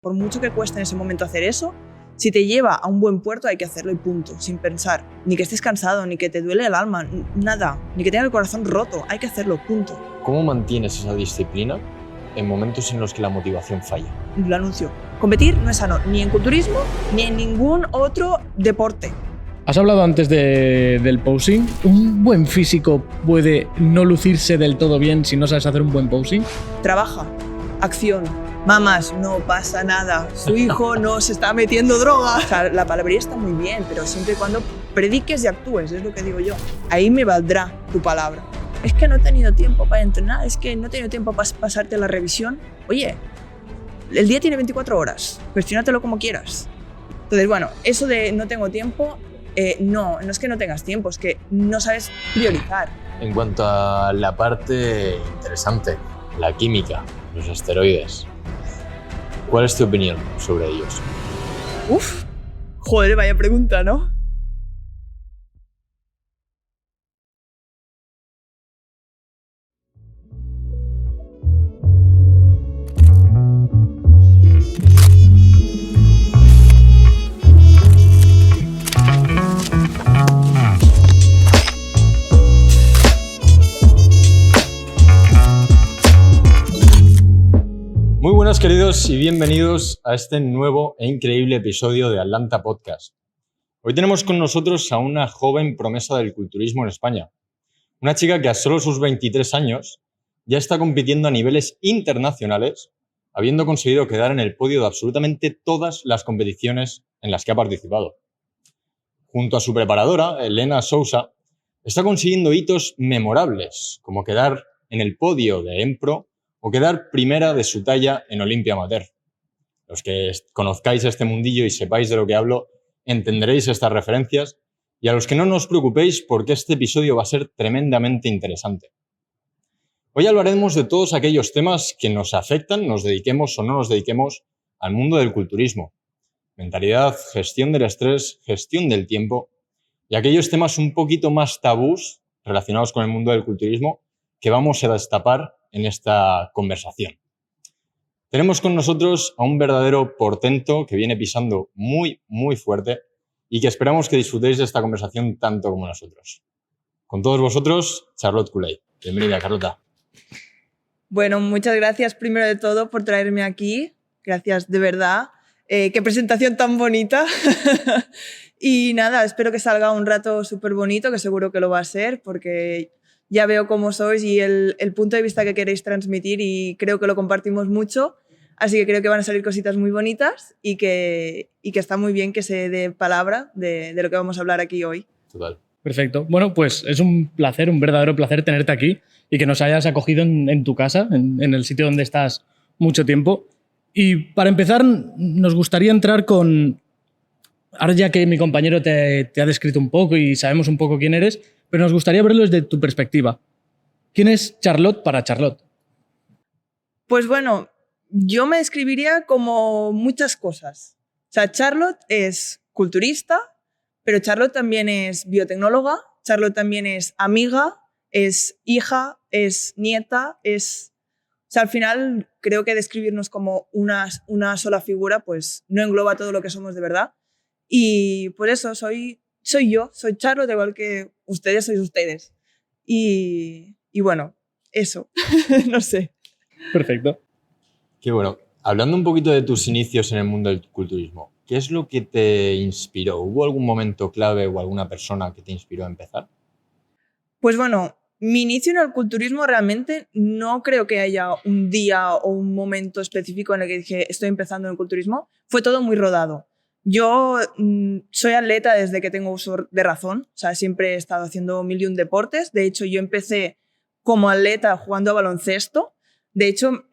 Por mucho que cueste en ese momento hacer eso, si te lleva a un buen puerto hay que hacerlo y punto, sin pensar. Ni que estés cansado, ni que te duele el alma, nada. Ni que tengas el corazón roto, hay que hacerlo, punto. ¿Cómo mantienes esa disciplina en momentos en los que la motivación falla? Lo anuncio. Competir no es sano, ni en culturismo, ni en ningún otro deporte. Has hablado antes del posing. ¿Un buen físico puede no lucirse del todo bien si no sabes hacer un buen posing? Trabaja, acción. Mamás, no pasa nada. Su hijo no se está metiendo droga. O sea, la palabrería está muy bien, pero siempre y cuando prediques y actúes, es lo que digo yo. Ahí me valdrá tu palabra. Es que no he tenido tiempo para entrenar, es que no he tenido tiempo para pasarte la revisión. Oye, el día tiene 24 horas, gestiónatelo como quieras. Entonces, bueno, eso de no tengo tiempo, no es que no tengas tiempo, es que no sabes priorizar. En cuanto a la parte interesante, la química, los esteroides, ¿cuál es tu opinión sobre ellos? Uf, joder, vaya pregunta, ¿no? Muy buenas, queridos, y bienvenidos a este nuevo e increíble episodio de Atlanta Podcast. Hoy tenemos con nosotros a una joven promesa del culturismo en España. Una chica que a solo sus 23 años ya está compitiendo a niveles internacionales, habiendo conseguido quedar en el podio de absolutamente todas las competiciones en las que ha participado. Junto a su preparadora, Elena Sousa, está consiguiendo hitos memorables, como quedar en el podio de Empro o quedar primera de su talla en Olimpia Amateur. Los que conozcáis este mundillo y sepáis de lo que hablo, entenderéis estas referencias, y a los que no os preocupéis porque este episodio va a ser tremendamente interesante. Hoy hablaremos de todos aquellos temas que nos afectan, nos dediquemos o no nos dediquemos al mundo del culturismo. Mentalidad, gestión del estrés, gestión del tiempo y aquellos temas un poquito más tabús relacionados con el mundo del culturismo que vamos a destapar en esta conversación. Tenemos con nosotros a un verdadero portento que viene pisando muy, muy fuerte y que esperamos que disfrutéis de esta conversación tanto como nosotros. Con todos vosotros, Charlotte Cooley. Bienvenida, Carlota. Bueno, muchas gracias primero de todo por traerme aquí. Gracias de verdad. Qué presentación tan bonita. Y nada, espero que salga un rato súper bonito, que seguro que lo va a ser, porque ya veo cómo sois y el punto de vista que queréis transmitir y creo que lo compartimos mucho. Así que creo que van a salir cositas muy bonitas y que está muy bien que se dé palabra de lo que vamos a hablar aquí hoy. Total. Perfecto. Bueno, pues es un placer, un verdadero placer tenerte aquí y que nos hayas acogido en tu casa, en el sitio donde estás mucho tiempo. Y para empezar, nos gustaría entrar con... Ahora ya que mi compañero te ha descrito un poco y sabemos un poco quién eres, pero nos gustaría verlo desde tu perspectiva. ¿Quién es Charlotte para Charlotte? Pues bueno, yo me describiría como muchas cosas. O sea, Charlotte es culturista, pero Charlotte también es biotecnóloga, Charlotte también es amiga, es hija, es nieta, es... O sea, al final creo que describirnos como una sola figura pues no engloba todo lo que somos de verdad. Y por eso soy yo, soy Charlotte, igual que ustedes sois ustedes. Y bueno, eso, no sé. Perfecto. Qué bueno. Hablando un poquito de tus inicios en el mundo del culturismo, ¿qué es lo que te inspiró? ¿Hubo algún momento clave o alguna persona que te inspiró a empezar? Pues bueno, mi inicio en el culturismo realmente no creo que haya un día o un momento específico en el que dije estoy empezando en el culturismo. Fue todo muy rodado. Yo soy atleta desde que tengo uso de razón. O sea, siempre he estado haciendo 1001 deportes. De hecho, yo empecé como atleta jugando a baloncesto. De hecho,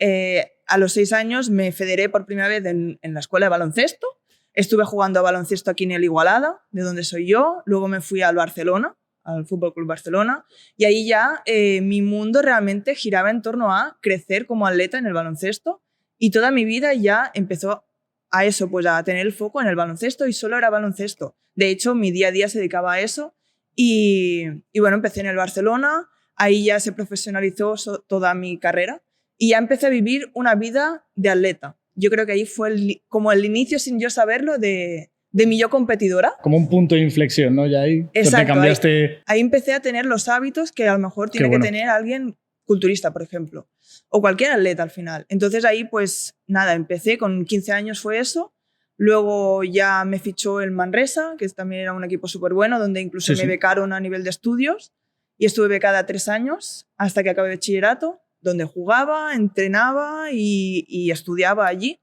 a los 6 años me federé por primera vez en la escuela de baloncesto. Estuve jugando a baloncesto aquí en el Igualada, de donde soy yo. Luego me fui al Barcelona, al Fútbol Club Barcelona, y ahí ya mi mundo realmente giraba en torno a crecer como atleta en el baloncesto y toda mi vida ya empezó a eso, pues a tener el foco en el baloncesto y solo era baloncesto. De hecho, mi día a día se dedicaba a eso y bueno, empecé en el Barcelona, ahí ya se profesionalizó toda mi carrera y ya empecé a vivir una vida de atleta. yo creo que ahí fue como el inicio, sin yo saberlo, de mi yo competidora. Como un punto de inflexión, ¿no? Ya ahí te cambiaste... Ahí empecé a tener los hábitos que a lo mejor tiene que tener alguien culturista, por ejemplo, o cualquier atleta al final. Entonces ahí, pues nada, empecé, con 15 años fue eso. Luego ya me fichó el Manresa, que también era un equipo súper bueno, donde incluso me becaron a nivel de estudios, y estuve becada 3 años hasta que acabé bachillerato, donde jugaba, entrenaba y estudiaba allí.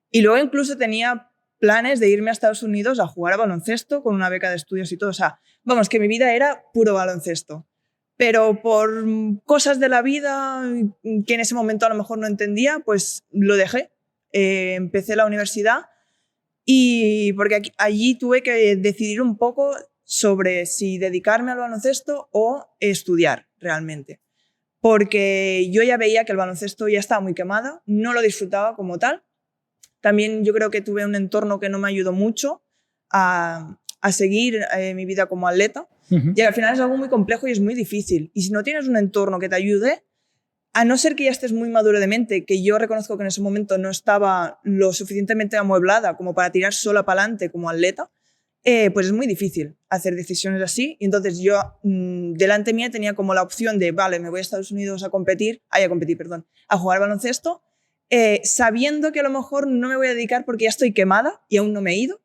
Y luego incluso tenía planes de irme a Estados Unidos a jugar a baloncesto con una beca de estudios y todo. O sea, vamos, que mi vida era puro baloncesto. Pero por cosas de la vida que en ese momento a lo mejor no entendía, pues lo dejé. Empecé la universidad y porque allí tuve que decidir un poco sobre si dedicarme al baloncesto o estudiar realmente. Porque yo ya veía que el baloncesto ya estaba muy quemada, no lo disfrutaba como tal. También yo creo que tuve un entorno que no me ayudó mucho a seguir mi vida como atleta. Y al final es algo muy complejo y es muy difícil. Y si no tienes un entorno que te ayude, a no ser que ya estés muy maduro de mente, que yo reconozco que en ese momento no estaba lo suficientemente amueblada como para tirar sola para adelante como atleta, pues es muy difícil hacer decisiones así. Y entonces yo delante mía tenía como la opción de, vale, me voy a Estados Unidos a jugar baloncesto, sabiendo que a lo mejor no me voy a dedicar porque ya estoy quemada y aún no me he ido,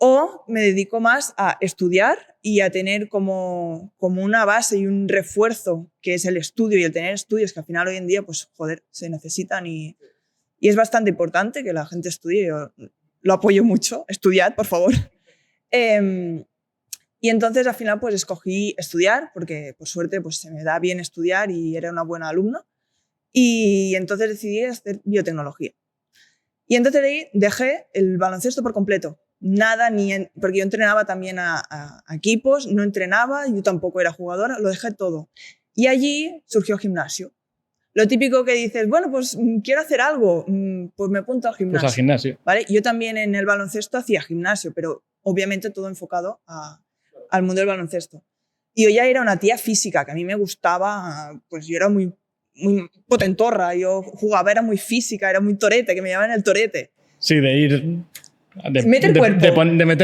o me dedico más a estudiar y a tener como una base y un refuerzo que es el estudio y el tener estudios que al final hoy en día, pues joder, se necesitan y es bastante importante que la gente estudie. Yo lo apoyo mucho, estudiad, por favor. Y entonces al final pues escogí estudiar porque por suerte pues se me da bien estudiar y era una buena alumna. Y entonces decidí hacer biotecnología. Y entonces ahí dejé el baloncesto por completo. Nada, porque yo entrenaba también a equipos, no entrenaba, yo tampoco era jugadora, lo dejé todo. Y allí surgió gimnasio. Lo típico que dices, bueno, pues quiero hacer algo, pues me apunto al gimnasio. Pues al gimnasio. ¿Vale? Yo también en el baloncesto hacía gimnasio, pero obviamente todo enfocado al mundo del baloncesto. Y yo ya era una tía física, que a mí me gustaba, pues yo era muy potentorra, yo jugaba, era muy física, era muy torete, que me llamaban el torete. Sí, de ir... De meter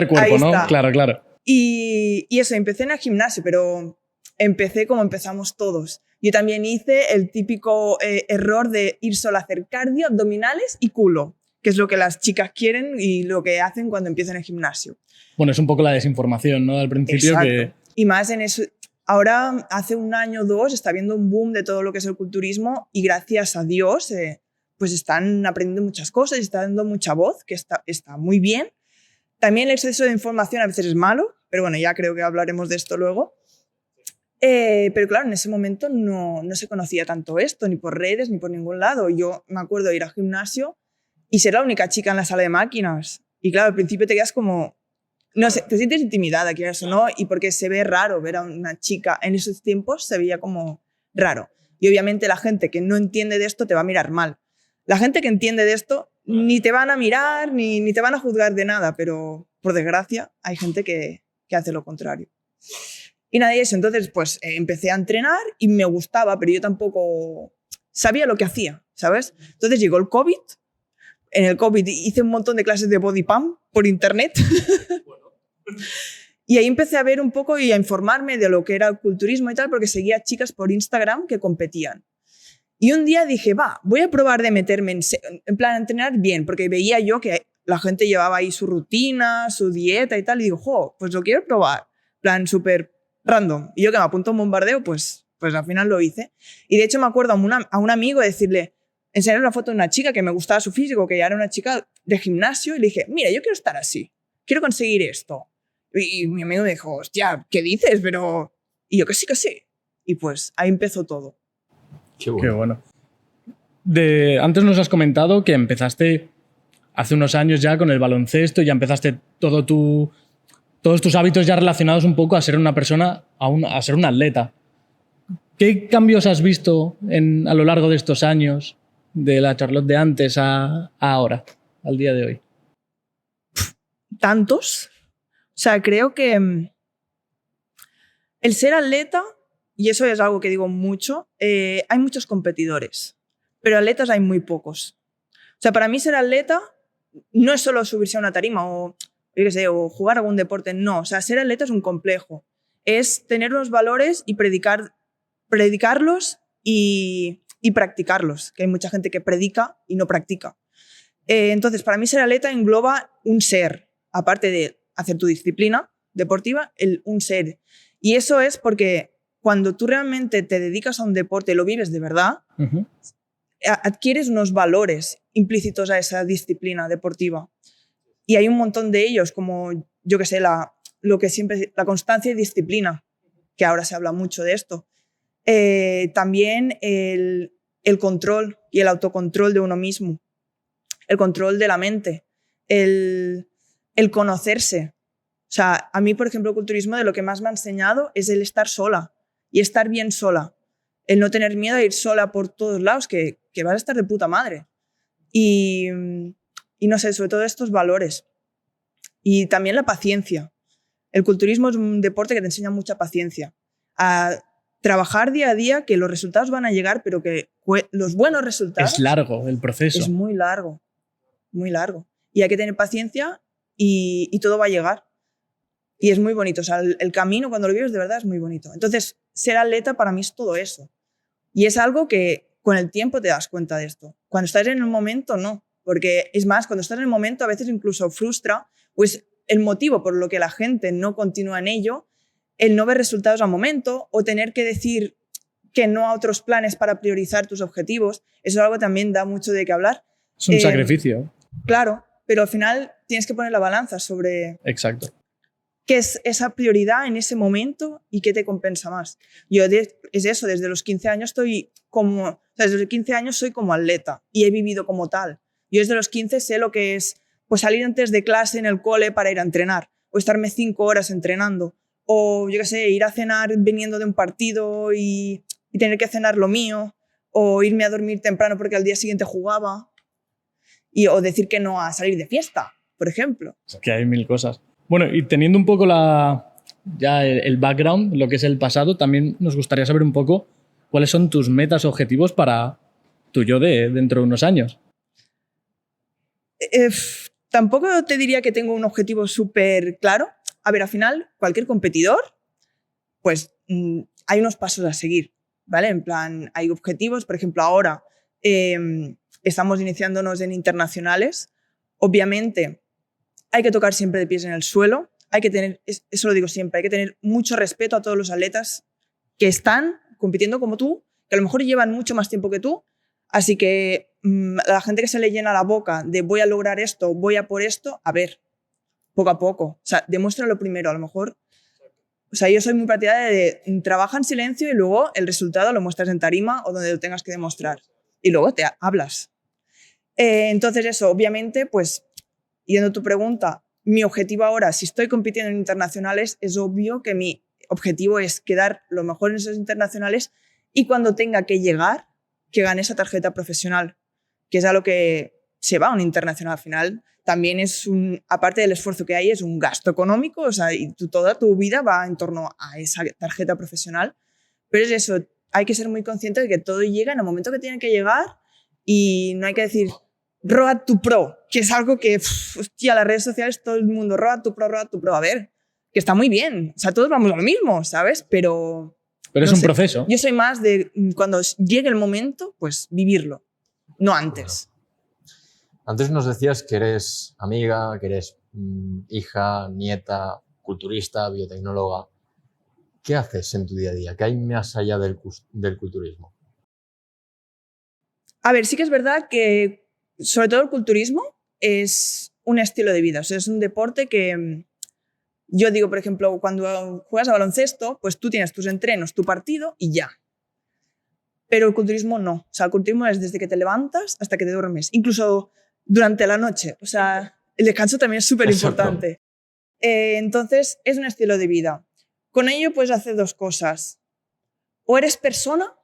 cuerpo, ¿no? Está. Claro. Y eso, empecé en el gimnasio, pero empecé como empezamos todos. Yo también hice el típico error de ir solo a hacer cardio, abdominales y culo, que es lo que las chicas quieren y lo que hacen cuando empiezan el gimnasio. Bueno, es un poco la desinformación, ¿no? Al principio. Exacto. Que... Y más en eso. Ahora, hace 1 año o 2, está habiendo un boom de todo lo que es el culturismo y gracias a Dios pues están aprendiendo muchas cosas y está dando mucha voz, que está muy bien. También el exceso de información a veces es malo, pero bueno, ya creo que hablaremos de esto luego. Pero claro, en ese momento no se conocía tanto esto, ni por redes, ni por ningún lado. Yo me acuerdo de ir al gimnasio y ser la única chica en la sala de máquinas. Y claro, al principio te quedas como... No sé, te sientes intimidada, quieras o no, y porque se ve raro ver a una chica en esos tiempos, se veía como raro. Y obviamente la gente que no entiende de esto te va a mirar mal. La gente que entiende de esto ni te van a mirar, ni te van a juzgar de nada, pero por desgracia hay gente que hace lo contrario. Y nada, y eso, entonces pues empecé a entrenar y me gustaba, pero yo tampoco sabía lo que hacía, ¿sabes? Entonces llegó el COVID. En el COVID hice un montón de clases de body pump por internet. Y ahí empecé a ver un poco y a informarme de lo que era el culturismo y tal, porque seguía chicas por Instagram que competían. Y un día dije, voy a probar de meterme en plan a entrenar bien, porque veía yo que la gente llevaba ahí su rutina, su dieta y tal, y digo, pues lo quiero probar, plan súper random. Y yo que me apunto a un bombardeo, pues al final lo hice. Y de hecho me acuerdo a un amigo decirle, enseñarle una foto de una chica que me gustaba su físico, que ya era una chica de gimnasio, y le dije, mira, yo quiero estar así, quiero conseguir esto. Y mi amigo me dijo, hostia, ¿qué dices? Pero... Y yo que sí. Y pues ahí empezó todo. Qué bueno. Antes nos has comentado que empezaste hace unos años ya con el baloncesto y ya empezaste todos tus hábitos ya relacionados un poco a ser una persona, a ser un atleta. ¿Qué cambios has visto a lo largo de estos años, de la Charlotte de antes a ahora, al día de hoy? Tantos. O sea, creo que el ser atleta, y eso es algo que digo mucho, hay muchos competidores, pero atletas hay muy pocos. O sea, para mí ser atleta no es solo subirse a una tarima o, yo qué sé, o jugar algún deporte, no. O sea, ser atleta es un complejo. Es tener unos valores y predicarlos y practicarlos, que hay mucha gente que predica y no practica. Entonces, para mí ser atleta engloba un ser, aparte de hacer tu disciplina deportiva, un ser. Y eso es porque cuando tú realmente te dedicas a un deporte, lo vives de verdad, adquieres unos valores implícitos a esa disciplina deportiva. Y hay un montón de ellos, como, yo qué sé, la constancia y disciplina, que ahora se habla mucho de esto. También el control y el autocontrol de uno mismo, el control de la mente, el conocerse. O sea, a mí, por ejemplo, el culturismo de lo que más me ha enseñado es el estar sola y estar bien sola. El no tener miedo a ir sola por todos lados, que vas a estar de puta madre. Y no sé, sobre todo estos valores. Y también la paciencia. El culturismo es un deporte que te enseña mucha paciencia. A trabajar día a día, que los resultados van a llegar, pero que los buenos resultados... Es largo el proceso. Es muy largo, muy largo. Y hay que tener paciencia y todo va a llegar. Y es muy bonito. O sea, el camino, cuando lo vives, de verdad es muy bonito. Entonces, ser atleta para mí es todo eso. Y es algo que con el tiempo te das cuenta de esto. Cuando estás en el momento, no. Porque es más, cuando estás en el momento a veces incluso frustra, pues el motivo por lo que la gente no continúa en ello, el no ver resultados al momento o tener que decir que no a otros planes para priorizar tus objetivos. Eso es algo que también da mucho de qué hablar. Es un sacrificio. Claro, pero al final tienes que poner la balanza sobre... Exacto. ¿Qué es esa prioridad en ese momento y qué te compensa más? Yo es eso, desde los 15 años estoy como... O sea, desde los 15 años soy como atleta y he vivido como tal. Yo desde los 15 sé lo que es pues, salir antes de clase en el cole para ir a entrenar o estarme 5 horas entrenando o, yo qué sé, ir a cenar viniendo de un partido y tener que cenar lo mío o irme a dormir temprano porque al día siguiente jugaba o decir que no a salir de fiesta, por ejemplo. Es que hay mil cosas. Bueno, y teniendo un poco ya el background, lo que es el pasado, también nos gustaría saber un poco cuáles son tus metas, objetivos para tu yo de dentro de unos años. Tampoco te diría que tengo un objetivo súper claro. A ver, al final, cualquier competidor, pues hay unos pasos a seguir, ¿vale? En plan, hay objetivos. Por ejemplo, ahora estamos iniciándonos en internacionales. Obviamente, hay que tocar siempre de pies en el suelo. Hay que tener, eso lo digo siempre, hay que tener mucho respeto a todos los atletas que están compitiendo como tú, que a lo mejor llevan mucho más tiempo que tú. Así que la gente que se le llena la boca de voy a lograr esto, voy a por esto, a ver, poco a poco. O sea, demuéstralo primero, a lo mejor. O sea, yo soy muy partidaria de trabaja en silencio y luego el resultado lo muestras en tarima o donde lo tengas que demostrar. Y luego te hablas. Entonces eso, obviamente, pues, yendo a tu pregunta, mi objetivo ahora, si estoy compitiendo en internacionales, es obvio que mi objetivo es quedar lo mejor en esos internacionales y cuando tenga que llegar, que gane esa tarjeta profesional, que es a lo que se va a un internacional al final. También es aparte del esfuerzo que hay, es un gasto económico, o sea, y toda tu vida va en torno a esa tarjeta profesional. Pero es eso, hay que ser muy consciente de que todo llega en el momento que tiene que llegar y no hay que decir Road to Pro, que es algo que, hostia, las redes sociales, todo el mundo, Road to Pro, Road to Pro. A ver, que está muy bien, o sea, todos vamos a lo mismo, ¿sabes? Pero es un proceso. Yo soy más de cuando llegue el momento, pues vivirlo, no antes. Antes nos decías que eres amiga, que eres hija, nieta, culturista, biotecnóloga. ¿Qué haces en tu día a día? ¿Qué hay más allá del culturismo? A ver, sí que es verdad que sobre todo el culturismo es un estilo de vida. O sea, es un deporte que yo digo, por ejemplo, cuando juegas a baloncesto, pues tú tienes tus entrenos, tu partido y ya. Pero el culturismo no. O sea, el culturismo es desde que te levantas hasta que te duermes. Incluso durante la noche. O sea, el descanso también es súper importante. Entonces, es un estilo de vida. Con ello puedes hacer dos cosas. O eres persona,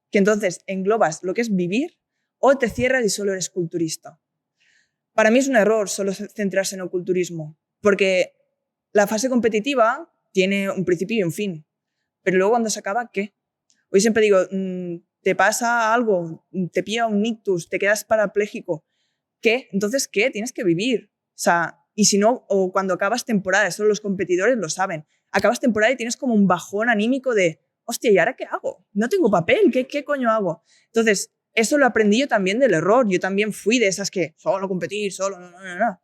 que entonces englobas lo que es vivir, o te cierras y solo eres culturista. Para mí es un error solo centrarse en el culturismo, porque la fase competitiva tiene un principio y un fin. Pero luego cuando se acaba, ¿qué? Hoy siempre digo, te pasa algo, te pilla un ictus, te quedas parapléjico, ¿qué? Entonces, ¿qué? Tienes que vivir. O sea, y si no, o cuando acabas temporada, eso los competidores lo saben, acabas temporada y tienes como un bajón anímico de, hostia, ¿y ahora qué hago? No tengo papel, ¿qué coño hago? Entonces, eso lo aprendí yo también del error. Yo también fui de esas que solo competir, solo, no.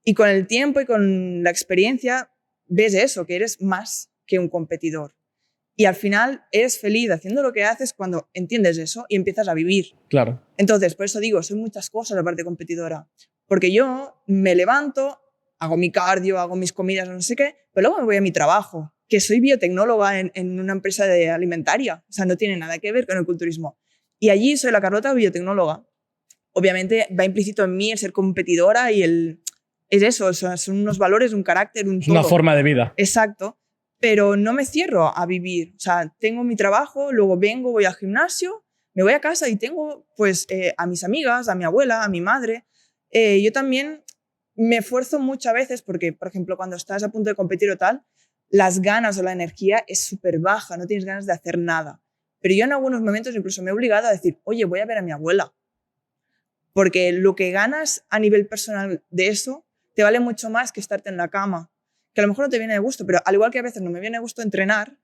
Y con el tiempo y con la experiencia ves eso, que eres más que un competidor. Y al final eres feliz haciendo lo que haces cuando entiendes eso y empiezas a vivir. Claro. Entonces, por eso digo, soy muchas cosas aparte de competidora. Porque yo me levanto, hago mi cardio, hago mis comidas, no sé qué, pero luego me voy a mi trabajo, que soy biotecnóloga en una empresa de alimentaria. O sea, no tiene nada que ver con el culturismo. Y allí soy la Carlota biotecnóloga. Obviamente va implícito en mí el ser competidora y es eso, o sea, son unos valores, un carácter, un todo. Una forma de vida. Exacto. Pero no me cierro a vivir. O sea, tengo mi trabajo, luego vengo, voy al gimnasio, me voy a casa y tengo pues a mis amigas, a mi abuela, a mi madre. Yo también me esfuerzo muchas veces porque, por ejemplo, cuando estás a punto de competir o tal, las ganas o la energía es súper baja, no tienes ganas de hacer nada. Pero yo en algunos momentos incluso me he obligado a decir, oye, voy a ver a mi abuela. Porque lo que ganas a nivel personal de eso te vale mucho más que estarte en la cama. Que a lo mejor no te viene de gusto, pero al igual que a veces no me viene de gusto entrenar,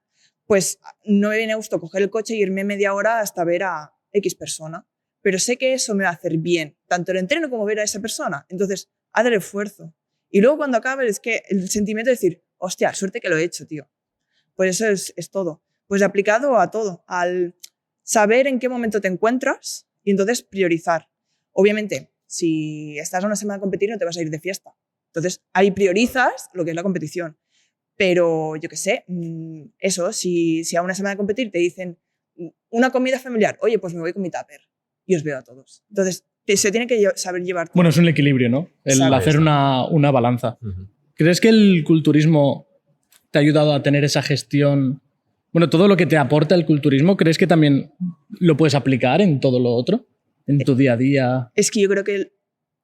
pues no me viene de gusto coger el coche e irme media hora hasta ver a X persona. Pero sé que eso me va a hacer bien, tanto el entreno como ver a esa persona. Entonces, haz el esfuerzo. Y luego cuando acabe es que el sentimiento de decir, hostia, suerte que lo he hecho, tío. Pues eso es todo. Pues aplicado a todo, al saber en qué momento te encuentras y entonces priorizar. Obviamente, si estás a una semana de competir no te vas a ir de fiesta. Entonces, ahí priorizas lo que es la competición. Pero, yo qué sé, eso, si a una semana de competir te dicen una comida familiar, oye, pues me voy con mi tupper y os veo a todos. Entonces, se tiene que saber llevar todo. Bueno, es un equilibrio, ¿no? El hacer una balanza. Uh-huh. ¿Crees que el culturismo te ha ayudado a tener esa gestión? Bueno, todo lo que te aporta el culturismo, ¿crees que también lo puedes aplicar en todo lo otro? En tu día a día. Es que yo creo que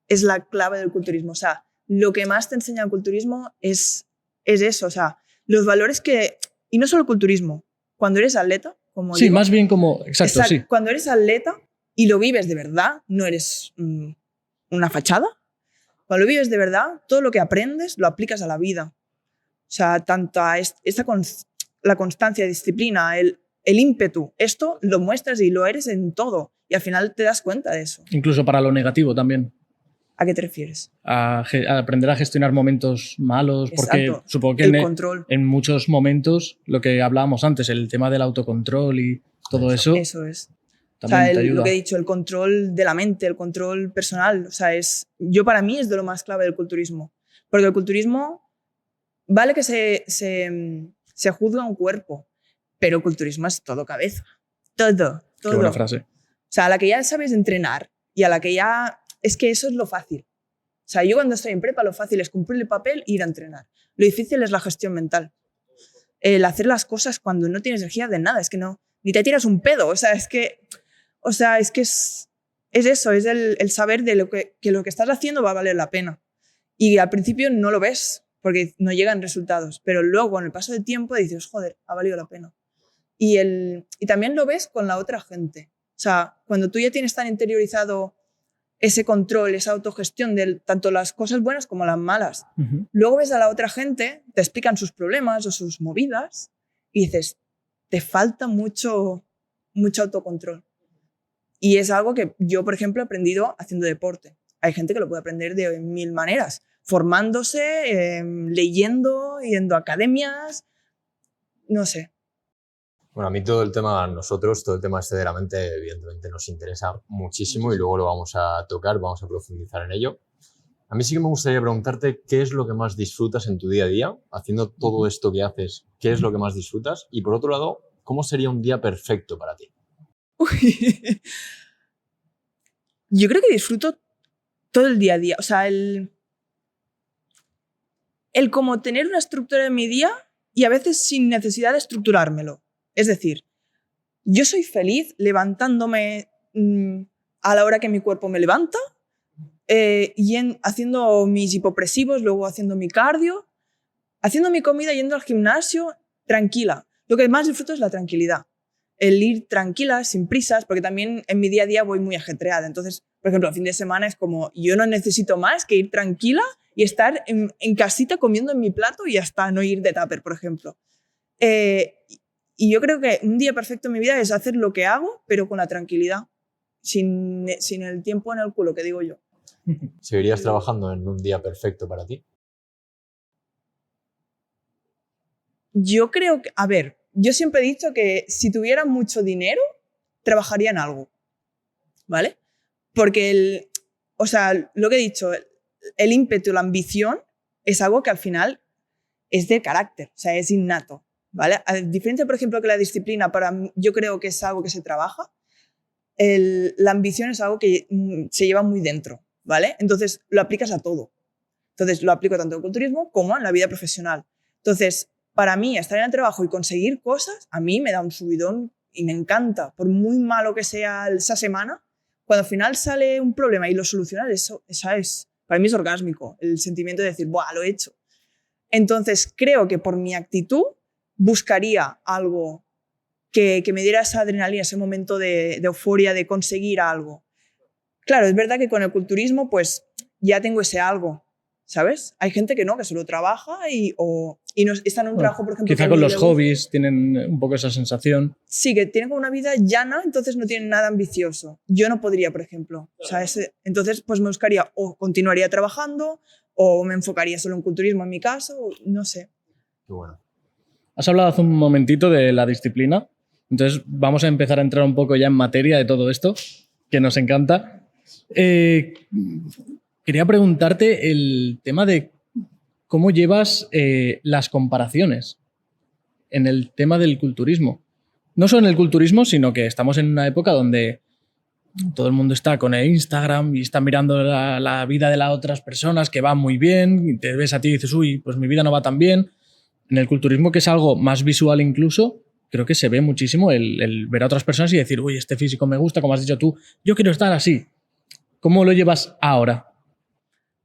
es la clave del culturismo. O sea, lo que más te enseña el culturismo es eso. O sea, los valores que... Y no solo el culturismo. Cuando eres atleta, como sí, digo, más bien como... Exacto, sí. Cuando eres atleta y lo vives de verdad, no eres una fachada. Cuando lo vives de verdad, todo lo que aprendes lo aplicas a la vida. O sea, tanto a la constancia, disciplina, el ímpetu, esto lo muestras y lo eres en todo. Y al final te das cuenta de eso. Incluso para lo negativo también. ¿A qué te refieres? A aprender a gestionar momentos malos. Exacto. Porque supongo que en muchos momentos, lo que hablábamos antes, el tema del autocontrol y todo eso. Eso es. También o sea, te ayuda. Lo que he dicho, el control de la mente, el control personal. O sea, yo para mí es de lo más clave del culturismo. Porque el culturismo, vale que se juzga un cuerpo, pero el culturismo es todo cabeza. Todo. Qué buena frase. O sea, a la que ya sabes entrenar y a la que ya... Es que eso es lo fácil. O sea, yo cuando estoy en prepa lo fácil es cumplir el papel e ir a entrenar. Lo difícil es la gestión mental. El hacer las cosas cuando no tienes energía de nada. Es que no... Ni te tiras un pedo. O sea, es que es eso. Es el saber de que lo que estás haciendo va a valer la pena. Y al principio no lo ves porque no llegan resultados. Pero luego, con el paso del tiempo, dices, joder, ha valido la pena. Y también lo ves con la otra gente. O sea, cuando tú ya tienes tan interiorizado ese control, esa autogestión de tanto las cosas buenas como las malas, luego ves a la otra gente, te explican sus problemas o sus movidas y dices, te falta mucho autocontrol. Y es algo que yo, por ejemplo, he aprendido haciendo deporte. Hay gente que lo puede aprender de 1000 maneras, formándose, leyendo, yendo a academias, no sé. Bueno, a mí todo el tema este de la mente, evidentemente nos interesa muchísimo y luego lo vamos a tocar, vamos a profundizar en ello. A mí sí que me gustaría preguntarte qué es lo que más disfrutas en tu día a día, haciendo todo esto que haces, qué es lo que más disfrutas y por otro lado, ¿cómo sería un día perfecto para ti? Yo creo que disfruto todo el día a día. O sea, el como tener una estructura en mi día y a veces sin necesidad de estructurármelo. Es decir, yo soy feliz levantándome a la hora que mi cuerpo me levanta y haciendo mis hipopresivos, luego haciendo mi cardio, haciendo mi comida, yendo al gimnasio, tranquila. Lo que más disfruto es la tranquilidad. el ir tranquila, sin prisas, porque también en mi día a día voy muy ajetreada. Entonces, por ejemplo, el fin de semana es como, yo no necesito más que ir tranquila y estar en casita comiendo en mi plato y hasta no ir de tupper, por ejemplo. Y yo creo que un día perfecto en mi vida es hacer lo que hago, pero con la tranquilidad, sin el tiempo en el culo, que digo yo. ¿Seguirías trabajando en un día perfecto para ti? Yo creo que, a ver, yo siempre he dicho que si tuviera mucho dinero, trabajaría en algo, ¿vale? Porque o sea, lo que he dicho, el ímpetu, la ambición, es algo que al final es de carácter, o sea, es innato, ¿vale? A diferencia, por ejemplo, que la disciplina, yo creo que es algo que se trabaja, la ambición es algo que se lleva muy dentro, ¿vale? Entonces, lo aplicas a todo. Entonces, lo aplico tanto en el culturismo como en la vida profesional. Entonces, para mí, estar en el trabajo y conseguir cosas, a mí me da un subidón y me encanta. Por muy malo que sea esa semana, cuando al final sale un problema y lo solucionas, para mí es orgásmico, el sentimiento de decir, ¡buah, lo he hecho! Entonces, creo que por mi actitud buscaría algo que me diera esa adrenalina, ese momento de euforia de conseguir algo. Claro, es verdad que con el culturismo pues ya tengo ese algo, ¿sabes? Hay gente que no, que solo trabaja y no está en un trabajo, por ejemplo... Quizá con los hobbies tienen un poco esa sensación. Sí, que tienen como una vida llana, entonces no tienen nada ambicioso. Yo no podría, por ejemplo. O sea, entonces pues me buscaría o continuaría trabajando o me enfocaría solo en culturismo en mi caso, no sé. Qué bueno. Has hablado hace un momentito de la disciplina, entonces vamos a empezar a entrar un poco ya en materia de todo esto, que nos encanta. Quería preguntarte el tema de cómo llevas las comparaciones en el tema del culturismo. No solo en el culturismo, sino que estamos en una época donde todo el mundo está con el Instagram y está mirando la vida de las otras personas que va muy bien y te ves a ti y dices, uy, pues mi vida no va tan bien. En el culturismo, que es algo más visual incluso, creo que se ve muchísimo el ver a otras personas y decir, uy, este físico me gusta, como has dicho tú, yo quiero estar así. ¿Cómo lo llevas ahora?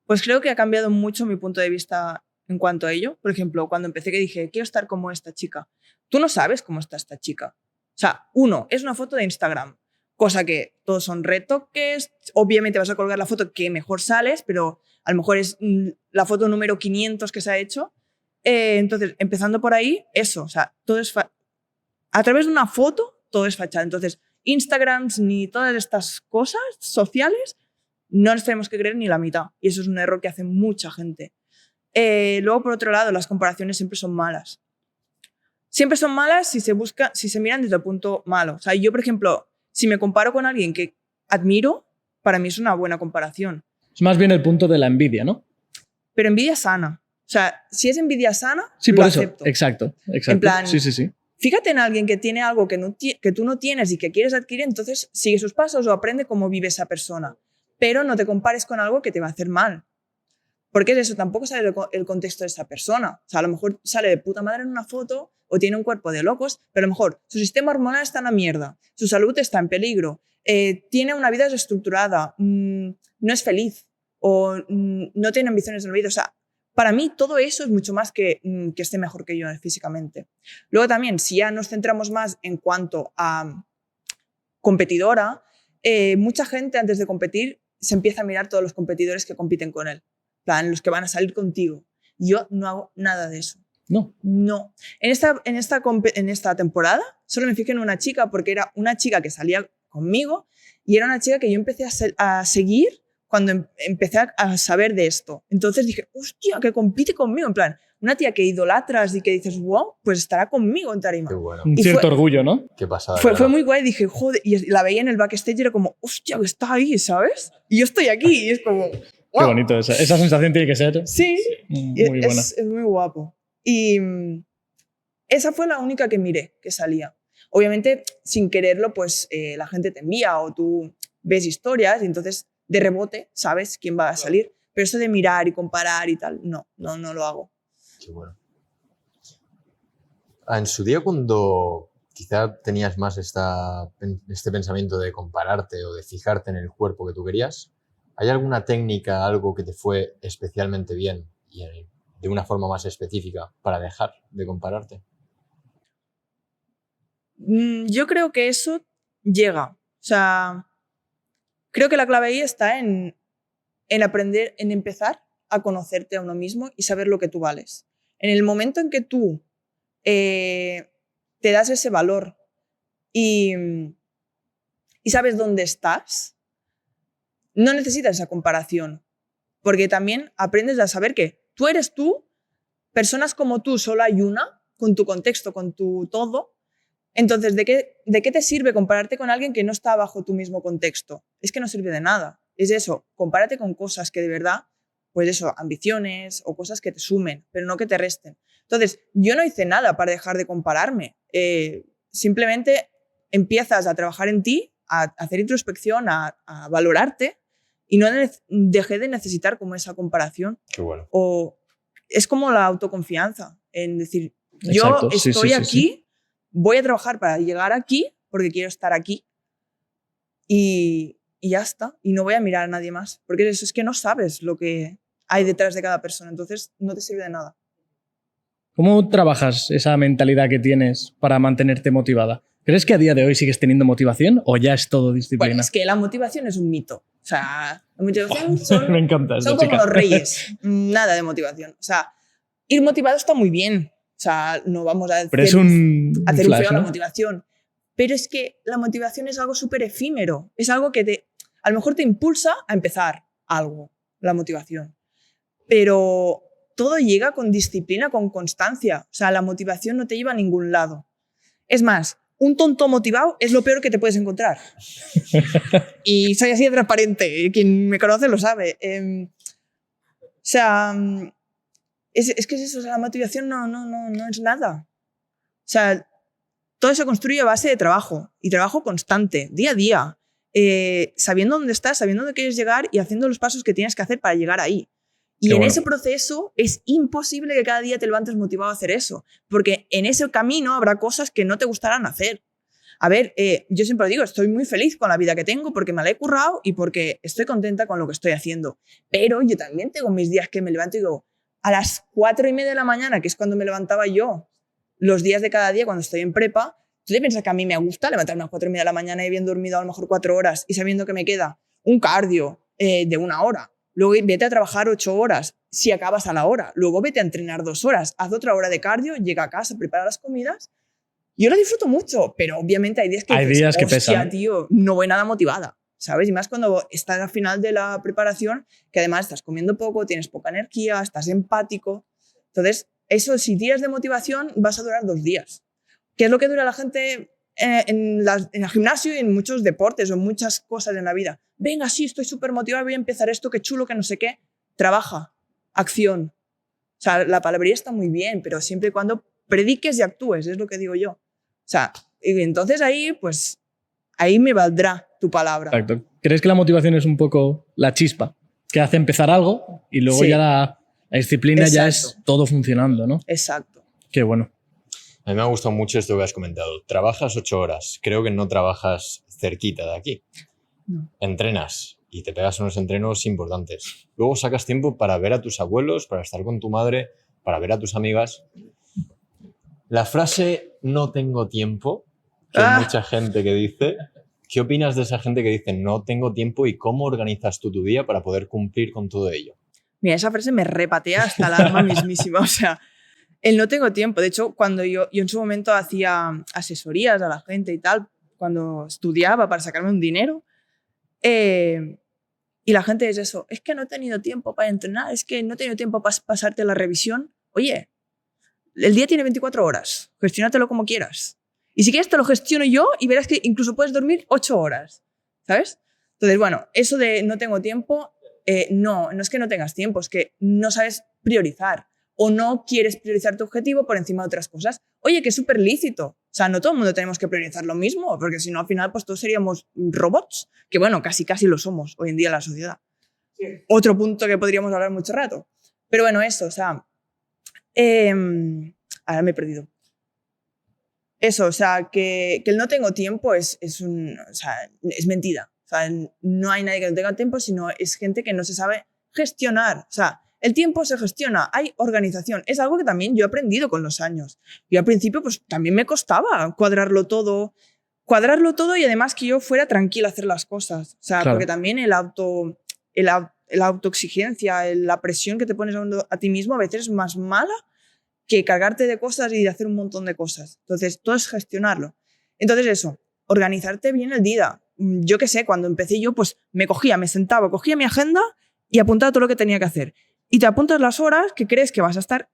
Pues creo que ha cambiado mucho mi punto de vista en cuanto a ello. Por ejemplo, cuando empecé que dije, quiero estar como esta chica. Tú no sabes cómo está esta chica. O sea, es una foto de Instagram, cosa que todos son retoques. Obviamente vas a colgar la foto que mejor sales, pero a lo mejor es la foto número 500 que se ha hecho. Entonces, empezando por ahí, eso, o sea, todo es a través de una foto, todo es fachada. Entonces, Instagrams ni todas estas cosas sociales no nos tenemos que creer ni la mitad. Y eso es un error que hace mucha gente. Luego, por otro lado, las comparaciones siempre son malas. Siempre son malas si se miran desde el punto malo. O sea, yo, por ejemplo, si me comparo con alguien que admiro, para mí es una buena comparación. Es más bien el punto de la envidia, ¿no? Pero envidia sana. O sea, si es envidia sana, sí, lo por eso. acepto. Exacto. En plan, sí. Fíjate en alguien que tiene algo que tú no tienes y que quieres adquirir, entonces sigue sus pasos o aprende cómo vive esa persona. Pero no te compares con algo que te va a hacer mal. Porque es eso, tampoco sabe el contexto de esa persona. O sea, a lo mejor sale de puta madre en una foto o tiene un cuerpo de locos, pero a lo mejor su sistema hormonal está en la mierda, su salud está en peligro, tiene una vida desestructurada, no es feliz o no tiene ambiciones en la vida. O sea, para mí todo eso es mucho más que esté mejor que yo físicamente. Luego también, si ya nos centramos más en cuanto a competidora, mucha gente antes de competir se empieza a mirar todos los competidores que compiten con él, plan, los que van a salir contigo. Yo no hago nada de eso. No. En esta temporada solo me fijé en una chica porque era una chica que salía conmigo y era una chica que yo empecé a seguir cuando empecé a saber de esto. Entonces dije, hostia, que compite conmigo. En plan, una tía que idolatras y que dices, wow, pues estará conmigo en tarima. Qué bueno. Un cierto orgullo, ¿no? Qué pasada. Fue muy guay. Dije, joder, y la veía en el backstage y era como, hostia, que está ahí, ¿sabes? Y yo estoy aquí y es como, wow. Qué bonito. Esa sensación tiene que ser. Sí, muy buena. Es muy guapo. Y esa fue la única que miré que salía. Obviamente, sin quererlo, pues la gente te envía o tú ves historias y entonces de rebote sabes quién va a salir. Pero eso de mirar y comparar y tal, no lo hago. Qué bueno. En su día, cuando quizá tenías más este pensamiento de compararte o de fijarte en el cuerpo que tú querías, ¿hay alguna técnica, algo que te fue especialmente bien y de una forma más específica para dejar de compararte? Yo creo que eso llega. O sea, creo que la clave ahí está en aprender, en empezar a conocerte a uno mismo y saber lo que tú vales. En el momento en que tú te das ese valor y sabes dónde estás, no necesitas esa comparación, porque también aprendes a saber que tú eres tú, personas como tú solo hay una, con tu contexto, con tu todo. Entonces, ¿de qué te sirve compararte con alguien que no está bajo tu mismo contexto? Es que no sirve de nada. Es eso, compárate con cosas que de verdad, pues eso, ambiciones o cosas que te sumen, pero no que te resten. Entonces, yo no hice nada para dejar de compararme. Simplemente empiezas a trabajar en ti, a hacer introspección, a valorarte y no dejé de necesitar como esa comparación. Qué bueno. O es como la autoconfianza, en decir, Exacto. yo estoy aquí, Sí. voy a trabajar para llegar aquí porque quiero estar aquí y ya está. Y no voy a mirar a nadie más, porque eso es que no sabes lo que hay detrás de cada persona, entonces no te sirve de nada. ¿Cómo trabajas esa mentalidad que tienes para mantenerte motivada? ¿Crees que a día de hoy sigues teniendo motivación o ya es todo disciplina? Bueno, es que la motivación es un mito. O sea, la motivación Me encanta son como los reyes. Nada de motivación. O sea, ir motivado está muy bien. O sea, no vamos a Pero es un hacer flash, un feo a ¿no? la motivación. Pero es que la motivación es algo súper efímero. Es algo que a lo mejor te impulsa a empezar algo, la motivación. Pero todo llega con disciplina, con constancia. O sea, la motivación no te lleva a ningún lado. Es más, un tonto motivado es lo peor que te puedes encontrar. Y soy así de transparente. Quien me conoce lo sabe. O sea, es que es eso. O sea, la motivación no es nada. O sea, todo se construye a base de trabajo. Y trabajo constante, día a día. Sabiendo dónde estás, sabiendo dónde quieres llegar y haciendo los pasos que tienes que hacer para llegar ahí. Y en ese proceso es imposible que cada día te levantes motivado a hacer eso, porque en ese camino habrá cosas que no te gustarán hacer. A ver, yo siempre lo digo, estoy muy feliz con la vida que tengo porque me la he currado y porque estoy contenta con lo que estoy haciendo. Pero yo también tengo mis días que me levanto y digo, a las 4:30 de la mañana, que es cuando me levantaba yo, los días de cada día cuando estoy en prepa, ¿tú te piensas que a mí me gusta levantarme a las 4:30 de la mañana y habiendo dormido a lo mejor 4 horas y sabiendo que me queda un cardio de 1 hora? Luego vete a trabajar 8 horas, si acabas a la hora. Luego vete a entrenar 2 horas, haz otra hora de cardio, llega a casa, prepara las comidas. Yo lo disfruto mucho, pero obviamente hay días que dices, que hostia, pesan. tío, no voy nada motivada, ¿sabes? Y más cuando estás al final de la preparación, que además estás comiendo poco, tienes poca energía, estás empático. Entonces, eso, si tiras de motivación, vas a durar 2 días. ¿Qué es lo que dura la gente en el gimnasio y en muchos deportes o en muchas cosas en la vida? Venga, sí, estoy súper motivado, voy a empezar esto, qué chulo, que no sé qué. Trabaja, acción. O sea, la palabrería está muy bien, pero siempre y cuando prediques y actúes, es lo que digo yo. O sea, y entonces ahí, pues, ahí me valdrá tu palabra. Exacto. ¿Crees que la motivación es un poco la chispa que hace empezar algo y luego Sí. ya la disciplina ya es Exacto. todo funcionando, ¿no? Exacto. Qué bueno. A mí me ha gustado mucho esto que has comentado. Trabajas 8 horas. Creo que no trabajas cerquita de aquí. No. Entrenas y te pegas unos entrenos importantes. Luego sacas tiempo para ver a tus abuelos, para estar con tu madre, para ver a tus amigas. La frase "no tengo tiempo", que hay mucha gente que dice. ¿Qué opinas de esa gente que dice no tengo tiempo y cómo organizas tú tu día para poder cumplir con todo ello? Mira, esa frase me repatea hasta el alma mismísima. O sea, el no tengo tiempo. De hecho, cuando yo en su momento hacía asesorías a la gente y tal, cuando estudiaba para sacarme un dinero, y la gente es eso, es que no he tenido tiempo para entrenar, es que no he tenido tiempo para pasarte la revisión. Oye, el día tiene 24 horas, gestiónatelo como quieras. Y si quieres te lo gestiono yo y verás que incluso puedes dormir 8 horas, ¿sabes? Entonces, bueno, eso de no tengo tiempo, no es que no tengas tiempo, es que no sabes priorizar o no quieres priorizar tu objetivo por encima de otras cosas. Oye, que es súper lícito. O sea, no todo el mundo tenemos que priorizar lo mismo, porque si no, al final, pues todos seríamos robots, que bueno, casi lo somos hoy en día en la sociedad. Sí. Otro punto que podríamos hablar mucho rato. Pero bueno, eso, o sea, ahora me he perdido. Eso, o sea, que el no tengo tiempo o sea, es mentira. O sea, no hay nadie que no tenga tiempo, sino es gente que no se sabe gestionar. O sea, el tiempo se gestiona, hay organización. Es algo que también yo he aprendido con los años. Yo al principio pues también me costaba cuadrarlo todo y además que yo fuera tranquila a hacer las cosas. O sea, Claro. porque también la autoexigencia, la presión que te pones a ti mismo a veces es más mala que cargarte de cosas y de hacer un montón de cosas. Entonces, todo es gestionarlo. Entonces, eso, organizarte bien el día. Yo qué sé, cuando empecé yo, pues me sentaba, cogía mi agenda y apuntaba todo lo que tenía que hacer. Y te apuntas las horas que crees que vas a estar.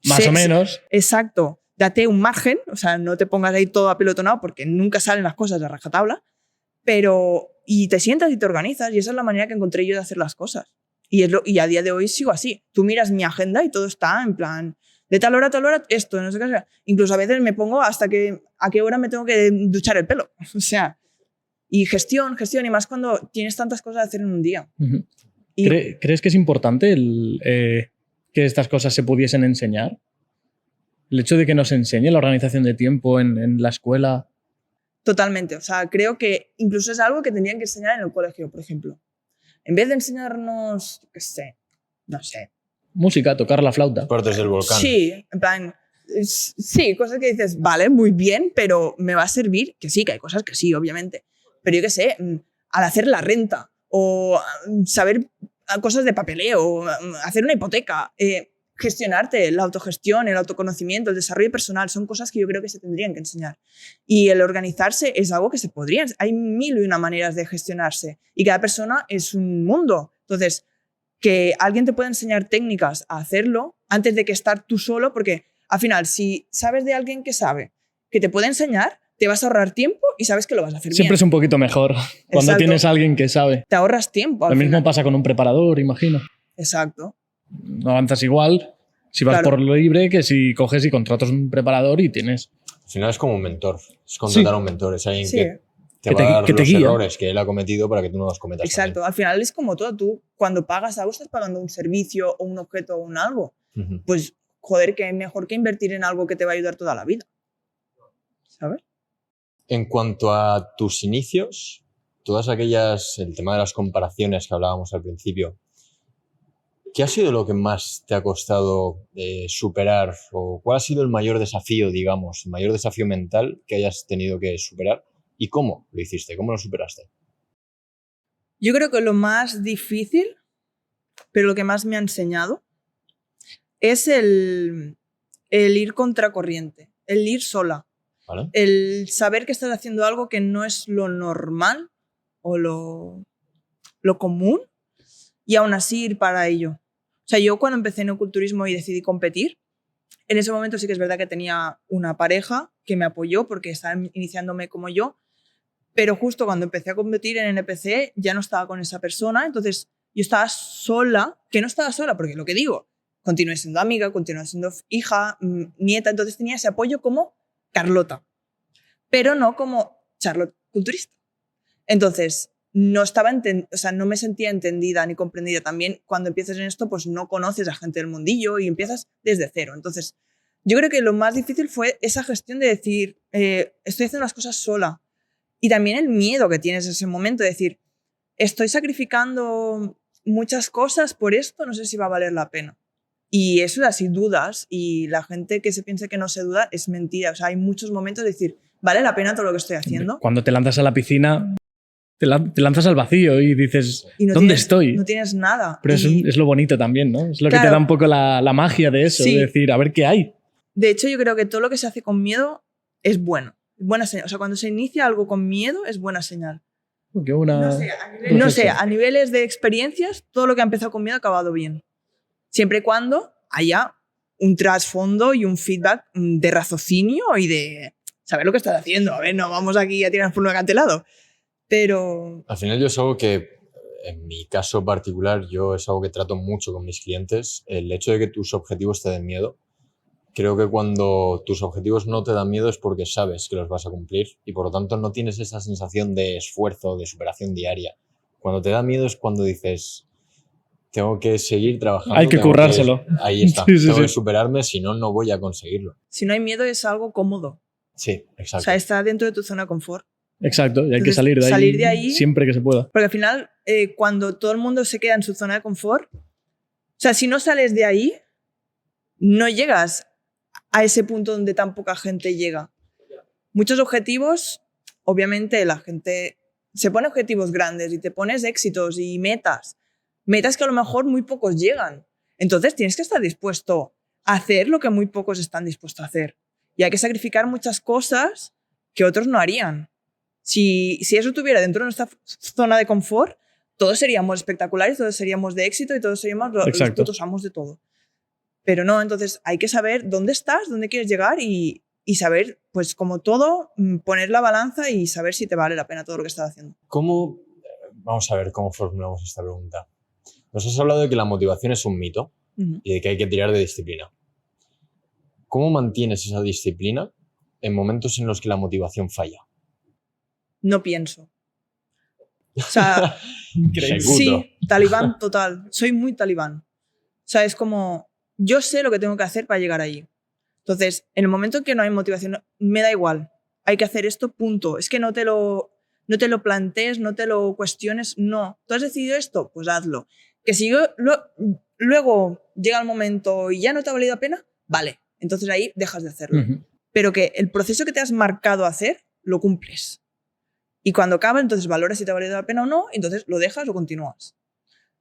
Más o menos. Exacto. Date un margen, o sea, no te pongas ahí todo apelotonado porque nunca salen las cosas de rajatabla, y te sientas y te organizas y esa es la manera que encontré yo de hacer las cosas. Y a día de hoy sigo así. Tú miras mi agenda y todo está en plan, de tal hora a tal hora, esto, no sé qué. Incluso a veces me pongo a qué hora me tengo que duchar el pelo. O sea, y gestión, y más cuando tienes tantas cosas que hacer en un día. Uh-huh. Y ¿Crees que es importante que estas cosas se pudiesen enseñar? El hecho de que nos enseñe la organización de tiempo en la escuela. totalmente. O sea, creo que incluso es algo que tendrían que enseñar en el colegio, por ejemplo. En vez de enseñarnos, qué sé, no sé. Música, tocar la flauta. Partes del volcán. Sí, en plan, sí, cosas que dices, vale, muy bien, pero me va a servir, que sí, que hay cosas que sí, obviamente. Pero yo qué sé, al hacer la renta o saber cosas de papeleo, hacer una hipoteca, gestionarte, la autogestión, el autoconocimiento, el desarrollo personal, son cosas que yo creo que se tendrían que enseñar. Y el organizarse es algo que se podría. Hay 1001 maneras de gestionarse y cada persona es un mundo. Entonces, que alguien te pueda enseñar técnicas a hacerlo antes de que estar tú solo, porque al final, si sabes de alguien que sabe, que te puede enseñar, te vas a ahorrar tiempo y sabes que lo vas a hacer Siempre bien. es un poquito mejor cuando Exacto. tienes a alguien que sabe. Te ahorras tiempo. Lo mismo final. pasa con un preparador, imagino. Exacto. No avanzas igual si vas Claro. por lo libre que si coges y contratas un preparador y tienes... Al final es como un mentor. Es contratar a un mentor. Es alguien Sí. que te Que va a dar te los guía. errores que él ha cometido para que tú no los cometas Exacto. Al final es como todo. Tú, cuando pagas algo, estás pagando un servicio o un objeto o un algo. también. Ujú. Pues, joder, que mejor que invertir en algo que te va a ayudar toda la vida. ¿Sabes? En cuanto a tus inicios, el tema de las comparaciones que hablábamos al principio, ¿qué ha sido lo que más te ha costado superar? ¿O cuál ha sido el mayor desafío, digamos, el mayor desafío mental que hayas tenido que superar? ¿Y cómo lo hiciste? ¿Cómo lo superaste? Yo creo que lo más difícil, pero lo que más me ha enseñado, es el ir contracorriente, el ir sola. ¿Vale? El saber que estás haciendo algo que no es lo normal o lo común y aún así ir para ello. O sea, yo cuando empecé en el culturismo y decidí competir, en ese momento sí que es verdad que tenía una pareja que me apoyó porque estaba iniciándome como yo, pero justo cuando empecé a competir en NPC ya no estaba con esa persona, entonces yo estaba sola, que no estaba sola porque lo que digo, continué siendo amiga, continué siendo hija, nieta, entonces tenía ese apoyo como Carlota, pero no como Charlotte culturista. Entonces, no me sentía entendida ni comprendida. También cuando empiezas en esto, pues no conoces a gente del mundillo y empiezas desde cero. Entonces, yo creo que lo más difícil fue esa gestión de decir, estoy haciendo las cosas sola. Y también el miedo que tienes en ese momento de decir, estoy sacrificando muchas cosas por esto, no sé si va a valer la pena. Y eso es así, dudas, y la gente que se piensa que no se duda es mentira. O sea, hay muchos momentos de decir, ¿vale la pena todo lo que estoy haciendo? Cuando te lanzas a la piscina, te lanzas al vacío y dices, Y no ¿dónde tienes, estoy? No tienes nada. Pero Y, es lo bonito también, ¿no? Es lo que Claro. te da un poco la magia de eso, Sí. de decir, a ver qué hay. de hecho, yo creo que todo lo que se hace con miedo es bueno. Buena señal. O sea, cuando se inicia algo con miedo es buena señal. Qué una No sé, reflexión. a niveles de experiencias, todo lo que ha empezado con miedo ha acabado bien. Siempre y cuando haya un trasfondo y un feedback de raciocinio y de saber lo que estás haciendo. A ver, no vamos aquí a tirar por un acantilado. Pero Al final yo es algo que, en mi caso particular, yo es algo que trato mucho con mis clientes. El hecho de que tus objetivos te den miedo. Creo que cuando tus objetivos no te dan miedo es porque sabes que los vas a cumplir y por lo tanto no tienes esa sensación de esfuerzo, de superación diaria. Cuando te da miedo es cuando dices, tengo que seguir trabajando. Hay que tengo currárselo. Ahí está. Sí, sí, Tengo que sí. superarme, si no, no voy a conseguirlo. si no hay miedo es algo cómodo. Sí, exacto. O sea, está dentro de tu zona de confort. Exacto, y hay que Entonces, salir de ahí siempre que se pueda. Porque al final, cuando todo el mundo se queda en su zona de confort, sea, si no sales de ahí, no llegas a ese punto donde tan poca gente llega. Muchos objetivos, obviamente la gente se pone objetivos grandes y te pones éxitos y metas que a lo mejor muy pocos llegan. Entonces tienes que estar dispuesto a hacer lo que muy pocos están dispuestos a hacer. Y hay que sacrificar muchas cosas que otros no harían. Si eso estuviera dentro de nuestra zona de confort, todos seríamos espectaculares, todos seríamos de éxito y todos seríamos los putos amos de todo. Pero no, entonces hay que saber dónde estás, dónde quieres llegar y saber, pues como todo, poner la balanza y saber si te vale la pena todo lo que estás haciendo. Vamos a ver cómo formulamos esta pregunta. Nos has hablado de que la motivación es un mito y de que hay que tirar de disciplina. ¿Cómo mantienes esa disciplina en momentos en los que la motivación falla? No pienso. O sea, increíble. Sí, talibán total. Soy muy talibán. O sea, es como, yo sé lo que tengo que hacer para llegar ahí. Entonces, en el momento en que no hay motivación, me da igual. Hay que hacer esto, punto. Es que no te lo plantees, no te lo cuestiones, no. ¿Tú has decidido esto? Pues hazlo. Que si luego llega el momento y ya no te ha valido la pena, vale. Entonces ahí dejas de hacerlo. Pero que el proceso que te has marcado hacer, lo cumples. Y cuando acaba, entonces valoras si te ha valido la pena o no, entonces lo dejas o continúas.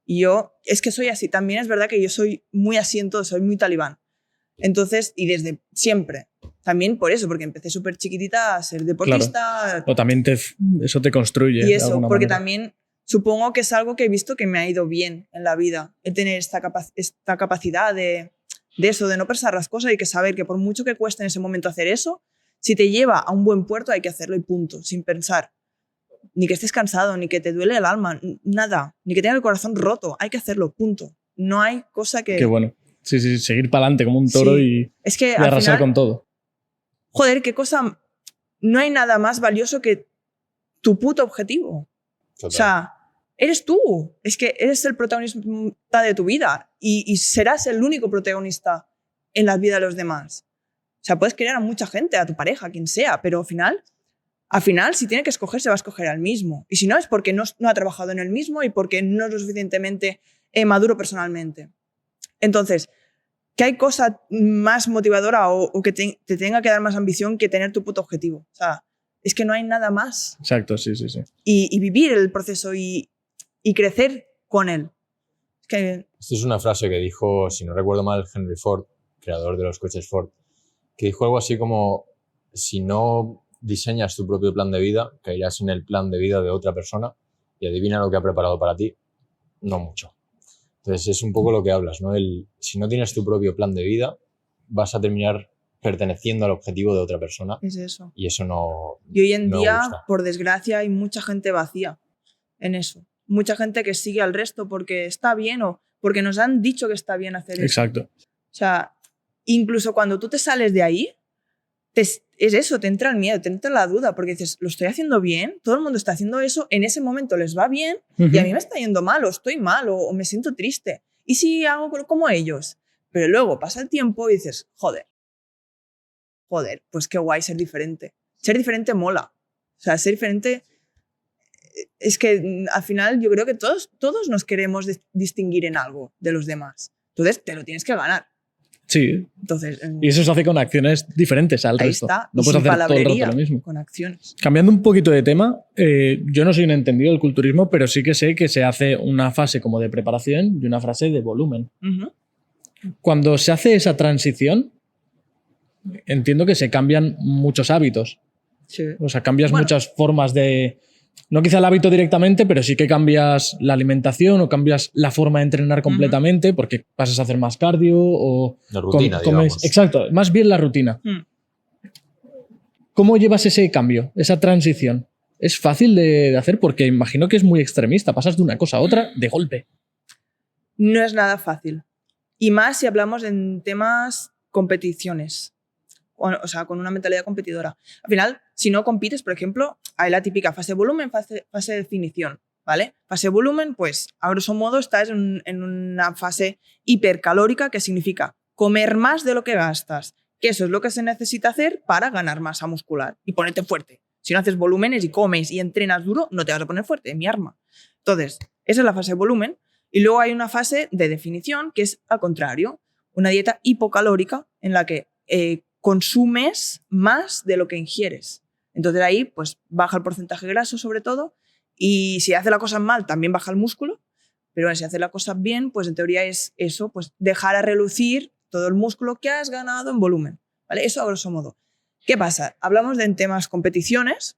Y yo, es que soy así. También es verdad que yo soy muy así en todo, soy muy talibán. Entonces, y desde siempre. También por eso, porque empecé súper chiquitita a ser deportista. Claro. O también eso te construye. Y eso, porque manera. También supongo que es algo que he visto que me ha ido bien en la vida. El tener esta capacidad de eso, de no pensar las cosas y que saber que por mucho que cueste en ese momento hacer eso, si te lleva a un buen puerto hay que hacerlo y punto, sin pensar. Ni que estés cansado, ni que te duele el alma, nada. Ni que tengas el corazón roto, hay que hacerlo, punto. No hay cosa que... Qué bueno. Sí, seguir para adelante como un toro y arrasar final, con todo. Joder, qué cosa... No hay nada más valioso que tu puto objetivo. Total. O sea, eres tú. Es que eres el protagonista de tu vida y serás el único protagonista en la vida de los demás. O sea, puedes querer a mucha gente, a tu pareja, a quien sea, pero al final, si tiene que escoger, se va a escoger al mismo. Y si no, es porque no ha trabajado en el mismo y porque no es lo suficientemente maduro personalmente. Entonces, ¿qué hay cosa más motivadora o que te tenga que dar más ambición que tener tu puto objetivo? O sea, es que no hay nada más. Exacto, sí. Y vivir el proceso y crecer con él. Esto es una frase que dijo, si no recuerdo mal, Henry Ford, creador de los coches Ford, que dijo algo así como, si no diseñas tu propio plan de vida, caerás en el plan de vida de otra persona y adivina lo que ha preparado para ti. No mucho. Entonces es un poco lo que hablas, ¿no? Si no tienes tu propio plan de vida, vas a terminar perteneciendo al objetivo de otra persona. Es eso. Y eso no. Y hoy en día, gusta. Por desgracia, hay mucha gente vacía en eso. Mucha gente que sigue al resto porque está bien o porque nos han dicho que está bien hacer eso. Exacto. O sea, incluso cuando tú te sales de ahí, es eso, te entra el miedo, te entra la duda, porque dices, ¿lo estoy haciendo bien? Todo el mundo está haciendo eso, en ese momento les va bien y a mí me está yendo mal o estoy mal o me siento triste. ¿Y si hago como ellos? Pero luego pasa el tiempo y dices, joder, pues qué guay ser diferente. Ser diferente mola. O sea, ser diferente es que al final yo creo que todos nos queremos distinguir en algo de los demás. Entonces te lo tienes que ganar. Sí. Entonces, y eso se hace con acciones diferentes al ahí resto. Está. No puedes hacer todo el rato lo mismo. Con acciones. Cambiando un poquito de tema, yo no soy un entendido del culturismo, pero sí que sé que se hace una fase como de preparación y una fase de volumen. Cuando se hace esa transición, entiendo que se cambian muchos hábitos. Sí. O sea, cambias muchas formas de... No quizá el hábito directamente, pero sí que cambias la alimentación o cambias la forma de entrenar completamente porque pasas a hacer más cardio o... La rutina, digamos. Exacto, más bien la rutina. ¿Cómo llevas ese cambio, esa transición? ¿Es fácil de hacer? Porque imagino que es muy extremista. Pasas de una cosa a otra de golpe. No es nada fácil. Y más si hablamos en temas competiciones. O sea, con una mentalidad competidora. Al final, si no compites, por ejemplo, hay la típica fase volumen, fase definición, ¿vale? Fase volumen, pues, a grosso modo, estás en una fase hipercalórica, que significa comer más de lo que gastas, que eso es lo que se necesita hacer para ganar masa muscular y ponerte fuerte. Si no haces volúmenes y comes y entrenas duro, no te vas a poner fuerte, es mi arma. Entonces, esa es la fase de volumen. Y luego hay una fase de definición que es al contrario, una dieta hipocalórica en la que consumes más de lo que ingieres. Entonces ahí pues baja el porcentaje graso sobre todo y si hace las cosas mal también baja el músculo, pero bueno, si hace las cosas bien pues en teoría es eso, pues dejar a relucir todo el músculo que has ganado en volumen, ¿vale? Eso a grosso modo. ¿Qué pasa? Hablamos de en temas competiciones,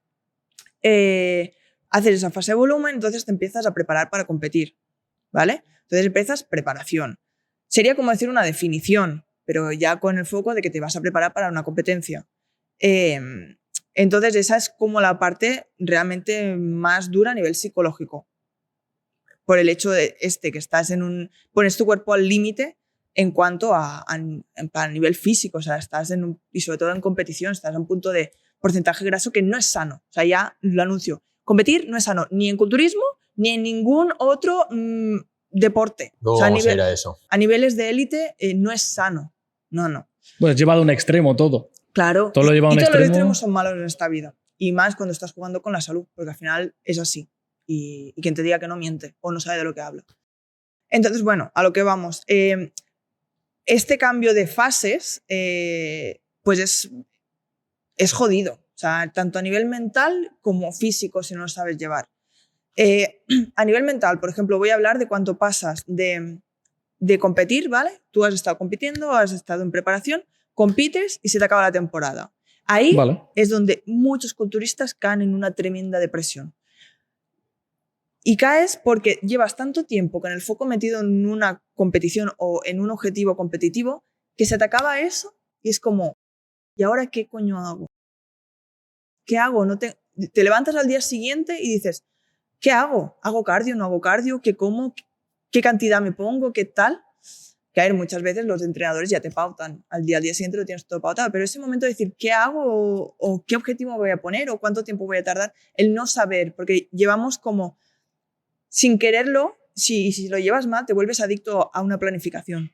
haces esa fase de volumen, entonces te empiezas a preparar para competir, ¿vale? Entonces empiezas preparación. Sería como decir una definición, pero ya con el foco de que te vas a preparar para una competencia. Entonces esa es como la parte realmente más dura a nivel psicológico. Por el hecho de que estás pones tu cuerpo al límite en cuanto a nivel físico, o sea, y sobre todo en competición, estás a un punto de porcentaje graso que no es sano. O sea, ya lo anuncio. Competir no es sano, ni en culturismo, ni en ningún otro deporte. Luego o sea, vamos a ir a eso. A niveles de élite no es sano. No. Pues llevado a un extremo todo. Claro. Todo lo lleva a un todos extremo. Los extremos son malos en esta vida. Y más cuando estás jugando con la salud, porque al final es así. Y quien te diga que no miente o no sabe de lo que habla. Entonces, bueno, a lo que vamos. Este cambio de fases, pues es jodido. O sea, tanto a nivel mental como físico, si no lo sabes llevar. A nivel mental, por ejemplo, voy a hablar de cuánto pasas de competir, ¿vale? Tú has estado compitiendo, has estado en preparación, compites y se te acaba la temporada. Ahí es donde muchos culturistas caen en una tremenda depresión. Y caes porque llevas tanto tiempo con el foco metido en una competición o en un objetivo competitivo que se te acaba eso y es como, ¿y ahora qué coño hago? ¿Qué hago? Te levantas al día siguiente y dices, ¿qué hago? ¿Hago cardio? ¿No hago cardio? ¿Qué como? ¿Qué cantidad me pongo? ¿Qué tal? Que a ver, muchas veces los entrenadores ya te pautan. Al día siguiente lo tienes todo pautado. Pero ese momento de decir, ¿qué hago? O ¿qué objetivo voy a poner? ¿O cuánto tiempo voy a tardar? El no saber, porque llevamos como, sin quererlo, si lo llevas mal, te vuelves adicto a una planificación.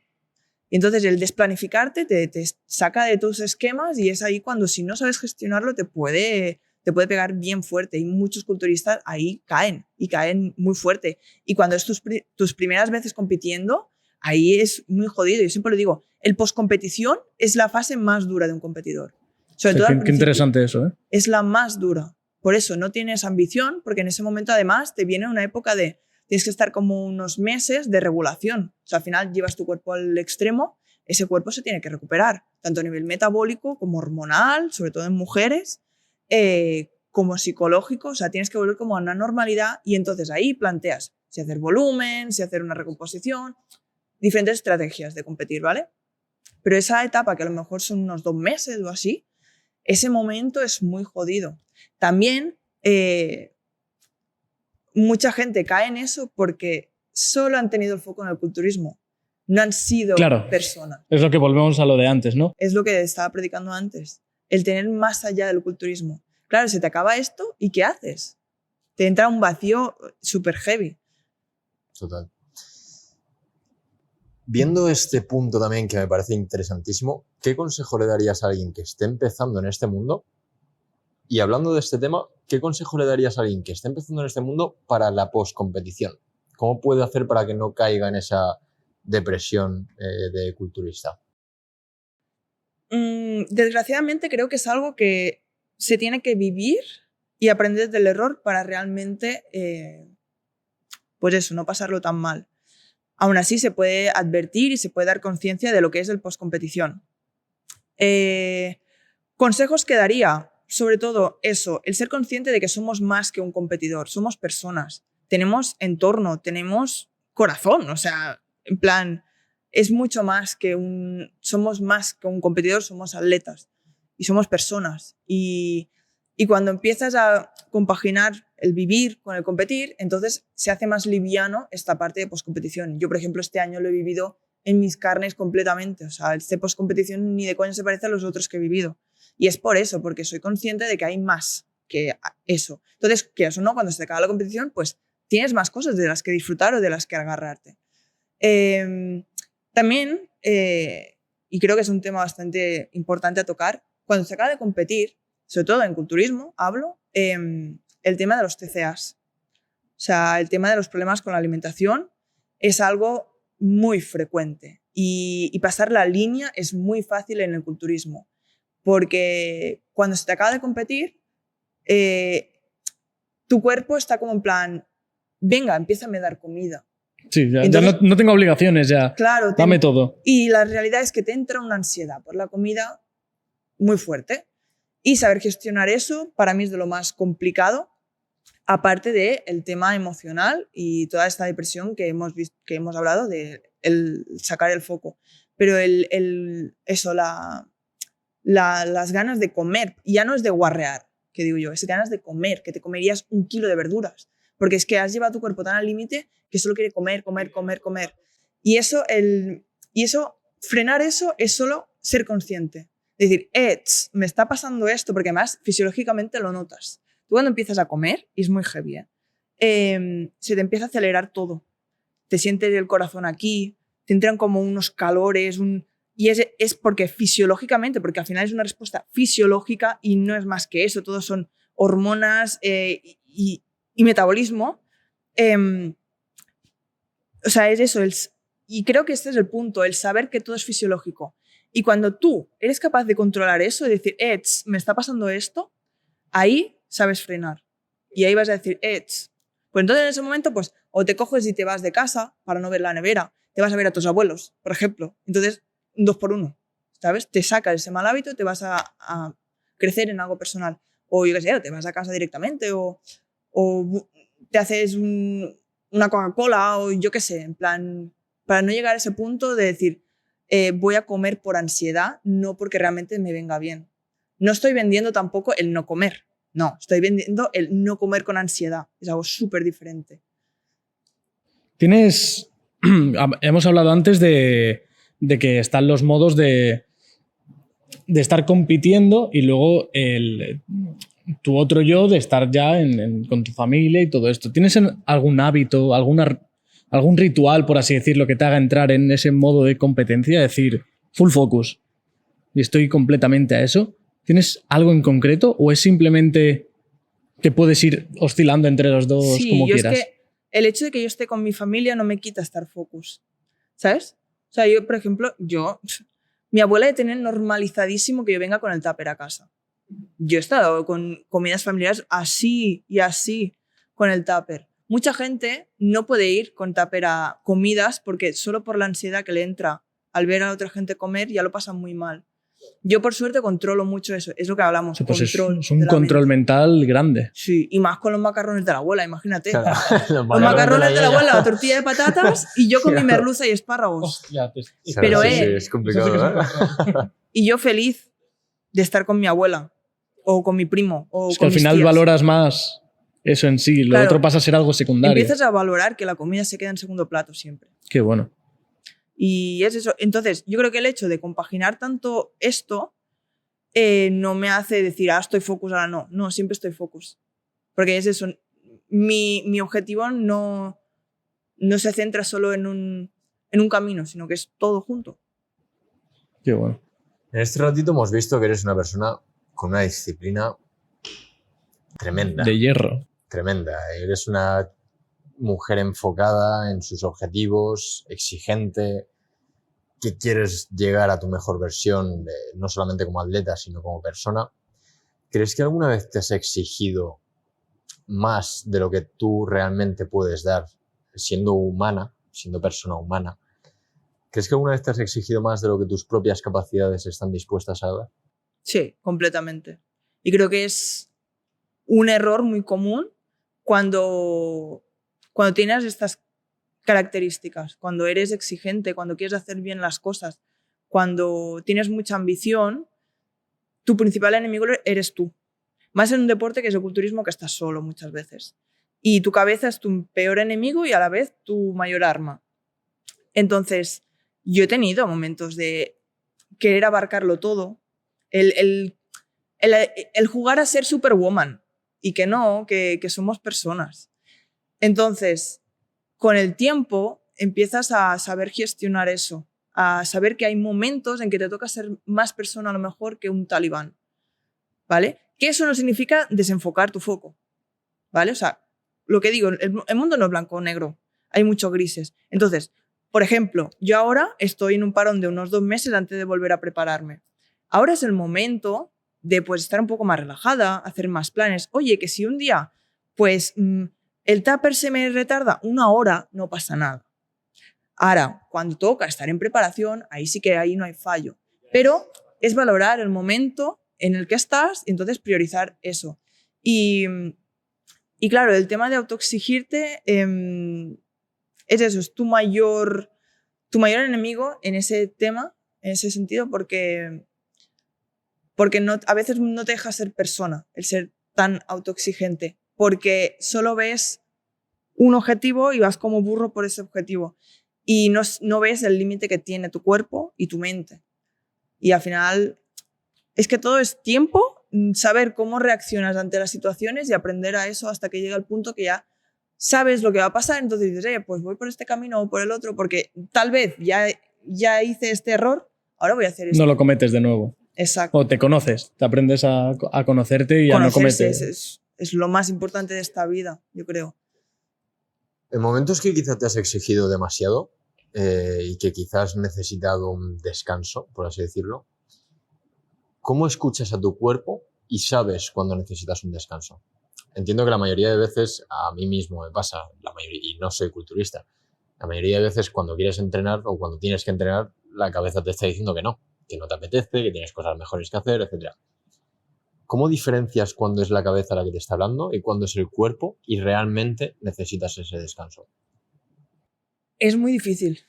Y entonces el desplanificarte te saca de tus esquemas y es ahí cuando si no sabes gestionarlo te puede pegar bien fuerte y muchos culturistas ahí caen y caen muy fuerte. Y cuando es tus primeras veces compitiendo, ahí es muy jodido. Yo siempre lo digo, el postcompetición es la fase más dura de un competidor. Sobre todo qué interesante eso, ¿eh? Es la más dura. Por eso no tienes ambición, porque en ese momento además te viene una época de tienes que estar como unos meses de regulación. O sea, al final llevas tu cuerpo al extremo, ese cuerpo se tiene que recuperar, tanto a nivel metabólico como hormonal, sobre todo en mujeres, como psicológico. O sea, tienes que volver como a una normalidad y entonces ahí planteas si hacer volumen, si hacer una recomposición, diferentes estrategias de competir, ¿vale? Pero esa etapa, que a lo mejor son unos 2 meses o así, ese momento es muy jodido. También mucha gente cae en eso porque solo han tenido el foco en el culturismo. No han sido personas. Es lo que volvemos a lo de antes, ¿no? Es lo que estaba predicando antes. El tener más allá del culturismo. Claro, se te acaba esto y ¿qué haces? Te entra un vacío súper heavy. Total. Viendo este punto también que me parece interesantísimo, ¿qué consejo le darías a alguien que esté empezando en este mundo? Y hablando de este tema, ¿qué consejo le darías a alguien que esté empezando en este mundo para la postcompetición? ¿Cómo puede hacer para que no caiga en esa depresión de culturista? Desgraciadamente creo que es algo que se tiene que vivir y aprender del error para realmente, pues eso, no pasarlo tan mal. Aún así se puede advertir y se puede dar conciencia de lo que es el postcompetición. Consejos que daría, sobre todo eso, el ser consciente de que somos más que un competidor, somos personas, tenemos entorno, tenemos corazón, o sea, en plan, es mucho más que somos más que un competidor, somos atletas y somos personas. Y cuando empiezas a compaginar el vivir con el competir, entonces se hace más liviano esta parte de postcompetición. Yo, por ejemplo, este año lo he vivido en mis carnes completamente. O sea, este postcompetición ni de coño se parece a los otros que he vivido. Y es por eso, porque soy consciente de que hay más que eso. Entonces, quieras o no, cuando se te acaba la competición, pues tienes más cosas de las que disfrutar o de las que agarrarte. También, y creo que es un tema bastante importante a tocar, cuando se acaba de competir, sobre todo en culturismo, hablo, el tema de los TCAs. O sea, el tema de los problemas con la alimentación es algo muy frecuente. Y pasar la línea es muy fácil en el culturismo. Porque cuando se te acaba de competir, tu cuerpo está como en plan, venga, empiézame a dar comida. Sí, ya Entonces, no tengo obligaciones ya. Claro, Dame todo. Y la realidad es que te entra una ansiedad por la comida muy fuerte. Y saber gestionar eso para mí es de lo más complicado, aparte del tema emocional y toda esta depresión que hemos hablado de el sacar el foco. Pero las ganas de comer, ya no es de guarrear, que digo yo, es ganas de comer, que te comerías 1 kilo de verduras, porque es que has llevado tu cuerpo tan al límite que solo quiere comer, comer, comer, comer. Y frenar eso es solo ser consciente. Decir, me está pasando esto, porque además fisiológicamente lo notas. Tú cuando empiezas a comer, y es muy heavy, se te empieza a acelerar todo. Te sientes el corazón aquí, te entran como unos calores, y es porque fisiológicamente, porque al final es una respuesta fisiológica y no es más que eso, todos son hormonas y metabolismo. O sea, es eso, y creo que este es el punto, el saber que todo es fisiológico. Y cuando tú eres capaz de controlar eso y decir, me está pasando esto, ahí sabes frenar. Y ahí vas a decir, pues entonces en ese momento, pues, o te coges y te vas de casa para no ver la nevera, te vas a ver a tus abuelos, por ejemplo. Entonces, 2 por 1, ¿sabes? Te sacas ese mal hábito y te vas a crecer en algo personal. O yo qué sé, te vas a casa directamente o te haces una Coca-Cola o yo qué sé, en plan, para no llegar a ese punto de decir, voy a comer por ansiedad, no porque realmente me venga bien. No estoy vendiendo tampoco el no comer. No, estoy vendiendo el no comer con ansiedad. Es algo súper diferente. Hemos hablado antes de que están los modos de estar compitiendo y luego tu otro yo de estar ya con tu familia y todo esto. ¿Tienes algún hábito, algún ritual, por así decirlo, que te haga entrar en ese modo de competencia? Decir, full focus, y estoy completamente a eso. ¿Tienes algo en concreto o es simplemente que puedes ir oscilando entre los dos como quieras? Es que el hecho de que yo esté con mi familia no me quita estar focus, ¿sabes? O sea, yo, por ejemplo, mi abuela de tener normalizadísimo que yo venga con el tupper a casa. Yo he estado con comidas familiares así y así con el tupper. Mucha gente no puede ir con tupper a comidas porque solo por la ansiedad que le entra al ver a otra gente comer ya lo pasan muy mal. Yo, por suerte, controlo mucho eso. Es lo que hablamos. Pues es un control mental grande. Sí, y más con los macarrones de la abuela, imagínate. Claro, los macarrones de la abuela, la tortilla de patatas y yo con mi merluza y espárragos. Hostia, pero sí, es complicado, ¿eh? Y yo feliz de estar con mi abuela o con mi primo o es con que al mis final tías. Valoras más eso en sí, lo otro pasa a ser algo secundario. Empiezas a valorar que la comida se queda en segundo plato siempre. Qué bueno. Y es eso. Entonces, yo creo que el hecho de compaginar tanto esto no me hace decir, estoy focus, ahora no. No, siempre estoy focus. Porque es eso. Mi objetivo no se centra solo en un camino, sino que es todo junto. Qué bueno. En este ratito hemos visto que eres una persona con una disciplina tremenda. De hierro. Tremenda. Eres una mujer enfocada en sus objetivos, exigente, que quieres llegar a tu mejor versión, no solamente como atleta, sino como persona. ¿Crees que alguna vez te has exigido más de lo que tú realmente puedes dar siendo humana, siendo persona humana? ¿Crees que alguna vez te has exigido más de lo que tus propias capacidades están dispuestas a dar? Sí, completamente. Y creo que es un error muy común cuando tienes estas características, cuando eres exigente, cuando quieres hacer bien las cosas, cuando tienes mucha ambición, tu principal enemigo eres tú. Más en un deporte que es el culturismo, que estás solo muchas veces. Y tu cabeza es tu peor enemigo y a la vez tu mayor arma. Entonces, yo he tenido momentos de querer abarcarlo todo, el jugar a ser superwoman y que no, que somos personas. Entonces, con el tiempo empiezas a saber gestionar eso, a saber que hay momentos en que te toca ser más persona a lo mejor que un talibán, ¿vale? Que eso no significa desenfocar tu foco, ¿vale? O sea, lo que digo, el mundo no es blanco o negro. hay muchos grises. Entonces, por ejemplo, yo ahora estoy en un parón de unos 2 meses antes de volver a prepararme. Ahora es el momento de pues, estar un poco más relajada, hacer más planes. Oye, que si un día pues, el tupper se me retarda 1 hora, no pasa nada. Ahora, cuando toca estar en preparación, ahí sí que ahí no hay fallo. Pero es valorar el momento en el que estás y entonces priorizar eso. Y claro, el tema de autoexigirte es eso, es tu mayor enemigo en ese tema, en ese sentido, porque no, a veces no te deja ser persona el ser tan autoexigente, porque solo ves un objetivo y vas como burro por ese objetivo y no ves el límite que tiene tu cuerpo y tu mente. Y al final es que todo es tiempo, saber cómo reaccionas ante las situaciones y aprender a eso hasta que llega el punto que ya sabes lo que va a pasar, entonces dices, pues voy por este camino o por el otro, porque tal vez ya hice este error, ahora voy a hacer esto. No lo cometes de nuevo. Exacto. O te conoces, te aprendes a conocerte y a no cometer. Es lo más importante de esta vida, yo creo. En momentos que quizás te has exigido demasiado y que quizás has necesitado un descanso, por así decirlo, ¿cómo escuchas a tu cuerpo y sabes cuándo necesitas un descanso? Entiendo que la mayoría de veces, a mí mismo me pasa, y no soy culturista, la mayoría de veces cuando quieres entrenar o cuando tienes que entrenar, la cabeza te está diciendo que no te apetece, que tienes cosas mejores que hacer, etc. ¿Cómo diferencias cuándo es la cabeza la que te está hablando y cuándo es el cuerpo y realmente necesitas ese descanso? Es muy difícil.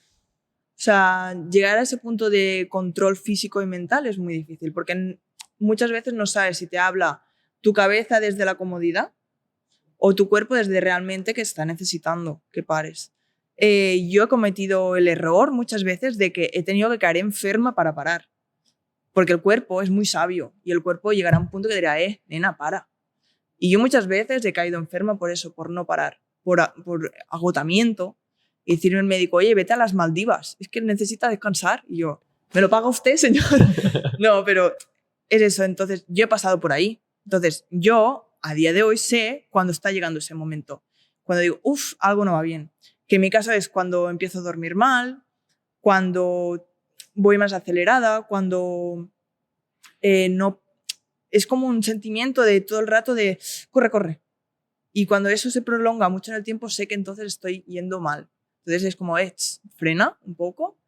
O sea, llegar a ese punto de control físico y mental es muy difícil porque muchas veces no sabes si te habla tu cabeza desde la comodidad o tu cuerpo desde realmente que está necesitando que pares. Yo he cometido el error muchas veces de que he tenido que caer enferma para parar. Porque el cuerpo es muy sabio y el cuerpo llegará a un punto que dirá, nena, para. Y yo muchas veces he caído enferma por eso, por no parar, por agotamiento. Y decirme al médico, oye, vete a las Maldivas, es que necesita descansar. Y yo, ¿me lo paga usted, señor? No, pero es eso. Entonces, yo he pasado por ahí. Entonces, yo a día de hoy sé cuándo está llegando ese momento. Cuando digo, algo no va bien. Que en mi caso es cuando empiezo a dormir mal, cuando voy más acelerada, cuando no... Es como un sentimiento de todo el rato de corre, corre. Y cuando eso se prolonga mucho en el tiempo, sé que entonces estoy yendo mal. Entonces es como, frena un poco.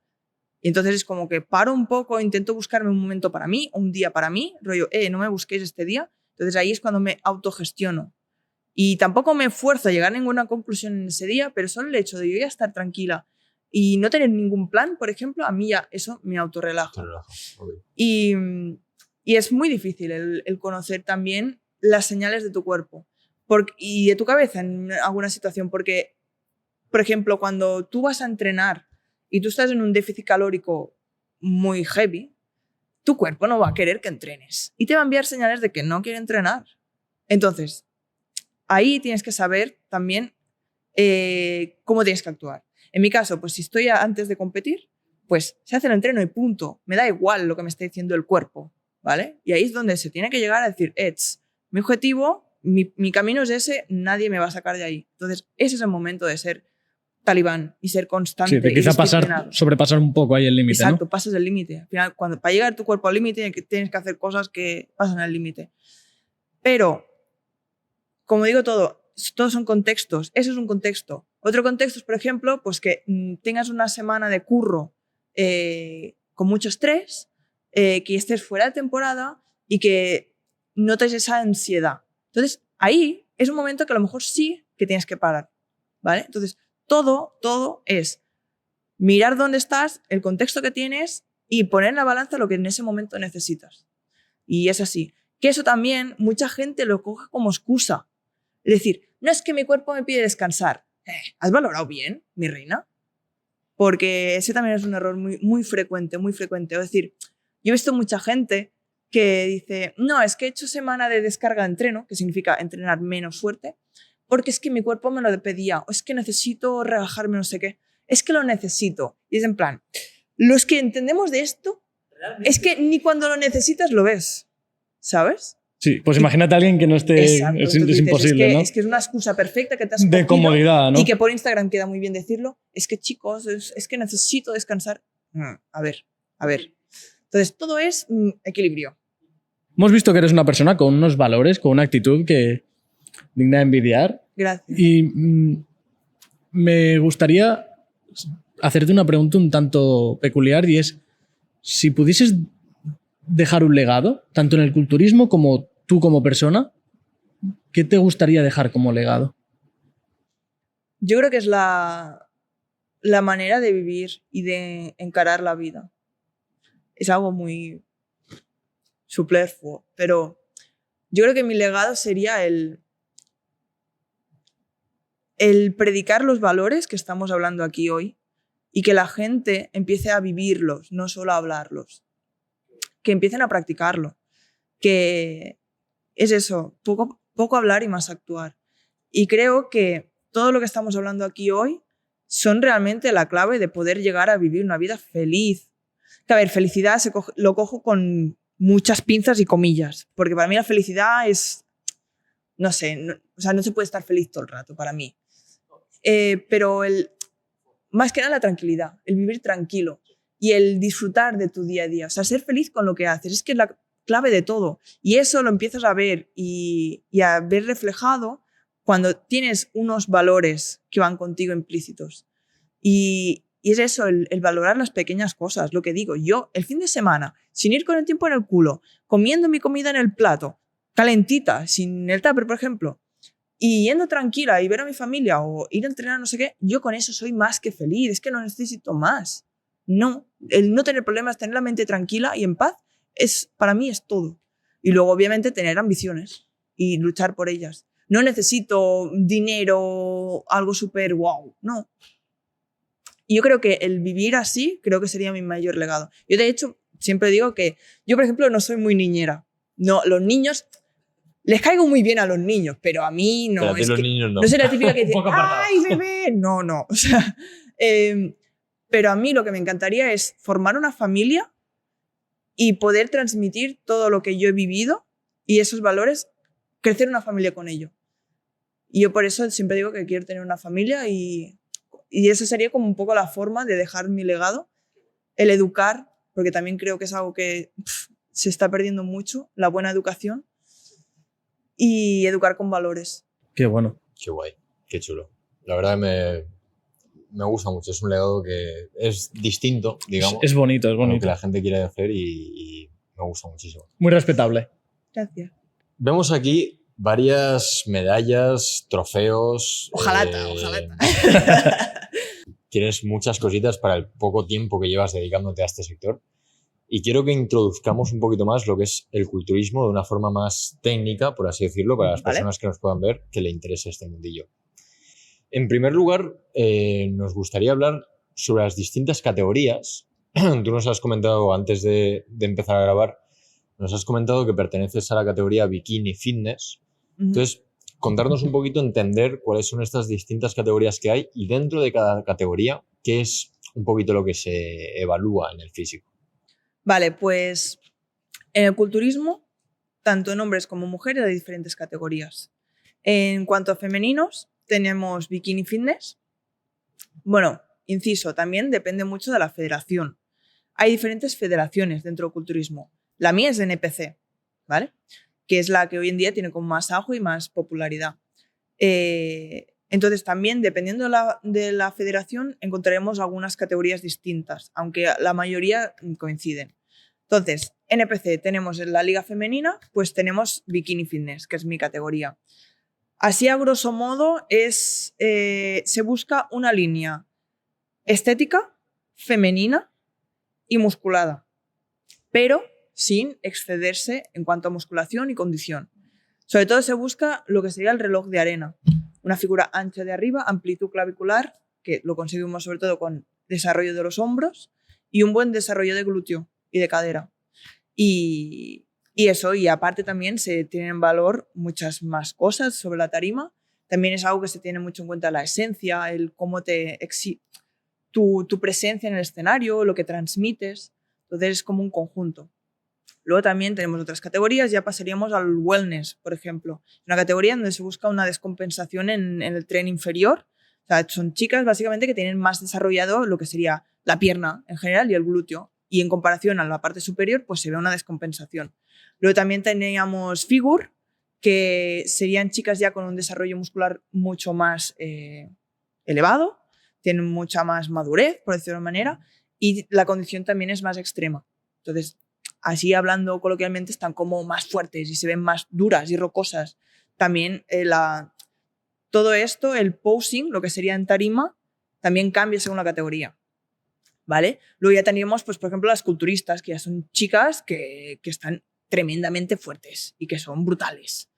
Y entonces es como que paro un poco, intento buscarme un momento para mí, un día para mí, rollo, no me busquéis este día. Entonces ahí es cuando me autogestiono. Y tampoco me esfuerzo a llegar a ninguna conclusión en ese día, pero solo el hecho de yo ya estar tranquila y no tener ningún plan, por ejemplo, a mí ya eso me autorrelaja. Okay. Y es muy difícil el conocer también las señales de tu cuerpo y de tu cabeza en alguna situación, porque, por ejemplo, cuando tú vas a entrenar y tú estás en un déficit calórico muy heavy, tu cuerpo no va a querer que entrenes y te va a enviar señales de que no quiere entrenar. Entonces, ahí tienes que saber también cómo tienes que actuar. En mi caso, pues si estoy antes de competir, pues se hace el entreno y punto. Me da igual lo que me está diciendo el cuerpo, ¿vale? Y ahí es donde se tiene que llegar a decir, mi objetivo, mi camino es ese, nadie me va a sacar de ahí. Entonces, ese es el momento de ser talibán y ser constante. Sí, te quizá sobrepasar un poco ahí el límite, Exacto, ¿no? pasas el límite. Al final, para llegar tu cuerpo al límite, tienes que hacer cosas que pasan el límite. Pero, como digo todos son contextos. Eso es un contexto. Otro contexto es, por ejemplo, pues que tengas una semana de curro con mucho estrés, que estés fuera de temporada y que notes esa ansiedad. Entonces, ahí es un momento que a lo mejor sí que tienes que parar, ¿vale? Entonces, todo es mirar dónde estás, el contexto que tienes y poner en la balanza lo que en ese momento necesitas. Y es así. Que eso también mucha gente lo coge como excusa. Es decir, no es que mi cuerpo me pide descansar. ¿Has valorado bien, mi reina? Porque ese también es un error muy frecuente, muy frecuente. Es decir, yo he visto mucha gente que dice, no, es que he hecho semana de descarga de entreno, que significa entrenar menos fuerte, porque es que mi cuerpo me lo pedía, o es que necesito relajarme, no sé qué. Es que lo necesito. Y es en plan, los que entendemos de esto, es que ni cuando lo necesitas lo ves, ¿sabes? Sí, pues imagínate a alguien que no esté... Exacto. Es Entonces dices, imposible, ¿no? Es que es una excusa perfecta que te has De cogido comodidad, ¿no? y que por Instagram queda muy bien decirlo. Es que, chicos, es que necesito descansar. A ver. Entonces, todo es equilibrio. Hemos visto que eres una persona con unos valores, con una actitud que digna de envidiar. Gracias. Y me gustaría hacerte una pregunta un tanto peculiar y es, si pudieses dejar un legado, tanto en el culturismo como tú como persona, ¿qué te gustaría dejar como legado? Yo creo que es la manera de vivir y de encarar la vida. Es algo muy superfluo, pero yo creo que mi legado sería el predicar los valores que estamos hablando aquí hoy y que la gente empiece a vivirlos, no solo a hablarlos, que empiecen a practicarlo, que es eso, poco hablar y más actuar. Y creo que todo lo que estamos hablando aquí hoy son realmente la clave de poder llegar a vivir una vida feliz. Que, a ver, felicidad lo cojo con muchas pinzas y comillas, porque para mí la felicidad es, no sé, o sea, no se puede estar feliz todo el rato para mí. Pero más que nada la tranquilidad, el vivir tranquilo y el disfrutar de tu día a día, o sea, ser feliz con lo que haces, es que es la clave de todo. Y eso lo empiezas a ver y a ver reflejado cuando tienes unos valores que van contigo implícitos. Y es eso, el valorar las pequeñas cosas, lo que digo. Yo, el fin de semana, sin ir con el tiempo en el culo, comiendo mi comida en el plato, calentita, sin el tupper, por ejemplo, y yendo tranquila y ver a mi familia o ir a entrenar, no sé qué, yo con eso soy más que feliz. Es que no necesito más. No, el no tener problemas, tener la mente tranquila y en paz, para mí es todo. Y luego, obviamente, tener ambiciones y luchar por ellas. No necesito dinero, algo súper wow, no. Y yo creo que el vivir así, creo que sería mi mayor legado. Yo, de hecho, siempre digo que yo, por ejemplo, no soy muy niñera. No, los niños, les caigo muy bien a los niños, pero a mí no. Pero a ti Es los que, niños no. no soy la típica que dice, Un poco apartado. ¡ay, bebé! No. O sea, pero a mí lo que me encantaría es formar una familia y poder transmitir todo lo que yo he vivido y esos valores, crecer una familia con ello. Y yo por eso siempre digo que quiero tener una familia y esa sería como un poco la forma de dejar mi legado, el educar, porque también creo que es algo que se está perdiendo mucho, la buena educación y educar con valores. Qué bueno. Qué guay, qué chulo. La verdad me gusta mucho. Es un legado que es distinto, digamos. Es bonito, es a lo bonito. que la gente quiere hacer y me gusta muchísimo. Muy respetable. Gracias. Vemos aquí varias medallas, trofeos. Ojalá. Tienes muchas cositas para el poco tiempo que llevas dedicándote a este sector. Y quiero que introduzcamos un poquito más lo que es el culturismo de una forma más técnica, por así decirlo, para las personas que nos puedan ver que le interese este mundillo. En primer lugar, nos gustaría hablar sobre las distintas categorías. Tú nos has comentado antes de empezar a grabar, nos has comentado que perteneces a la categoría Bikini Fitness. Entonces, contarnos un poquito, entender cuáles son estas distintas categorías que hay y dentro de cada categoría, qué es un poquito lo que se evalúa en el físico. Vale, pues en el culturismo, tanto en hombres como mujeres, hay diferentes categorías. En cuanto a femeninos, tenemos Bikini Fitness. Bueno, inciso, también depende mucho de la federación. Hay diferentes federaciones dentro del culturismo. La mía es NPC, ¿vale? Que es la que hoy en día tiene como más auge y más popularidad. Entonces, también, dependiendo de la federación, encontraremos algunas categorías distintas, aunque la mayoría coinciden. Entonces, NPC tenemos en la liga femenina, pues tenemos Bikini Fitness, que es mi categoría. Así, a grosso modo, se busca una línea estética, femenina y musculada, pero sin excederse en cuanto a musculación y condición. Sobre todo se busca lo que sería el reloj de arena. Una figura ancha de arriba, amplitud clavicular, que lo conseguimos sobre todo con desarrollo de los hombros y un buen desarrollo de glúteo y de cadera. Y eso, y aparte también se tienen en valor muchas más cosas sobre la tarima. También es algo que se tiene mucho en cuenta la esencia, el cómo tu presencia en el escenario, lo que transmites. Entonces es como un conjunto. Luego también tenemos otras categorías, ya pasaríamos al wellness, por ejemplo. Una categoría donde se busca una descompensación en el tren inferior. O sea, son chicas básicamente que tienen más desarrollado lo que sería la pierna en general y el glúteo. Y en comparación a la parte superior, pues se ve una descompensación. Luego también teníamos figure, que serían chicas ya con un desarrollo muscular mucho más elevado, tienen mucha más madurez, por decirlo de una manera, y la condición también es más extrema. Entonces, así hablando coloquialmente, están como más fuertes y se ven más duras y rocosas. También todo esto, el posing, lo que sería en tarima, también cambia según la categoría, ¿vale? Luego ya teníamos, pues, por ejemplo, las culturistas, que ya son chicas que están tremendamente fuertes y que son brutales.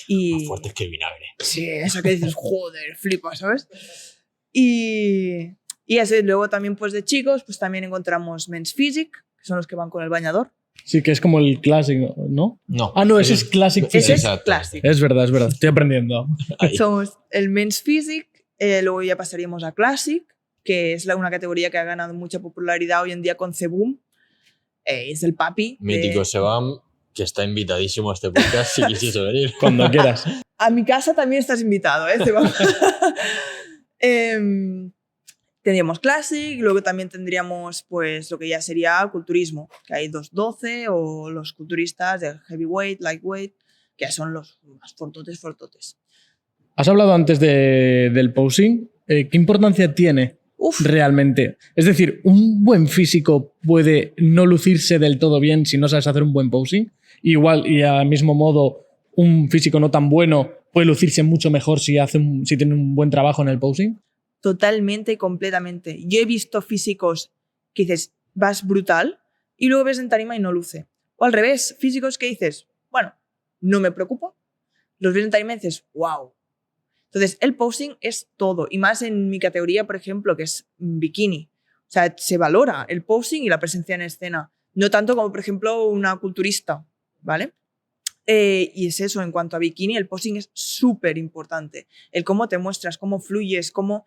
Más fuertes que el vinagre. Sí, eso que dices, joder, flipa, ¿sabes? Y así, luego también, pues, de chicos, pues también encontramos men's physique, que son los que van con el bañador. Sí, que es como el clásico, ¿no? No. Ah, no, ese es Classic Ese Physique. es Classic. Es verdad, estoy aprendiendo. Ahí. Somos el men's physique, luego ya pasaríamos a Classic, que es una categoría que ha ganado mucha popularidad hoy en día con Cebum. Es el papi. Mítico Sebam, que está invitadísimo a este podcast si quisiese venir. Cuando quieras. A mi casa también estás invitado, Cebum. Tendríamos Classic, luego también tendríamos, pues, lo que ya sería culturismo, que hay 212 o los culturistas de heavyweight, lightweight, que son los más fortotes. Has hablado antes del posing. ¿Qué importancia tiene realmente? Es decir, ¿un buen físico puede no lucirse del todo bien si no sabes hacer un buen posing? Igual, y al mismo modo, un físico no tan bueno puede lucirse mucho mejor si tiene un buen trabajo en el posing. Totalmente y completamente. Yo he visto físicos que dices, vas brutal, y luego ves en tarima y no luce. O al revés, físicos que dices, bueno, no me preocupa. Los ves en tarima y dices, wow. Entonces, el posing es todo. Y más en mi categoría, por ejemplo, que es bikini. O sea, se valora el posing y la presencia en escena. No tanto como, por ejemplo, una culturista, ¿vale? Y es eso, en cuanto a bikini, el posing es súper importante. El cómo te muestras, cómo fluyes, cómo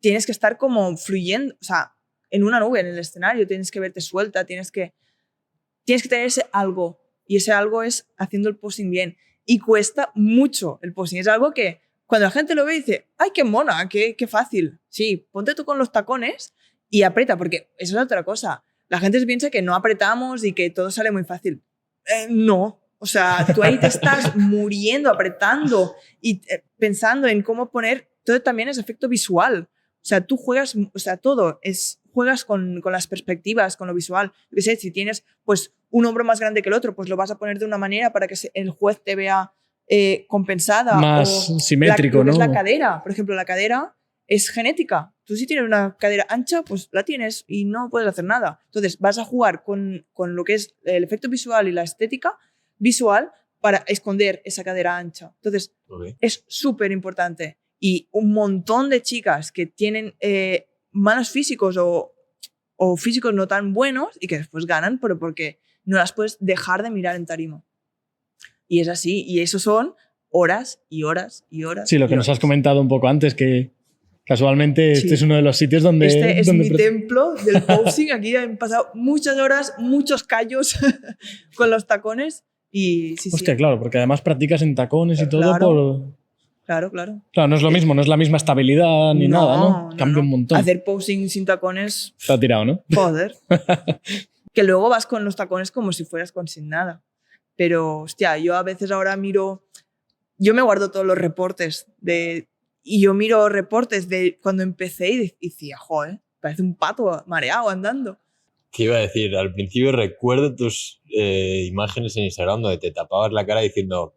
tienes que estar como fluyendo, o sea, en una nube en el escenario, tienes que verte suelta, tienes que tener ese algo, y ese algo es haciendo el posing bien. Y cuesta mucho el posing. Es algo que cuando la gente lo ve dice, ¡ay, qué mona, qué fácil! Sí, ponte tú con los tacones y aprieta, porque eso es otra cosa. La gente se piensa que no apretamos y que todo sale muy fácil. No. O sea, tú ahí te estás muriendo, apretando y pensando en cómo poner. Todo también es efecto visual. O sea, tú juegas, o sea, todo es, juegas con las perspectivas, con lo visual. Yo qué sé, si tienes pues un hombro más grande que el otro, pues lo vas a poner de una manera para que el juez te vea compensada. Más o simétrico, ¿no? ¿no? La cadera, por ejemplo, la cadera es genética. Tú si tienes una cadera ancha, pues la tienes y no puedes hacer nada. Entonces vas a jugar con lo que es el efecto visual y la estética visual para esconder esa cadera ancha. Entonces, es súper importante. Y un montón de chicas que tienen malos físicos o físicos no tan buenos y que después ganan, pero porque no las puedes dejar de mirar en tarima. Y es así. Y eso son horas y horas y horas. Sí, lo que nos has comentado un poco antes, que casualmente este es uno de los sitios donde... Este es mi templo del posing. Aquí han pasado muchas horas, muchos callos con los tacones. Y sí, Hostia, claro, porque además practicas en tacones y todo claro. Claro, Claro, no es lo mismo, no es la misma estabilidad ni nada, ¿no? Cambia un montón. Hacer posing sin tacones... Está tirado, ¿no? Joder. Que luego vas con los tacones como si fueras con sin nada. Pero, hostia, yo a veces ahora miro... Yo me guardo todos los reportes y yo miro reportes de cuando empecé y decía, joder, parece un pato mareado andando. ¿Qué iba a decir? Al principio recuerdo tus imágenes en Instagram donde te tapabas la cara diciendo,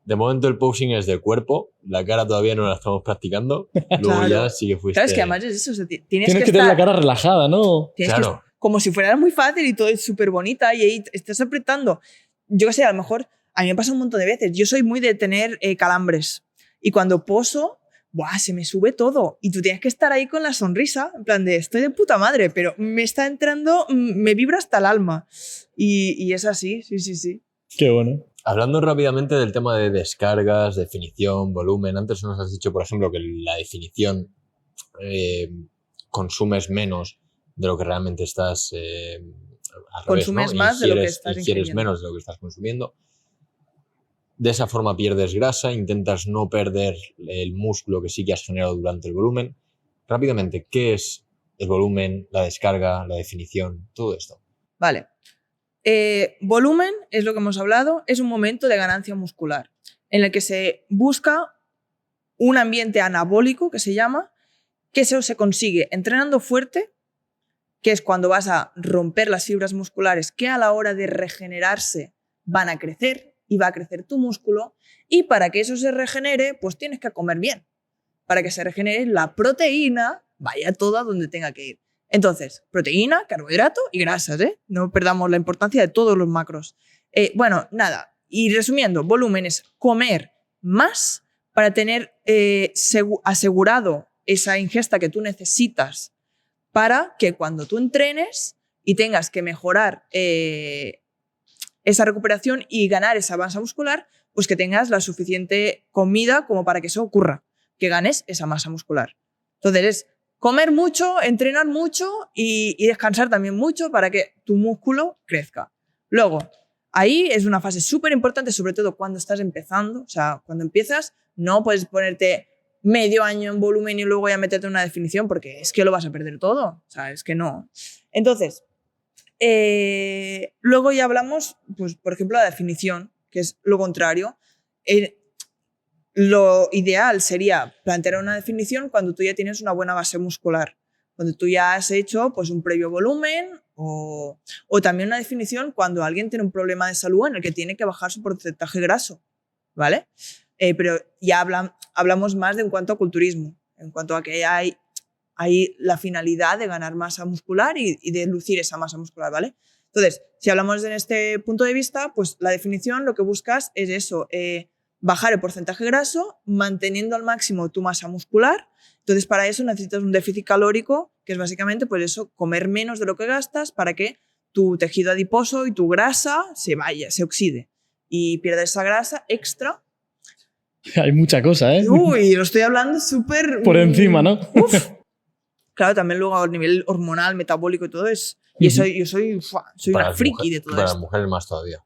de momento el posing es de cuerpo, la cara todavía no la estamos practicando, luego Claro. ya sí que fuiste... Claro, es que además es eso, o sea, Tienes que tener la cara relajada, ¿no? Claro. Como si fuera muy fácil y todo es súper bonita y ahí estás apretando. Yo qué sé, a lo mejor a mí me pasa un montón de veces. Yo soy muy de tener calambres y cuando poso, ¡buah!, se me sube todo. Y tú tienes que estar ahí con la sonrisa, en plan de estoy de puta madre, pero me está entrando, me vibra hasta el alma. Y es así, sí. Qué bueno. Hablando rápidamente del tema de descargas, definición, volumen, antes nos has dicho, por ejemplo, que la definición consumes menos de lo que realmente estás al Consumes revés, ¿no? más de lo que Ingieres- estás ingieres ingiriendo. menos de lo que estás consumiendo. De esa forma pierdes grasa, intentas no perder el músculo que sí que has generado durante el volumen. Rápidamente, ¿qué es el volumen, la descarga, la definición, todo esto? Vale. Volumen, es lo que hemos hablado, es un momento de ganancia muscular en el que se busca un ambiente anabólico, que se llama, que eso se consigue entrenando fuerte, que es cuando vas a romper las fibras musculares que a la hora de regenerarse van a crecer y va a crecer tu músculo, y para que eso se regenere, pues tienes que comer bien. Para que se regenere, la proteína vaya toda donde tenga que ir. Entonces, proteína, carbohidrato y grasas, ¿eh? No perdamos la importancia de todos los macros. Bueno, nada. Y resumiendo, volumen es comer más para tener asegurado esa ingesta que tú necesitas para que cuando tú entrenes y tengas que mejorar esa recuperación y ganar esa masa muscular, pues que tengas la suficiente comida como para que eso ocurra, que ganes esa masa muscular. Entonces es comer mucho, entrenar mucho y descansar también mucho para que tu músculo crezca. Luego, ahí es una fase súper importante, sobre todo cuando estás empezando. O sea, cuando empiezas, no puedes ponerte medio año en volumen y luego ya meterte en una definición, porque es que lo vas a perder todo. O sea, es que no. Entonces, luego ya hablamos, pues, por ejemplo, la definición, que es lo contrario. Lo ideal sería plantear una definición cuando tú ya tienes una buena base muscular, cuando tú ya has hecho pues, un previo volumen o también una definición cuando alguien tiene un problema de salud en el que tiene que bajar su porcentaje graso, ¿vale? Pero ya hablamos más de en cuanto a culturismo, en cuanto a que hay la finalidad de ganar masa muscular y de lucir esa masa muscular, ¿vale? Entonces, si hablamos en este punto de vista, pues la definición lo que buscas es eso, bajar el porcentaje graso manteniendo al máximo tu masa muscular. Entonces, para eso necesitas un déficit calórico, que es básicamente pues eso, comer menos de lo que gastas para que tu tejido adiposo y tu grasa se oxide y pierdes esa grasa extra. Hay mucha cosa, ¿eh? Uy, lo estoy hablando súper... Por encima, ¿no? Uf. Claro, también luego a nivel hormonal, metabólico y todo es... Y yo soy una friki de todo para esto. las mujeres más todavía.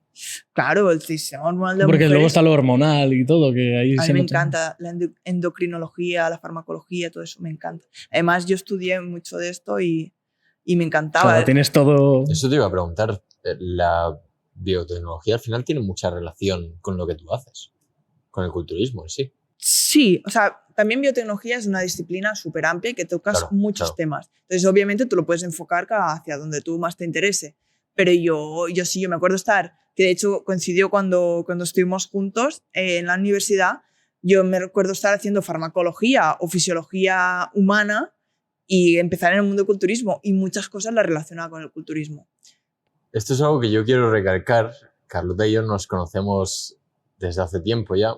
Claro, el sistema hormonal de Porque mujeres, luego está lo hormonal y todo, que ahí a se mí me nota. encanta la endocrinología, la farmacología, todo eso me encanta. Además, yo estudié mucho de esto y me encantaba. Claro, tienes todo... Eso te iba a preguntar. La biotecnología al final tiene mucha relación con lo que tú haces, con el culturismo en sí. Sí, o sea, también biotecnología es una disciplina súper amplia y que tocas Claro, muchos temas. Entonces, obviamente, tú lo puedes enfocar hacia donde tú más te interese. Pero yo me acuerdo estar, que de hecho coincidió cuando estuvimos juntos en la universidad, yo me recuerdo estar haciendo farmacología o fisiología humana y empezar en el mundo del culturismo y muchas cosas las relacionaba con el culturismo. Esto es algo que yo quiero recalcar. Carlota y yo nos conocemos desde hace tiempo ya.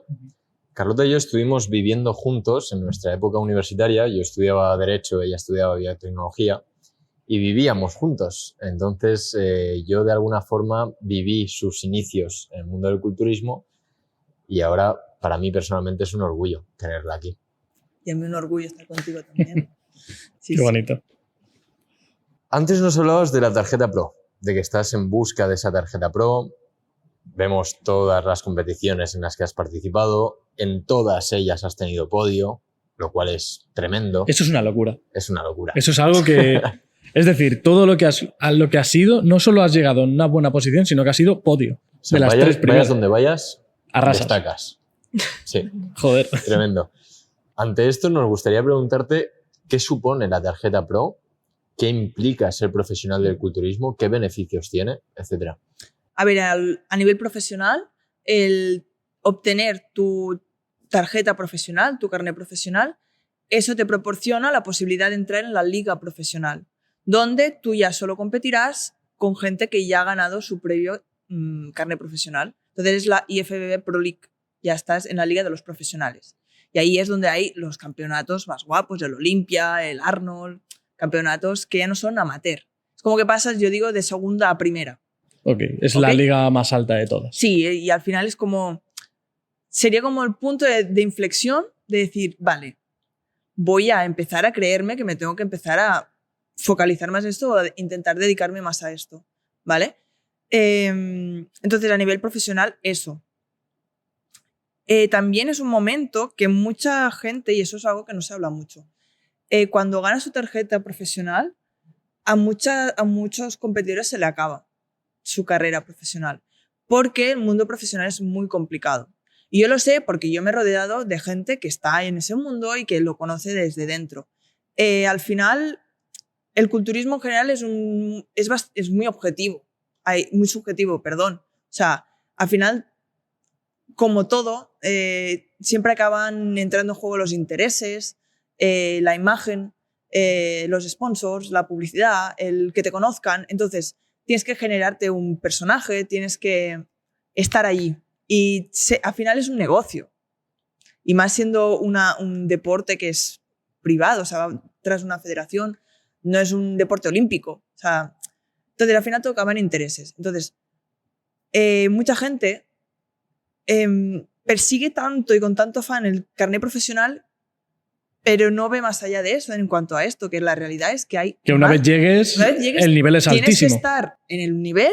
Carlota y yo estuvimos viviendo juntos en nuestra época universitaria. Yo estudiaba Derecho, ella estudiaba Biotecnología y vivíamos juntos. Entonces, yo de alguna forma viví sus inicios en el mundo del culturismo y ahora, para mí personalmente, es un orgullo tenerla aquí. Y a mí un orgullo estar contigo también. Sí, Qué bonito. Antes nos hablabas de la tarjeta Pro, de que estás en busca de esa tarjeta Pro. Vemos todas las competiciones en las que has participado. En todas ellas has tenido podio, lo cual es tremendo. Eso es una locura. Es una locura. Eso es algo que... Es decir, todo lo que has sido, no solo has llegado en una buena posición, sino que has sido podio. O sea, De las vayas, tres primeras. vayas donde vayas, Arrasas. destacas. Sí, Joder. tremendo. Ante esto nos gustaría preguntarte qué supone la tarjeta Pro, qué implica ser profesional del culturismo, qué beneficios tiene, etcétera. A ver, a nivel profesional, el obtener tu tarjeta profesional, tu carnet profesional, eso te proporciona la posibilidad de entrar en la liga profesional, donde tú ya solo competirás con gente que ya ha ganado su previo carnet profesional. Entonces es la IFBB Pro League, ya estás en la liga de los profesionales. Y ahí es donde hay los campeonatos más guapos, el Olympia, el Arnold, campeonatos que ya no son amateur. Es como que pasas, yo digo, de segunda a primera. Ok, es la liga más alta de todas. Sí, y al final es como... Sería como el punto de inflexión de decir, vale, voy a empezar a creerme que me tengo que empezar a focalizar más en esto o a intentar dedicarme más a esto. ¿vale? Entonces, a nivel profesional, eso. También es un momento que mucha gente, y eso es algo que no se habla mucho, cuando gana su tarjeta profesional, a muchos competidores se le acaba su carrera profesional, porque el mundo profesional es muy complicado. Y yo lo sé porque yo me he rodeado de gente que está en ese mundo y que lo conoce desde dentro. Al final, el culturismo en general es muy objetivo, muy subjetivo, perdón. O sea, al final, como todo, siempre acaban entrando en juego los intereses, la imagen, los sponsors, la publicidad, el que te conozcan. Entonces, tienes que generarte un personaje, tienes que estar allí. Y al final es un negocio. Y más siendo un deporte que es privado, o sea, va tras una federación, no es un deporte olímpico. O sea, entonces, al final todo acaban intereses. Entonces, mucha gente persigue tanto y con tanto afán el carnet profesional, pero no ve más allá de eso en cuanto a esto, que la realidad es que hay... Que una vez llegues, el nivel es altísimo. Tienes que estar en el nivel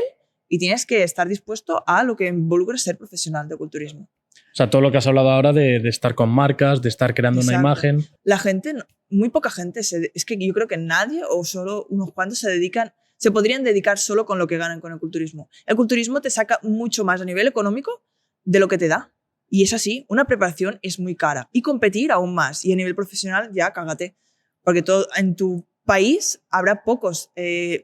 y tienes que estar dispuesto a lo que involucra ser profesional de culturismo. O sea, todo lo que has hablado ahora de estar con marcas, de estar creando una imagen. La gente, muy poca gente, es que yo creo que nadie o solo unos cuantos se podrían dedicar solo con lo que ganan con el culturismo. El culturismo te saca mucho más a nivel económico de lo que te da. Y es así, una preparación es muy cara. Y competir aún más. Y a nivel profesional ya cágate. Porque en tu país habrá pocos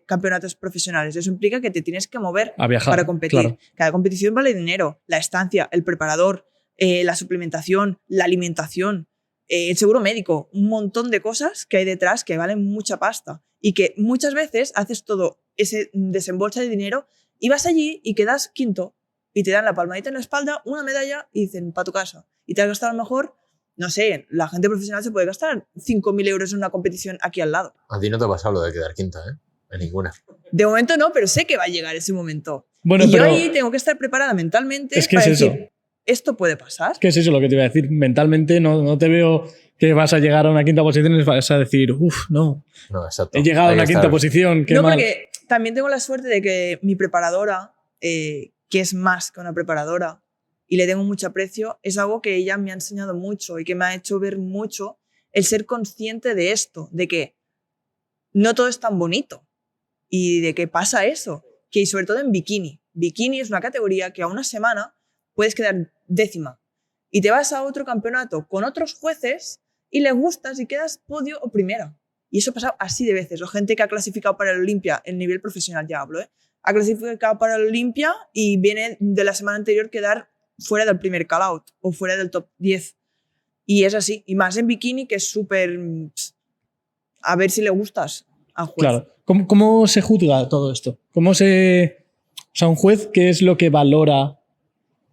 campeonatos profesionales. Eso implica que te tienes que mover para competir. Claro. Cada competición vale dinero. La estancia, el preparador, la suplementación, la alimentación, el seguro médico. Un montón de cosas que hay detrás que valen mucha pasta. Y que muchas veces haces todo ese desembolso de dinero y vas allí y quedas quinto. Y te dan la palmadita en la espalda, una medalla y dicen, para tu casa. Y te has gastado a lo mejor, no sé, la gente profesional se puede gastar 5.000 euros en una competición aquí al lado. A ti no te ha pasado lo de quedar quinta, ¿eh? En ninguna. De momento no, pero sé que va a llegar ese momento. Bueno, y pero yo ahí tengo que estar preparada mentalmente es que para es decir, eso. ¿esto puede pasar? ¿Qué es eso lo que te iba a decir? Mentalmente no te veo que vas a llegar a una quinta posición y vas a decir, no. No, exacto. He llegado a una quinta posición, qué no, mal. Porque también tengo la suerte de que mi preparadora, que es más que una preparadora y le tengo mucho aprecio, es algo que ella me ha enseñado mucho y que me ha hecho ver mucho el ser consciente de esto, de que no todo es tan bonito y de que pasa eso, que sobre todo en bikini. Bikini es una categoría que a una semana puedes quedar décima y te vas a otro campeonato con otros jueces y les gustas y quedas podio o primera. Y eso ha pasado así de veces. O gente que ha clasificado para el Olimpia, el nivel profesional ya hablo, ha clasificado para el Olimpia y viene de la semana anterior quedar fuera del primer call-out o fuera del top 10. Y es así. Y más en bikini, que es súper... A ver si le gustas al juez. Claro. ¿Cómo se juzga todo esto? O sea, un juez, ¿qué es lo que valora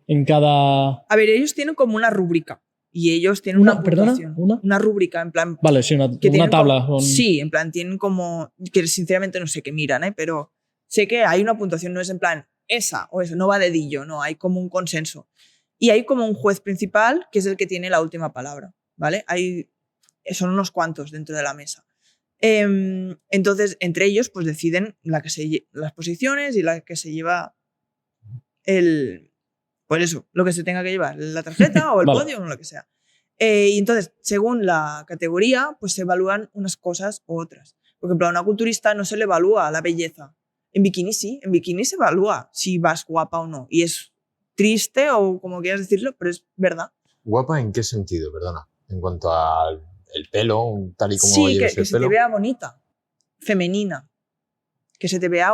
en cada...? A ver, ellos tienen como una rúbrica. Y ellos tienen una puntuación. Una rúbrica, en plan... Vale, sí, una tabla. Sí, en plan, tienen como... Que sinceramente no sé qué miran, pero sé que hay una puntuación, no es en plan esa o eso, no va dedillo, no, hay como un consenso. Y hay como un juez principal que es el que tiene la última palabra, ¿vale? Son unos cuantos dentro de la mesa. Entonces, entre ellos, pues deciden las posiciones y la que se lleva pues eso, lo que se tenga que llevar, la tarjeta o el vale. podio o lo que sea. Y entonces, según la categoría, pues se evalúan unas cosas u otras. Por ejemplo, a una culturista no se le evalúa la belleza. En bikini sí, en bikini se evalúa si vas guapa o no. Y es triste o como quieras decirlo, pero es verdad. ¿Guapa en qué sentido, perdona? En cuanto al pelo, tal y como sí, lleves que el se pelo. te vea bonita, femenina. Que se te vea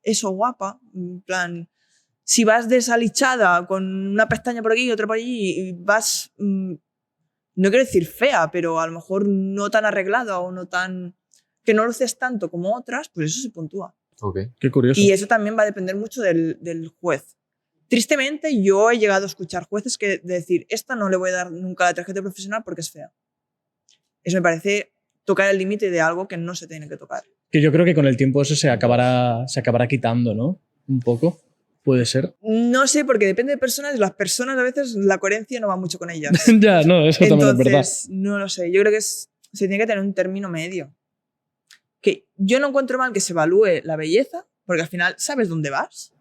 eso guapa, en plan... Si vas desalichada con una pestaña por aquí y otra por allí y vas, no quiero decir fea, pero a lo mejor no tan arreglada o no tan... que no luces tanto como otras, pues eso se puntúa. Okay. Qué curioso. Y eso también va a depender mucho del juez. Tristemente, yo he llegado a escuchar jueces que decir, esta no le voy a dar nunca la tarjeta profesional porque es fea. Eso me parece tocar el límite de algo que no se tiene que tocar. Que yo creo que con el tiempo eso se acabará quitando, ¿no? Un poco. ¿Puede ser? No sé, porque depende de personas. Las personas a veces la coherencia no va mucho con ellas. Ya, no, eso también es verdad. Entonces, no lo sé. Yo creo que se tiene que tener un término medio. Que yo no encuentro mal que se evalúe la belleza, porque al final sabes dónde vas.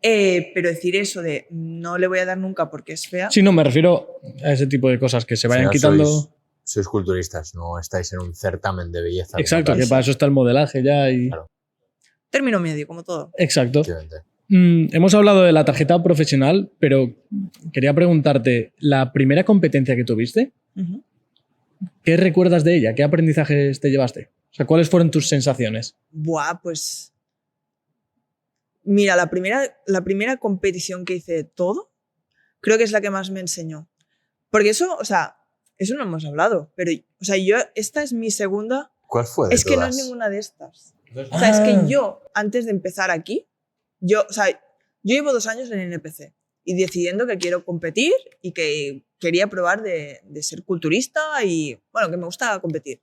Pero decir eso de no le voy a dar nunca porque es fea. Sí, no, me refiero a ese tipo de cosas que se vayan O sea, quitando. Sois culturistas, no estáis en un certamen de belleza. Exacto, que para eso está el modelaje ya. Y... Claro. Término medio, como todo. Exacto. Efectivamente. Hemos hablado de la tarjeta profesional, pero quería preguntarte, ¿la primera competencia que tuviste, Uh-huh. qué recuerdas de ella? ¿Qué aprendizajes te llevaste? O sea, ¿cuáles fueron tus sensaciones? Buah, pues... Mira, la primera competición que hice de todo, creo que es la que más me enseñó. Porque eso, o sea, eso no hemos hablado, pero, o sea, esta es mi segunda... ¿Cuál fue de Es que no todas? es ninguna de estas. O sea, es que yo, antes de empezar aquí, yo llevo 2 años en NPC y decidiendo que quiero competir y que quería probar de ser culturista y, bueno, que me gusta competir.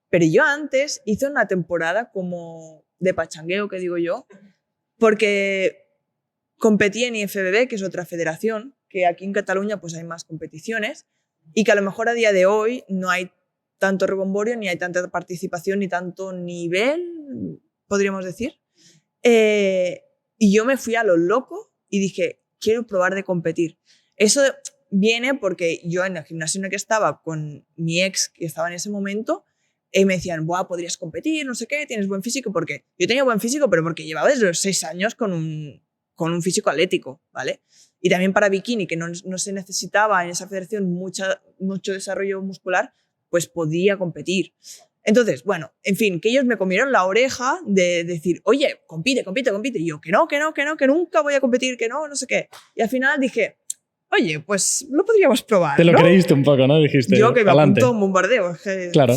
Pero yo antes hice una temporada como de pachangueo, que digo yo, porque competí en IFBB, que es otra federación, que aquí en Cataluña pues hay más competiciones y que a lo mejor a día de hoy no hay tanto rebomborio, ni hay tanta participación, ni tanto nivel, podríamos decir. Y yo me fui a lo loco y dije, quiero probar de competir. Eso viene porque yo en el gimnasio en el que estaba con mi ex, que estaba en ese momento, me decían, buah, podrías competir, no sé qué, tienes buen físico, porque yo tenía buen físico, pero porque llevaba desde los 6 años con un físico atlético, ¿vale? Y también para bikini, que no se necesitaba en esa federación mucho desarrollo muscular, pues podía competir. Entonces, bueno, en fin, que ellos me comieron la oreja de decir, oye, compite. Y yo, que nunca voy a competir, que no sé qué. Y al final dije, oye, pues lo podríamos probar, Te lo ¿no? creíste un poco, ¿no? Dijiste, Yo que me adelante. apunto a un bombardeo. Claro.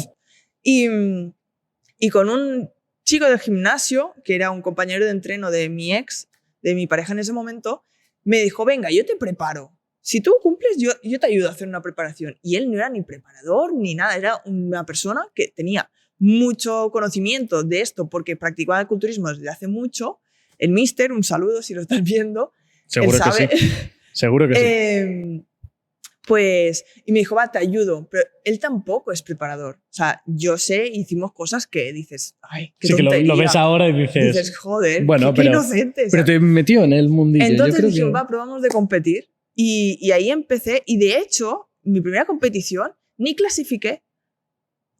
Y con un chico del gimnasio, que era un compañero de entreno de mi ex, de mi pareja en ese momento, me dijo, venga, yo te preparo. Si tú cumples, yo te ayudo a hacer una preparación. Y él no era ni preparador ni nada, era una persona que tenía mucho conocimiento de esto porque practicaba el culturismo desde hace mucho. El mister, un saludo si lo estás viendo. Seguro él sabe. que sí. Seguro que sí. Pues, y me dijo, va, te ayudo. Pero él tampoco es preparador. O sea, yo sé, hicimos cosas que dices, ay, qué Sí, que tontería. lo ves ahora y dices... Dices, joder, bueno, qué inocente. Pero te metió en el mundillo. Entonces yo creo dije, que... va, probamos de competir. Y ahí empecé. Y de hecho, mi primera competición ni clasifiqué.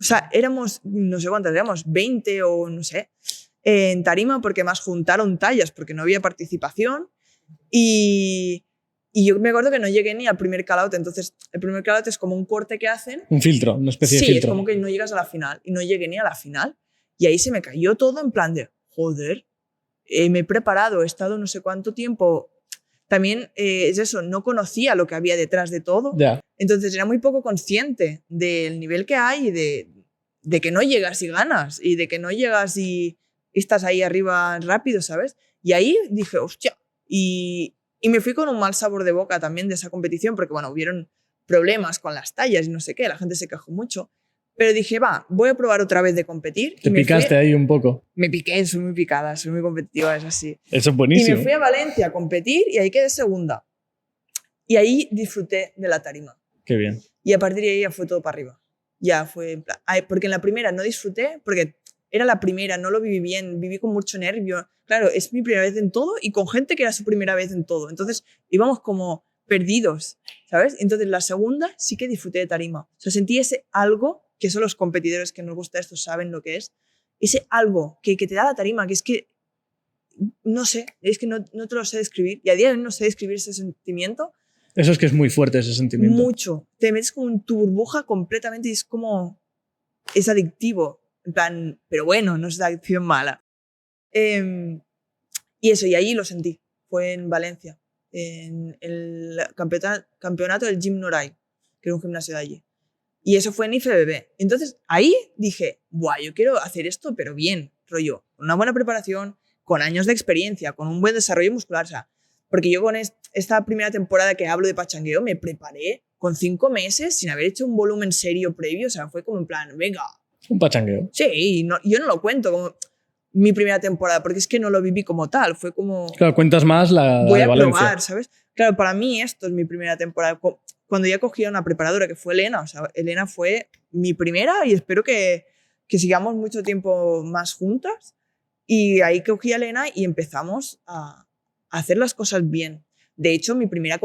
O sea, éramos, no sé cuántas, éramos 20 o no sé, en tarima porque más juntaron tallas porque no había participación. Y yo me acuerdo que no llegué ni al primer call-out. Entonces, el primer call-out es como un corte que hacen. Un filtro, una especie de Sí, filtro. es como que no llegas a la final. Y no llegué ni a la final. Y ahí se me cayó todo en plan de, joder, me he preparado, he estado no sé cuánto tiempo. También es eso, no conocía lo que había detrás de todo. Ya. Entonces era muy poco consciente del nivel que hay y de que no llegas y ganas. Y de que no llegas y estás ahí arriba rápido, ¿sabes? Y ahí dije, hostia. Y me fui con un mal sabor de boca también de esa competición, porque bueno, hubieron problemas con las tallas y no sé qué, la gente se quejó mucho. Pero dije, va, voy a probar otra vez de competir. Te picaste ahí un poco. Me piqué, soy muy picada, soy muy competitiva, es así. Eso es buenísimo. Y me fui a Valencia a competir y ahí quedé segunda. Y ahí disfruté de la tarima. Qué bien. Y a partir de ahí ya fue todo para arriba. Ya fue en plan... Porque en la primera no disfruté, porque era la primera, no lo viví bien, viví con mucho nervio. Claro, es mi primera vez en todo y con gente que era su primera vez en todo. Entonces íbamos como perdidos, ¿sabes? Entonces la segunda sí que disfruté de tarima. O sea, sentí ese algo, que son los competidores que nos gusta esto, saben lo que es. Ese algo que te da la tarima, que es que, no sé, es que no te lo sé describir. Y a día de hoy no sé describir ese sentimiento. Eso es que es muy fuerte, ese sentimiento. Mucho. Te metes como en tu burbuja completamente y es como... Es adictivo. En plan, pero bueno, no es una adicción mala. Y eso, y ahí lo sentí. Fue en Valencia, en el campeonato del Gym Noray, que era un gimnasio de allí. Y eso fue en IFBB. Entonces, ahí dije, buah, yo quiero hacer esto, pero bien, rollo. Con una buena preparación, con años de experiencia, con un buen desarrollo muscular. O sea, porque yo con esta primera temporada que hablo de pachangueo me preparé con 5 meses sin haber hecho un volumen serio previo. O sea, fue como en plan, venga. Un pachangueo. Sí, y yo no lo cuento como mi primera temporada, porque es que no lo viví como tal. Fue como... Claro, cuentas más la voy de a Valencia. probar, ¿sabes? Claro, para mí esto es mi primera temporada. Cuando ya cogí a una preparadora, que fue Elena. O sea, Elena fue mi primera y espero que sigamos mucho tiempo más juntas. Y ahí cogí a Elena y empezamos a hacer las cosas bien. De hecho, mis primeras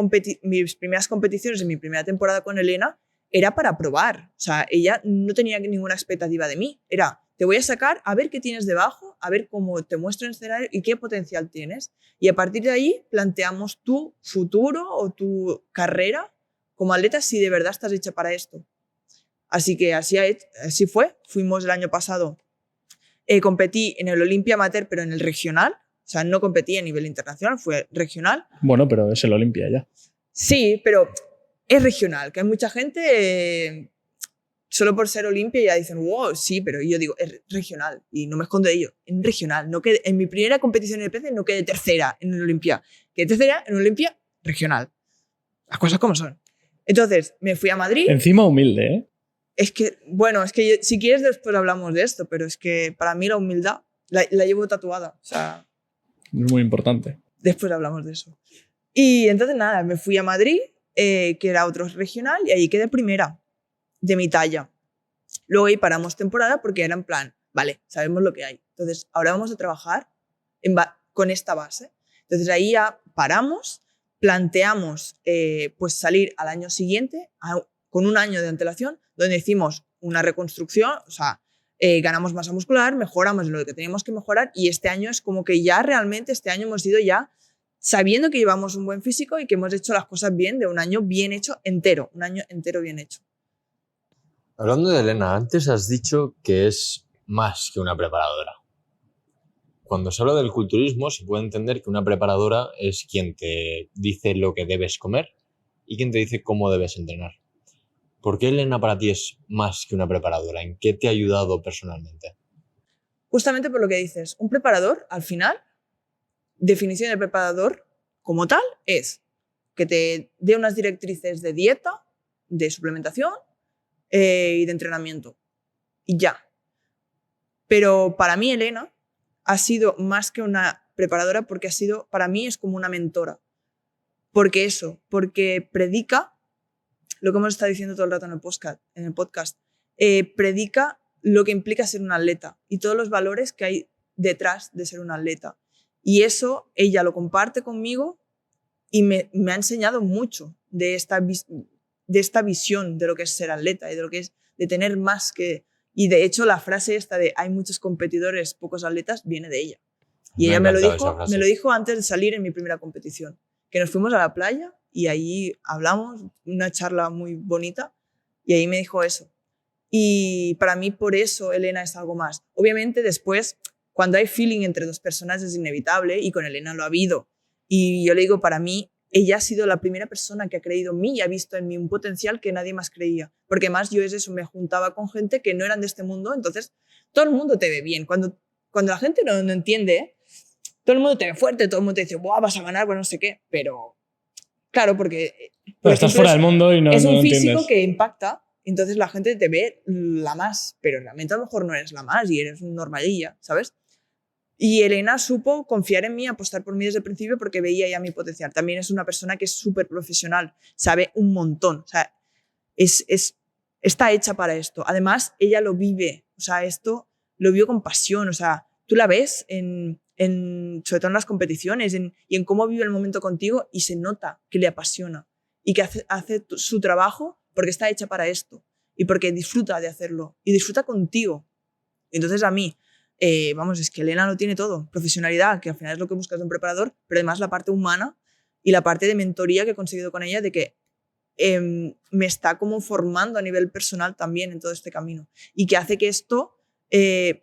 competiciones en mi primera temporada con Elena era para probar. O sea, ella no tenía ninguna expectativa de mí. Era, te voy a sacar a ver qué tienes debajo, a ver cómo te muestro en escenario y qué potencial tienes. Y a partir de ahí planteamos tu futuro o tu carrera como atleta si de verdad estás hecha para esto. Así que así fue. Fuimos el año pasado. Competí en el Olympia Amateur, pero en el regional. O sea, no competí a nivel internacional, fue regional. Bueno, pero es el Olympia ya. Sí, pero es regional, que hay mucha gente, solo por ser Olympia ya dicen, wow, sí, pero yo digo, es regional y no me escondo de ello. En regional, no quedé, en mi primera competición en el PC no quedé tercera en el Olympia. Quedé tercera en Olympia regional. Las cosas como son. Entonces, me fui a Madrid. Encima humilde, ¿eh? Es que, bueno, es que si quieres después hablamos de esto, pero es que para mí la humildad la llevo tatuada. O sea, es muy importante. Después hablamos de eso. Y entonces nada, me fui a Madrid, que era otro regional, y ahí quedé primera de mi talla. Luego ahí paramos temporada porque era en plan, vale, sabemos lo que hay. Entonces ahora vamos a trabajar con esta base. Entonces ahí ya paramos, planteamos pues salir al año siguiente con un año de antelación, donde hicimos una reconstrucción, o sea, ganamos masa muscular, mejoramos lo que teníamos que mejorar y este año es como que ya realmente este año hemos ido ya sabiendo que llevamos un buen físico y que hemos hecho las cosas bien de un año bien hecho entero, un año entero bien hecho. Hablando de Elena, antes has dicho que es más que una preparadora. Cuando se habla del culturismo se puede entender que una preparadora es quien te dice lo que debes comer y quien te dice cómo debes entrenar. ¿Por qué Elena para ti es más que una preparadora? ¿En qué te ha ayudado personalmente? Justamente por lo que dices, un preparador, al final, definición de preparador como tal es que te dé unas directrices de dieta, de suplementación y de entrenamiento. Y ya. Pero para mí Elena ha sido más que una preparadora porque para mí es como una mentora. Porque predica lo que hemos estado diciendo todo el rato en el podcast, predica lo que implica ser un atleta y todos los valores que hay detrás de ser un atleta. Y eso ella lo comparte conmigo y me ha enseñado mucho de esta visión de lo que es ser atleta y de lo que es de tener más que... Y de hecho la frase esta de hay muchos competidores, pocos atletas, viene de ella. Y ella me lo dijo antes de salir en mi primera competición, que nos fuimos a la playa y ahí hablamos, una charla muy bonita, y ahí me dijo eso. Y para mí por eso Elena es algo más. Obviamente después, cuando hay feeling entre dos personas es inevitable, y con Elena lo ha habido. Y yo le digo, para mí, ella ha sido la primera persona que ha creído en mí y ha visto en mí un potencial que nadie más creía. Porque más yo es eso, me juntaba con gente que no eran de este mundo, entonces todo el mundo te ve bien. Cuando la gente no entiende, todo el mundo te ve fuerte, todo el mundo te dice, wow, vas a ganar, bueno, no sé qué, pero... Claro, porque estás fuera del mundo y no es un no físico entiendes. que impacta, entonces la gente te ve la más, pero realmente a lo mejor no eres la más y eres un normalilla, ¿sabes? Y Elena supo confiar en mí, apostar por mí desde el principio porque veía ya mi potencial. También es una persona que es súper profesional, sabe un montón, o sea, está hecha para esto. Además, ella lo vive, o sea, esto lo vive con pasión, o sea, tú la ves sobre todo en las competiciones y en cómo vive el momento contigo y se nota que le apasiona y que hace su trabajo porque está hecha para esto y porque disfruta de hacerlo y disfruta contigo. Entonces a mí, es que Elena lo tiene todo, profesionalidad, que al final es lo que buscas de un preparador, pero además la parte humana y la parte de mentoría que he conseguido con ella de que me está como formando a nivel personal también en todo este camino y que hace que esto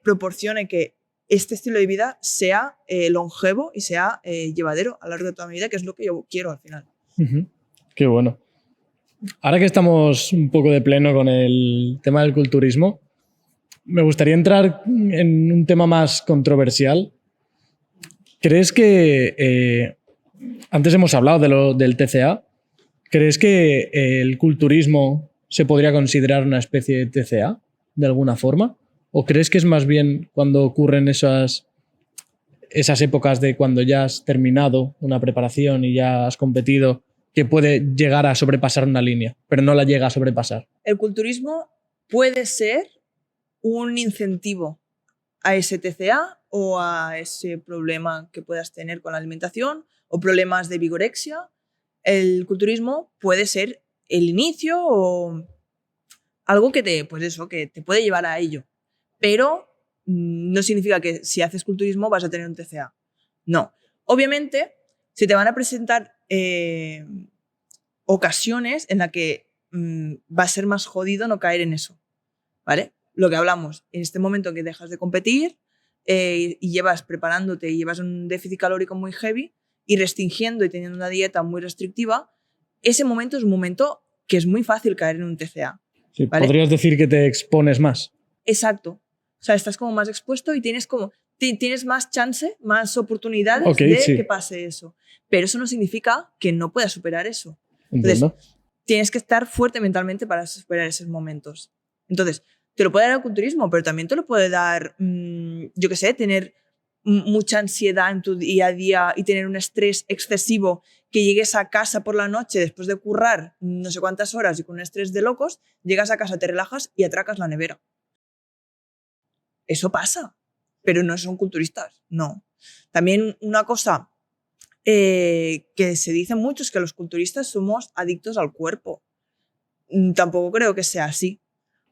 proporcione que este estilo de vida sea longevo y sea llevadero a lo largo de toda mi vida, que es lo que yo quiero al final. Uh-huh. Qué bueno. Ahora que estamos un poco de pleno con el tema del culturismo, me gustaría entrar en un tema más controversial. ¿Crees que, antes hemos hablado del TCA, ¿crees que el culturismo se podría considerar una especie de TCA de alguna forma? ¿O crees que es más bien cuando ocurren esas épocas de cuando ya has terminado una preparación y ya has competido, que puede llegar a sobrepasar una línea, pero no la llega a sobrepasar? El culturismo puede ser un incentivo a ese TCA o a ese problema que puedas tener con la alimentación o problemas de vigorexia. El culturismo puede ser el inicio o algo que que te puede llevar a ello. Pero no significa que si haces culturismo vas a tener un TCA. No. Obviamente, se te van a presentar ocasiones en las que va a ser más jodido no caer en eso. ¿Vale? Lo que hablamos, en este momento que dejas de competir y llevas preparándote y llevas un déficit calórico muy heavy y restringiendo y teniendo una dieta muy restrictiva, ese momento es un momento que es muy fácil caer en un TCA. Sí, ¿vale? ¿podrías decir que te expones más? Exacto. O sea, estás como más expuesto y tienes más chance, más oportunidades Sí. que pase eso. Pero eso no significa que no puedas superar eso. Entiendo. Entonces, tienes que estar fuerte mentalmente para superar esos momentos. Entonces, te lo puede dar el culturismo, pero también te lo puede dar, yo qué sé, tener mucha ansiedad en tu día a día y tener un estrés excesivo, que llegues a casa por la noche después de currar no sé cuántas horas y con un estrés de locos, llegas a casa, te relajas y atracas la nevera. Eso pasa, pero no son culturistas, no. También una cosa que se dice mucho es que los culturistas somos adictos al cuerpo. Tampoco creo que sea así.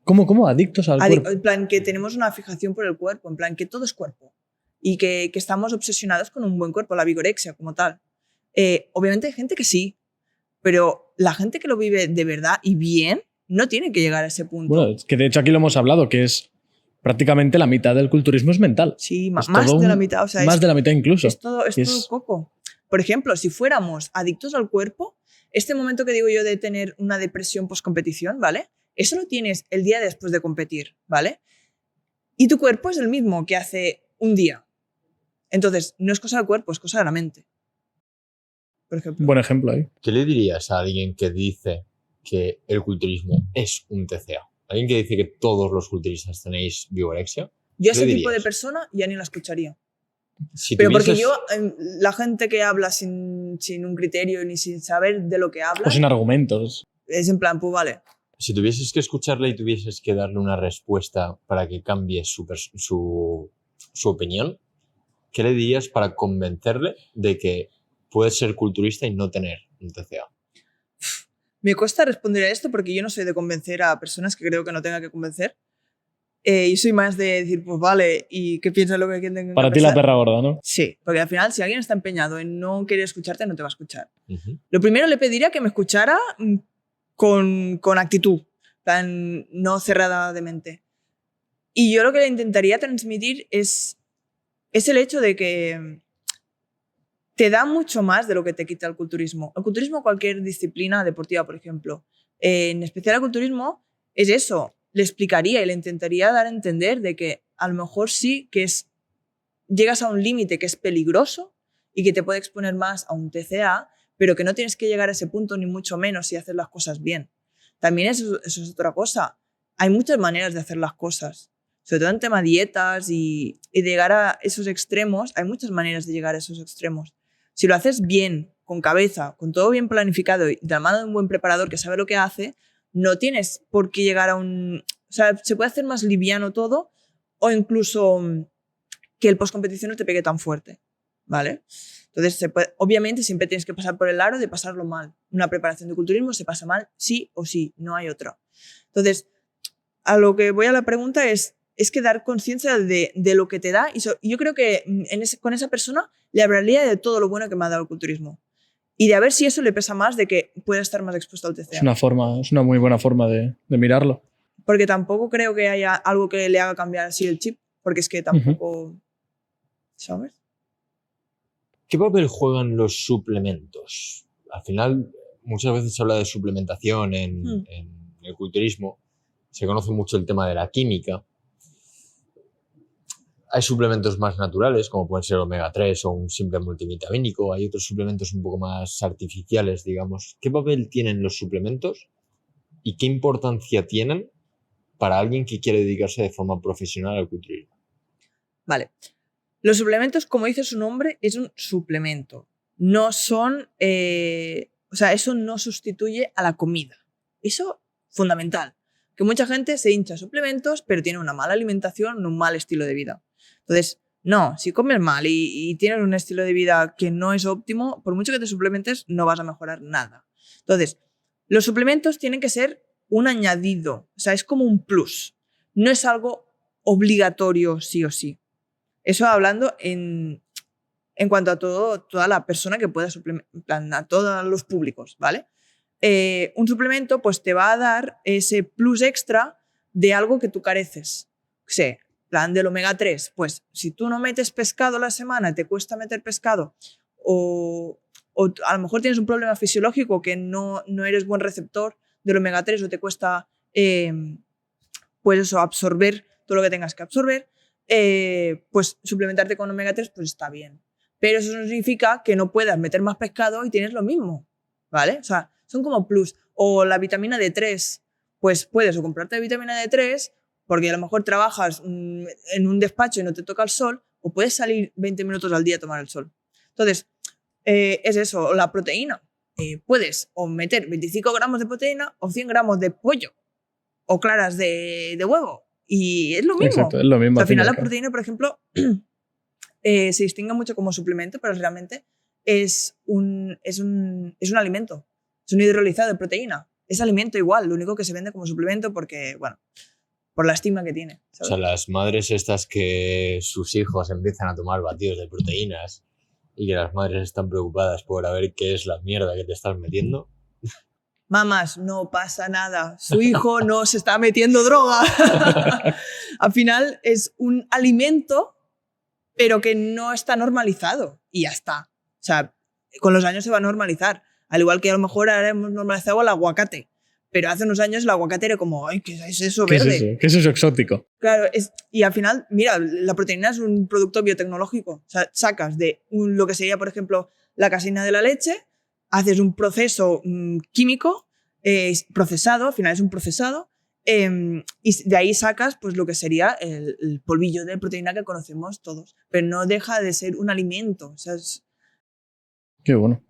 ¿Cómo? ¿Adictos al cuerpo? En plan, que tenemos una fijación por el cuerpo, en plan, que todo es cuerpo. Y que estamos obsesionados con un buen cuerpo, la vigorexia como tal. Obviamente hay gente que sí, pero la gente que lo vive de verdad y bien no tiene que llegar a ese punto. Bueno, es que de hecho aquí lo hemos hablado, que es prácticamente la mitad del culturismo es mental. Sí, es más de la mitad. O sea, más de la mitad incluso. Es todo poco. Por ejemplo, si fuéramos adictos al cuerpo, este momento que digo yo de tener una depresión post-competición, ¿vale? Eso lo tienes el día después de competir, ¿vale? Y tu cuerpo es el mismo que hace un día. Entonces, no es cosa del cuerpo, es cosa de la mente. Por ejemplo. Buen ejemplo ahí. ¿Qué le dirías a alguien que dice que el culturismo es un TCA? ¿Alguien que dice que todos los culturistas tenéis vigorexia? Yo a ese tipo de persona ya ni la escucharía. Si pero tuvieses... porque yo, la gente que habla sin un criterio ni sin saber de lo que habla... O sin argumentos. Es en plan, pues vale. Si tuvieses que escucharle y tuvieses que darle una respuesta para que cambie su opinión, ¿qué le dirías para convencerle de que puede ser culturista y no tener un TCA? Me cuesta responder a esto porque yo no soy de convencer a personas que creo que no tenga que convencer. Y soy más de decir, pues vale, ¿y qué piensas lo que tenga que pensar? Para ti la perra gorda, ¿no? Sí, porque al final si alguien está empeñado en no querer escucharte, no te va a escuchar. Uh-huh. Lo primero le pediría que me escuchara con actitud, tan no cerrada de mente. Y yo lo que le intentaría transmitir es el hecho de que te da mucho más de lo que te quita el culturismo. El culturismo, cualquier disciplina deportiva, por ejemplo, en especial el culturismo, es eso. Le explicaría y le intentaría dar a entender de que a lo mejor sí que llegas a un límite que es peligroso y que te puede exponer más a un TCA, pero que no tienes que llegar a ese punto ni mucho menos si haces las cosas bien. También eso es otra cosa. Hay muchas maneras de hacer las cosas, sobre todo en tema dietas y de llegar a esos extremos. Hay muchas maneras de llegar a esos extremos. Si lo haces bien, con cabeza, con todo bien planificado y de la mano de un buen preparador que sabe lo que hace, no tienes por qué llegar a un... O sea, se puede hacer más liviano todo o incluso que el post-competición no te pegue tan fuerte, ¿vale? Entonces, obviamente siempre tienes que pasar por el aro de pasarlo mal. Una preparación de culturismo se pasa mal sí o sí, no hay otra. Entonces, a lo que voy a la pregunta es que dar conciencia de lo que te da y yo creo que con esa persona le hablaría de todo lo bueno que me ha dado el culturismo. Y de a ver si eso le pesa más de que pueda estar más expuesto al TCA. Es una muy buena forma de mirarlo. Porque tampoco creo que haya algo que le haga cambiar así el chip, porque es que tampoco... ¿Sabes? ¿Qué papel juegan los suplementos? Al final, muchas veces se habla de suplementación en el culturismo. Se conoce mucho el tema de la química. Hay suplementos más naturales, como pueden ser omega 3 o un simple multivitamínico. Hay otros suplementos un poco más artificiales, digamos. ¿Qué papel tienen los suplementos y qué importancia tienen para alguien que quiere dedicarse de forma profesional al culturismo? Vale. Los suplementos, como dice su nombre, es un suplemento. No son... o sea, eso no sustituye a la comida. Eso, fundamental. que mucha gente se hincha suplementos, pero tiene una mala alimentación, un mal estilo de vida. Entonces, no, si comes mal y tienes un estilo de vida que no es óptimo, por mucho que te suplementes, no vas a mejorar nada. Entonces, los suplementos tienen que ser un añadido, o sea, es como un plus. No es algo obligatorio sí o sí. Eso hablando en cuanto a toda la persona que pueda suplementar, a todos los públicos, ¿vale? Un suplemento pues te va a dar ese plus extra de algo que tú careces. O sea, plan del omega 3, pues si tú no metes pescado a la semana, te cuesta meter pescado, o a lo mejor tienes un problema fisiológico que no eres buen receptor del omega 3 o te cuesta pues eso, absorber todo lo que tengas que absorber, pues suplementarte con omega 3 pues está bien. Pero eso no significa que no puedas meter más pescado y tienes lo mismo, ¿vale? O sea, son como plus. O la vitamina D3, pues puedes o comprarte vitamina D3 porque a lo mejor trabajas en un despacho y no te toca el sol, o puedes salir 20 minutos al día a tomar el sol. Entonces, es eso, la proteína. Puedes o meter 25 gramos de proteína o 100 gramos de pollo o claras de huevo. Y es lo mismo. Exacto, es lo mismo. O sea, al final la proteína, por ejemplo, se distingue mucho como suplemento, pero realmente es un alimento. Es un hidrolizado de proteína. Es alimento igual, lo único que se vende como suplemento porque, bueno, por la estigma que tiene, ¿sabes? O sea, las madres estas que sus hijos empiezan a tomar batidos de proteínas y que las madres están preocupadas por a ver qué es la mierda que te estás metiendo. Mamás, no pasa nada. Su hijo no se está metiendo droga. Al final es un alimento, pero que no está normalizado. Y ya está. O sea, con los años se va a normalizar. Al igual que a lo mejor ahora hemos normalizado el aguacate. Pero hace unos años el aguacate era como, ay, ¿qué es eso verde? ¿Qué es eso exótico? Claro, y al final, mira, la proteína es un producto biotecnológico. O sea, sacas de lo que sería, por ejemplo, la caseína de la leche, haces un proceso químico procesado, al final es un procesado, y de ahí sacas pues, lo que sería el polvillo de proteína que conocemos todos. Pero no deja de ser un alimento. O sea, Qué bueno.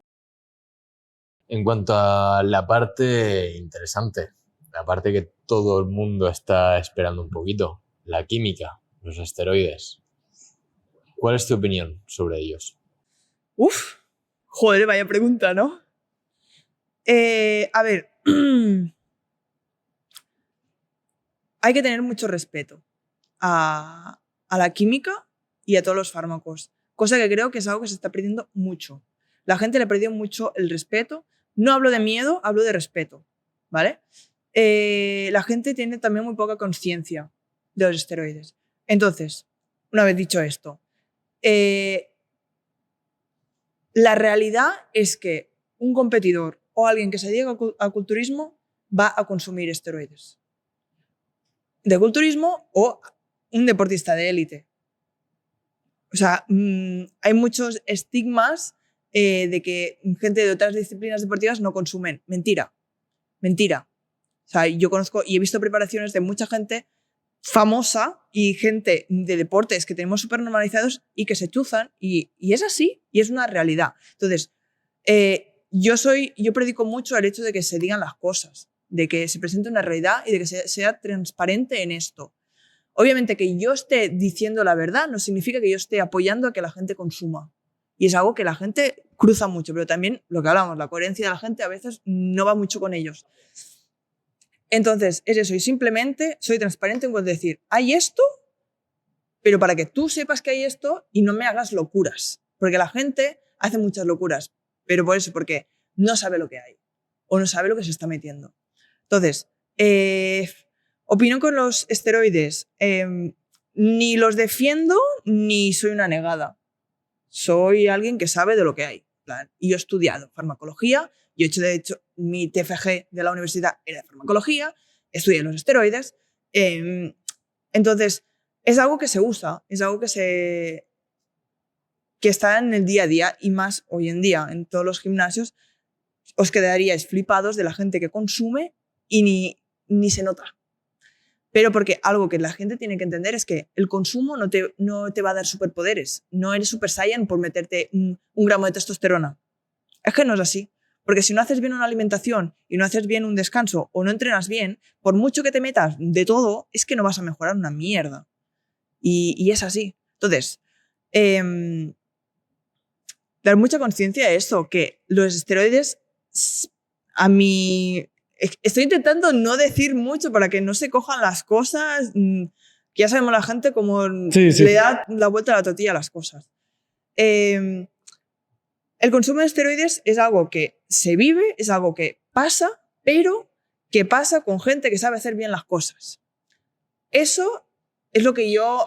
En cuanto a la parte interesante, la parte que todo el mundo está esperando un poquito, la química, los esteroides. ¿Cuál es tu opinión sobre ellos? Uf, joder, vaya pregunta, ¿no? A ver, hay que tener mucho respeto a la química y a todos los fármacos, cosa que creo que es algo que se está perdiendo mucho. La gente le perdió mucho el respeto. No hablo de miedo, hablo de respeto, ¿vale? La gente tiene también muy poca conciencia de los esteroides. Entonces, una vez dicho esto, la realidad es que un competidor o alguien que se dedica al culturismo va a consumir esteroides de culturismo o un deportista de élite. O sea, hay muchos estigmas de que gente de otras disciplinas deportivas no consumen. Mentira. Mentira. O sea, yo conozco y he visto preparaciones de mucha gente famosa y gente de deportes que tenemos súper normalizados y que se chuzan y es así y es una realidad. Entonces, yo predico mucho el hecho de que se digan las cosas, de que se presente una realidad y de que sea transparente en esto. Obviamente que yo esté diciendo la verdad no significa que yo esté apoyando a que la gente consuma. Y es algo que la gente cruza mucho, pero también lo que hablamos, la coherencia de la gente a veces no va mucho con ellos. Entonces, es eso, y simplemente soy transparente en cuanto a decir, hay esto, pero para que tú sepas que hay esto y no me hagas locuras. Porque la gente hace muchas locuras, pero por eso, porque no sabe lo que hay o no sabe lo que se está metiendo. Entonces, opino con los esteroides, ni los defiendo ni soy una negada. Soy alguien que sabe de lo que hay. Y yo he estudiado farmacología, yo he hecho, de hecho, mi TFG de la universidad era de farmacología, estudié los esteroides. Entonces, es algo que se usa, es algo que está en el día a día y más hoy en día en todos los gimnasios. Os quedaríais flipados de la gente que consume y ni se nota. Pero porque algo que la gente tiene que entender es que el consumo no te va a dar superpoderes. No eres Super Saiyan por meterte un gramo de testosterona. Es que no es así. Porque si no haces bien una alimentación y no haces bien un descanso o no entrenas bien, por mucho que te metas de todo, es que no vas a mejorar una mierda. Y es así. Entonces, dar mucha conciencia a eso, que los esteroides, estoy intentando no decir mucho para que no se cojan las cosas, que ya sabemos la gente cómo le da la vuelta a la tortilla a las cosas. El consumo de esteroides es algo que se vive, es algo que pasa, pero que pasa con gente que sabe hacer bien las cosas. Eso es lo que yo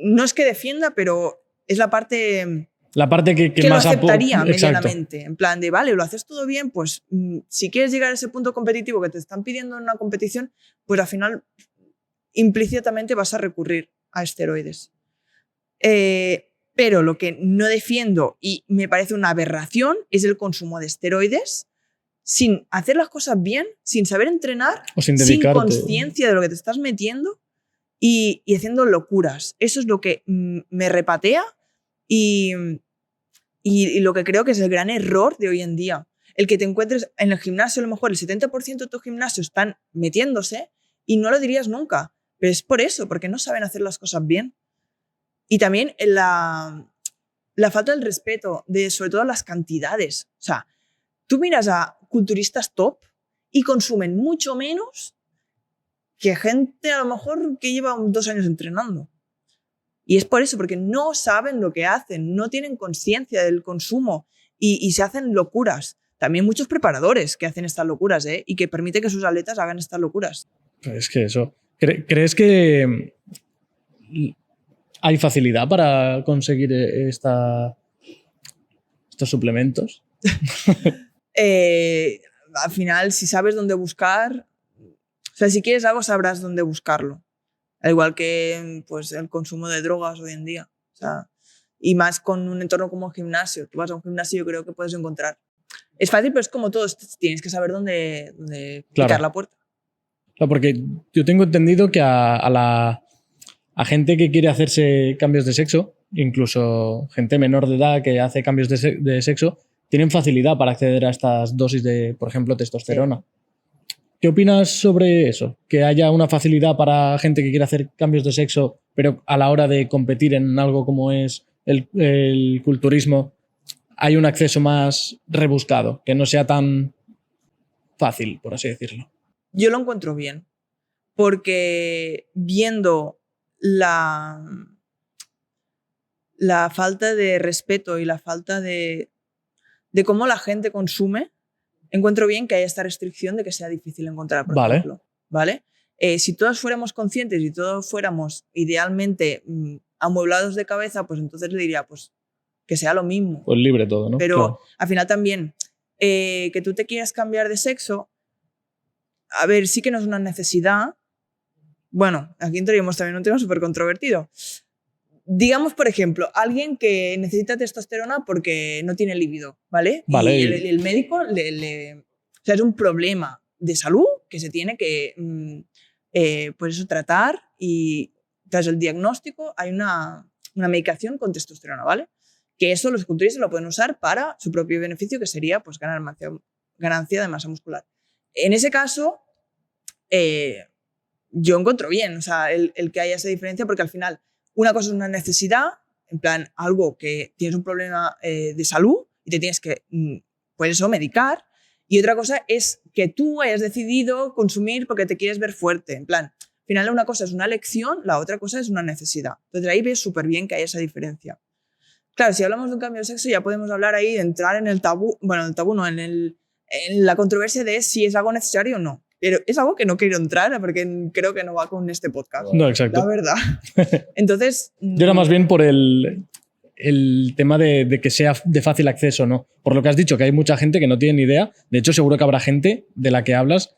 no es que defienda, pero es la parte que más lo aceptaría Exacto. medianamente. En plan de, vale, lo haces todo bien, pues si quieres llegar a ese punto competitivo que te están pidiendo en una competición, pues al final implícitamente vas a recurrir a esteroides. Pero lo que no defiendo y me parece una aberración es el consumo de esteroides sin hacer las cosas bien, sin saber entrenar, o sin conciencia de lo que te estás metiendo y haciendo locuras. Eso es lo que me repatea y lo que creo que es el gran error de hoy en día. El que te encuentres en el gimnasio, a lo mejor el 70% de tu gimnasio están metiéndose y no lo dirías nunca. Pero es por eso, porque no saben hacer las cosas bien. Y también la falta del respeto, sobre todo las cantidades. O sea, tú miras a culturistas top y consumen mucho menos que gente a lo mejor que lleva 2 años entrenando. Y es por eso, porque no saben lo que hacen, no tienen conciencia del consumo y se hacen locuras. También muchos preparadores que hacen estas locuras, y que permiten que sus atletas hagan estas locuras. Es que eso. ¿Crees que hay facilidad para conseguir estos suplementos? Al final, si sabes dónde buscar, o sea, si quieres algo, sabrás dónde buscarlo. Al igual que pues, el consumo de drogas hoy en día. O sea, y más con un entorno como el gimnasio. Tú vas a un gimnasio y yo creo que puedes encontrar. Es fácil, pero es como todo. Tienes que saber dónde picar la puerta. Claro, porque yo tengo entendido que a gente que quiere hacerse cambios de sexo, incluso gente menor de edad que hace cambios de sexo, tienen facilidad para acceder a estas dosis de, por ejemplo, testosterona. Sí. ¿Qué opinas sobre eso? Que haya una facilidad para gente que quiere hacer cambios de sexo, pero a la hora de competir en algo como es el culturismo, hay un acceso más rebuscado, que no sea tan fácil, por así decirlo. Yo lo encuentro bien, porque viendo la falta de respeto y la falta de cómo la gente consume, encuentro bien que haya esta restricción de que sea difícil encontrar, por ejemplo. ¿Vale? Si todos fuéramos conscientes y todos fuéramos idealmente amueblados de cabeza, pues entonces le diría pues, que sea lo mismo. Pues libre todo, ¿no? Pero claro. Al final también, que tú te quieras cambiar de sexo, a ver, sí que no es una necesidad. Bueno, aquí entraríamos también en un tema súper controvertido. Digamos, por ejemplo, alguien que necesita testosterona porque no tiene líbido, ¿vale? Vale. Y el médico o sea, es un problema de salud que se tiene que pues eso, tratar, y tras el diagnóstico hay una medicación con testosterona, ¿vale? Que eso los culturistas lo pueden usar para su propio beneficio, que sería pues, ganar ganancia de masa muscular. En ese caso, yo encuentro bien, o sea, el que haya esa diferencia, porque al final una cosa es una necesidad, en plan algo que tienes un problema de salud y te tienes que, pues eso, medicar, y otra cosa es que tú hayas decidido consumir porque te quieres ver fuerte, en plan, al final una cosa es una elección, la otra cosa es una necesidad. Entonces ahí ves súper bien que hay esa diferencia. Claro, si hablamos de un cambio de sexo ya podemos hablar ahí de entrar en el tabú, bueno, el tabú no, en la controversia de si es algo necesario o no. Pero es algo que no quiero entrar porque creo que no va con este podcast. No, exacto. La verdad. Entonces... Yo era más bien por el tema de que sea de fácil acceso, ¿no? Por lo que has dicho, que hay mucha gente que no tiene ni idea. De hecho, seguro que habrá gente de la que hablas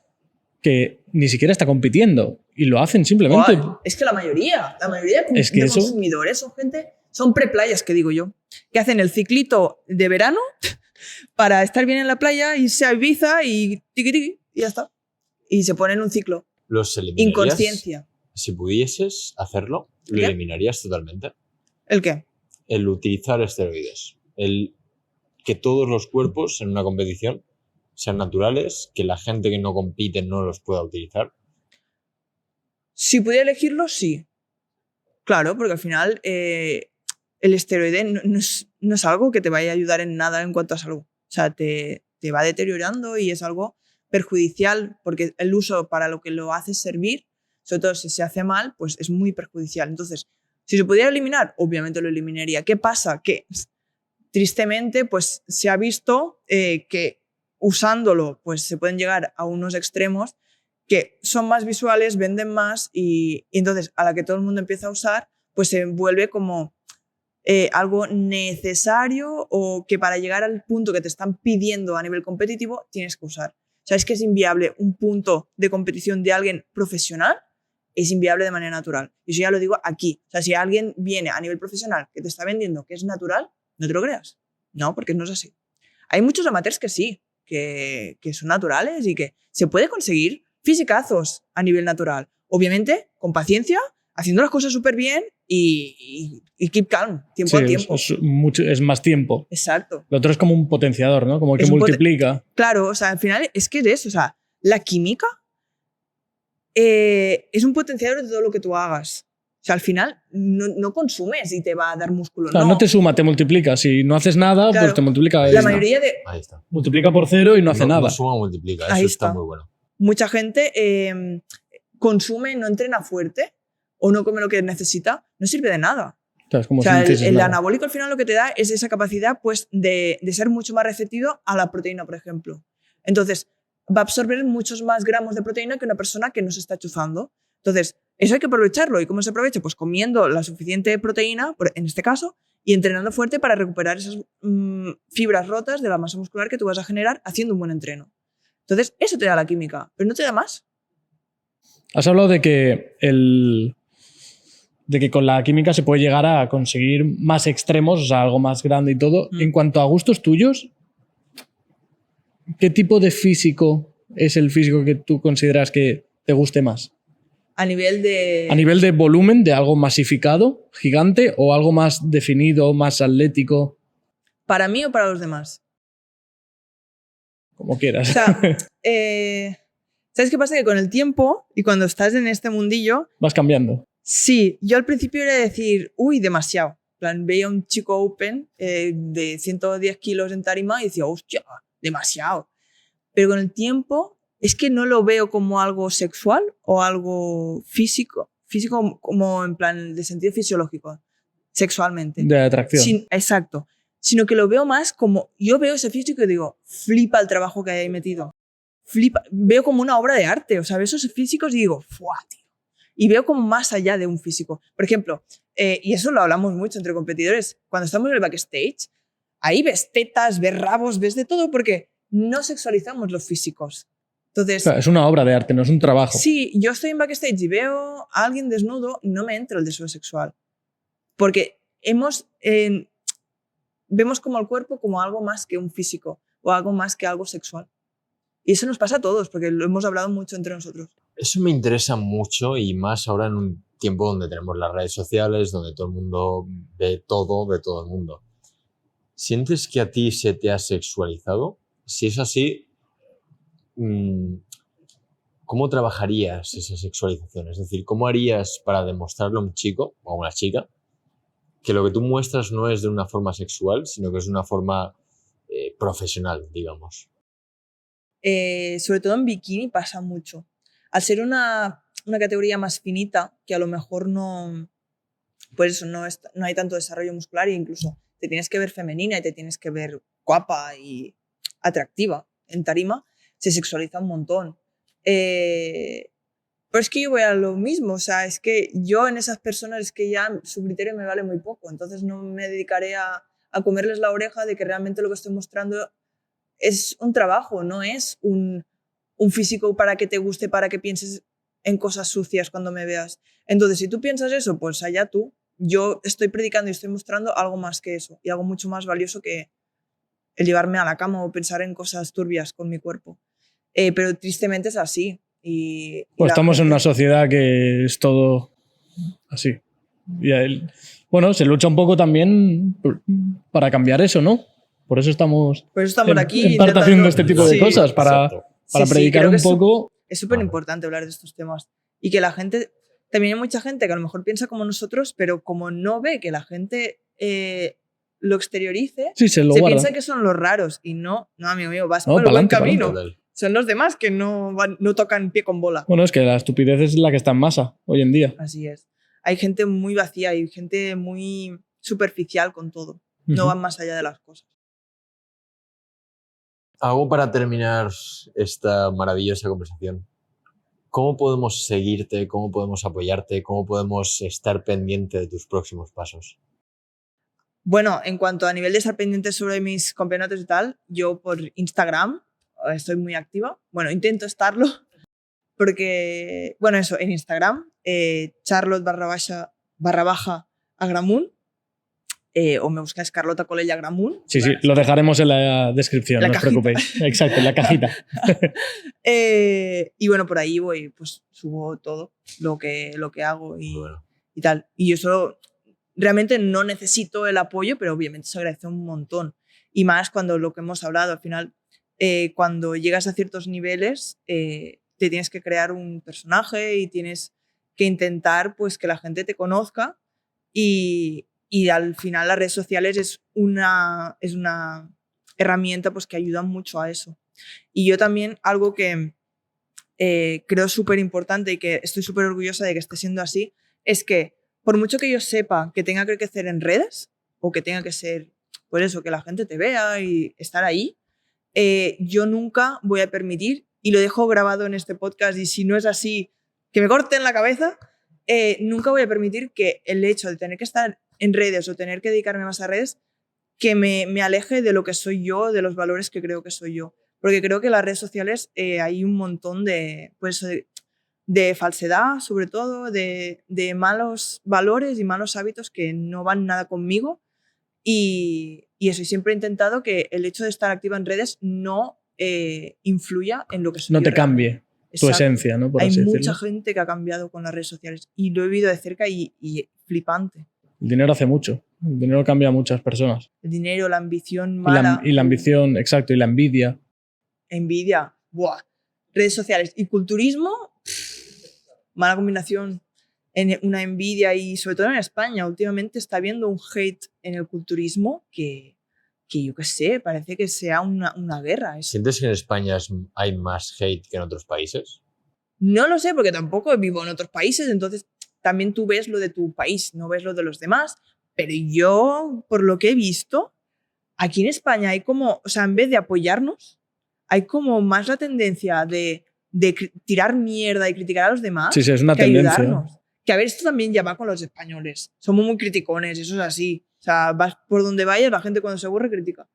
que ni siquiera está compitiendo y lo hacen simplemente... ¡Wow! Es que la mayoría de consumidores son preplayas, que digo yo, que hacen el ciclito de verano para estar bien en la playa, irse a Ibiza y tiqui tiqui, y ya está. Y se ponen un ciclo. ¿Los eliminarías? Inconsciencia. Si pudieses hacerlo, ¿lo eliminarías totalmente? ¿El qué? El utilizar esteroides. El que todos los cuerpos en una competición sean naturales, que la gente que no compite no los pueda utilizar? Si pudiera elegirlo, sí. Claro, porque al final el esteroide no es algo que te vaya a ayudar en nada en cuanto a salud. O sea, te va deteriorando y es algo perjudicial porque el uso para lo que lo haces servir, sobre todo si se hace mal, pues es muy perjudicial. Entonces, si se pudiera eliminar, obviamente lo eliminaría. ¿Qué pasa? Que tristemente pues se ha visto que usándolo pues se pueden llegar a unos extremos que son más visuales, venden más y entonces a la que todo el mundo empieza a usar pues se vuelve como algo necesario o que para llegar al punto que te están pidiendo a nivel competitivo tienes que usar. O sea, es que es inviable un punto de competición de alguien profesional, es inviable de manera natural. Y eso ya lo digo aquí. O sea, si alguien viene a nivel profesional que te está vendiendo que es natural, no te lo creas. No, porque no es así. Hay muchos amateurs que sí, que son naturales y que se puede conseguir fisicazos a nivel natural. Obviamente, con paciencia, haciendo las cosas súper bien y keep calm, tiempo al tiempo. Es más tiempo. Exacto. Lo otro es como un potenciador, ¿no? Como que multiplica. Claro, o sea, al final es que es eso. O sea, la química es un potenciador de todo lo que tú hagas. O sea, al final no consumes y te va a dar músculo. Claro, no te suma, te multiplica. Si no haces nada, claro, pues te multiplica. La mayoría de... Ahí está. Multiplica por 0 y no hace nada. No suma, multiplica. Eso Ahí está muy bueno. Mucha gente consume, no entrena fuerte o no come lo que necesita, no sirve de nada. Claro, es como o sea, el nada. anabólico al final lo que te da es esa capacidad pues, de ser mucho más receptivo a la proteína, por ejemplo. Entonces, va a absorber muchos más gramos de proteína que una persona que no se está chuzando. Entonces, eso hay que aprovecharlo. ¿Y cómo se aprovecha? Pues comiendo la suficiente proteína, en este caso, y entrenando fuerte para recuperar esas fibras rotas de la masa muscular que tú vas a generar haciendo un buen entreno. Entonces, eso te da la química, pero no te da más. Has hablado de que con la química se puede llegar a conseguir más extremos, o sea, algo más grande y todo. En cuanto a gustos tuyos, ¿qué tipo de físico es el físico que tú consideras que te guste más? A nivel de... A nivel de volumen, de algo masificado, gigante, o algo más definido, más atlético. ¿Para mí o para los demás? Como quieras. O sea, ¿sabes qué pasa? Que con el tiempo y cuando estás en este mundillo... Vas cambiando. Sí, yo al principio era decir, uy, demasiado. En plan, veía un chico open de 110 kilos en tarima y decía, hostia, demasiado. Pero con el tiempo es que no lo veo como algo sexual o algo físico como en plan de sentido fisiológico, sexualmente. De atracción. Exacto. Sino que lo veo más como, yo veo ese físico y digo, flipa el trabajo que hay ahí metido. Flipa, veo como una obra de arte. O sea, veo esos físicos y digo, ¡fuah, tío! Y veo como más allá de un físico. Por ejemplo, y eso lo hablamos mucho entre competidores, cuando estamos en el backstage, ahí ves tetas, ves rabos, ves de todo, porque no sexualizamos los físicos. Entonces, claro, es una obra de arte, no es un trabajo. Sí, yo estoy en backstage y veo a alguien desnudo, no me entra el deseo sexual. Porque vemos como el cuerpo como algo más que un físico o algo más que algo sexual. Y eso nos pasa a todos, porque lo hemos hablado mucho entre nosotros. Eso me interesa mucho y más ahora en un tiempo donde tenemos las redes sociales, donde todo el mundo ve todo de todo el mundo. ¿Sientes que a ti se te ha sexualizado? Si es así, ¿cómo trabajarías esa sexualización? Es decir, ¿cómo harías para demostrarle a un chico o a una chica que lo que tú muestras no es de una forma sexual, sino que es de una forma profesional, digamos? Sobre todo en bikini pasa mucho. Al ser una categoría más finita, que a lo mejor no hay tanto desarrollo muscular e incluso te tienes que ver femenina y te tienes que ver guapa y atractiva en tarima, se sexualiza un montón. Pero es que yo voy a lo mismo, o sea, es que yo en esas personas es que ya su criterio me vale muy poco, entonces no me dedicaré a comerles la oreja de que realmente lo que estoy mostrando es un trabajo, no es un físico para que te guste, para que pienses en cosas sucias cuando me veas. Entonces, si tú piensas eso, pues allá tú. Yo estoy predicando y estoy mostrando algo más que eso y algo mucho más valioso que el llevarme a la cama o pensar en cosas turbias con mi cuerpo. Pero tristemente es así. Pues estamos en una sociedad que es todo así. Y bueno, se lucha un poco también para cambiar eso, ¿no? Por eso estamos, aquí en parte haciendo este tipo de cosas, para predicar creo un que poco. Es súper importante hablar de estos temas. Y que la gente, también hay mucha gente que a lo mejor piensa como nosotros, pero como no ve que la gente lo exteriorice, se piensa que son los raros. Y no, amigo mío, vas por el buen camino. Son los demás que no tocan pie con bola. Bueno, es que la estupidez es la que está en masa hoy en día. Así es. Hay gente muy vacía, hay gente muy superficial con todo. No van más allá de las cosas. Algo para terminar esta maravillosa conversación. ¿Cómo podemos seguirte? ¿Cómo podemos apoyarte? ¿Cómo podemos estar pendiente de tus próximos pasos? Bueno, en cuanto a nivel de estar pendiente sobre mis campeonatos y tal, yo por Instagram estoy muy activa. Bueno, intento estarlo porque, bueno, eso, en Instagram, Charlotte_Agramunt, o me buscáis Carlota Colella Agramunt. Sí, lo dejaremos en la descripción, no os preocupéis. Exacto, en la cajita. Y bueno, por ahí voy, pues subo todo lo que hago y tal. Y yo solo, realmente no necesito el apoyo, pero obviamente se agradece un montón. Y más cuando lo que hemos hablado, al final, cuando llegas a ciertos niveles, te tienes que crear un personaje y tienes que intentar pues que la gente te conozca y al final las redes sociales es una herramienta pues que ayuda mucho a eso. Y yo también, algo que creo súper importante y que estoy súper orgullosa de que esté siendo así, es que por mucho que yo sepa que tenga que crecer en redes o que tenga que ser, pues eso, que la gente te vea y estar ahí, yo nunca voy a permitir, y lo dejo grabado en este podcast, y si no es así, que me corten la cabeza, nunca voy a permitir que el hecho de tener que estar en redes o tener que dedicarme más a redes que me aleje de lo que soy yo, de los valores que creo que soy yo. Porque creo que en las redes sociales hay un montón de falsedad, sobre todo, de malos valores y malos hábitos que no van nada conmigo. Y eso, y siempre he intentado que el hecho de estar activa en redes no influya en lo que soy yo. No te cambie tu esencia, ¿no? Hay mucha gente que ha cambiado con las redes sociales y lo he vivido de cerca y flipante. El dinero hace mucho. El dinero cambia a muchas personas. El dinero, la ambición mala. Y la ambición, exacto, y la envidia. Envidia, buah. Redes sociales y culturismo, mala combinación. Una envidia, y sobre todo en España últimamente está habiendo un hate en el culturismo que yo qué sé, parece que sea una guerra. Eso. ¿Sientes que en España hay más hate que en otros países? No lo sé, porque tampoco vivo en otros países, entonces también tú ves lo de tu país, no ves lo de los demás. Pero yo, por lo que he visto, aquí en España hay como, o sea, en vez de apoyarnos, hay como más la tendencia de tirar mierda y criticar a los demás. Sí, es una tendencia. Ayudarnos. Que a ver, esto también ya va con los españoles. Somos muy criticones, eso es así. O sea, vas por donde vayas, la gente cuando se aburre critica.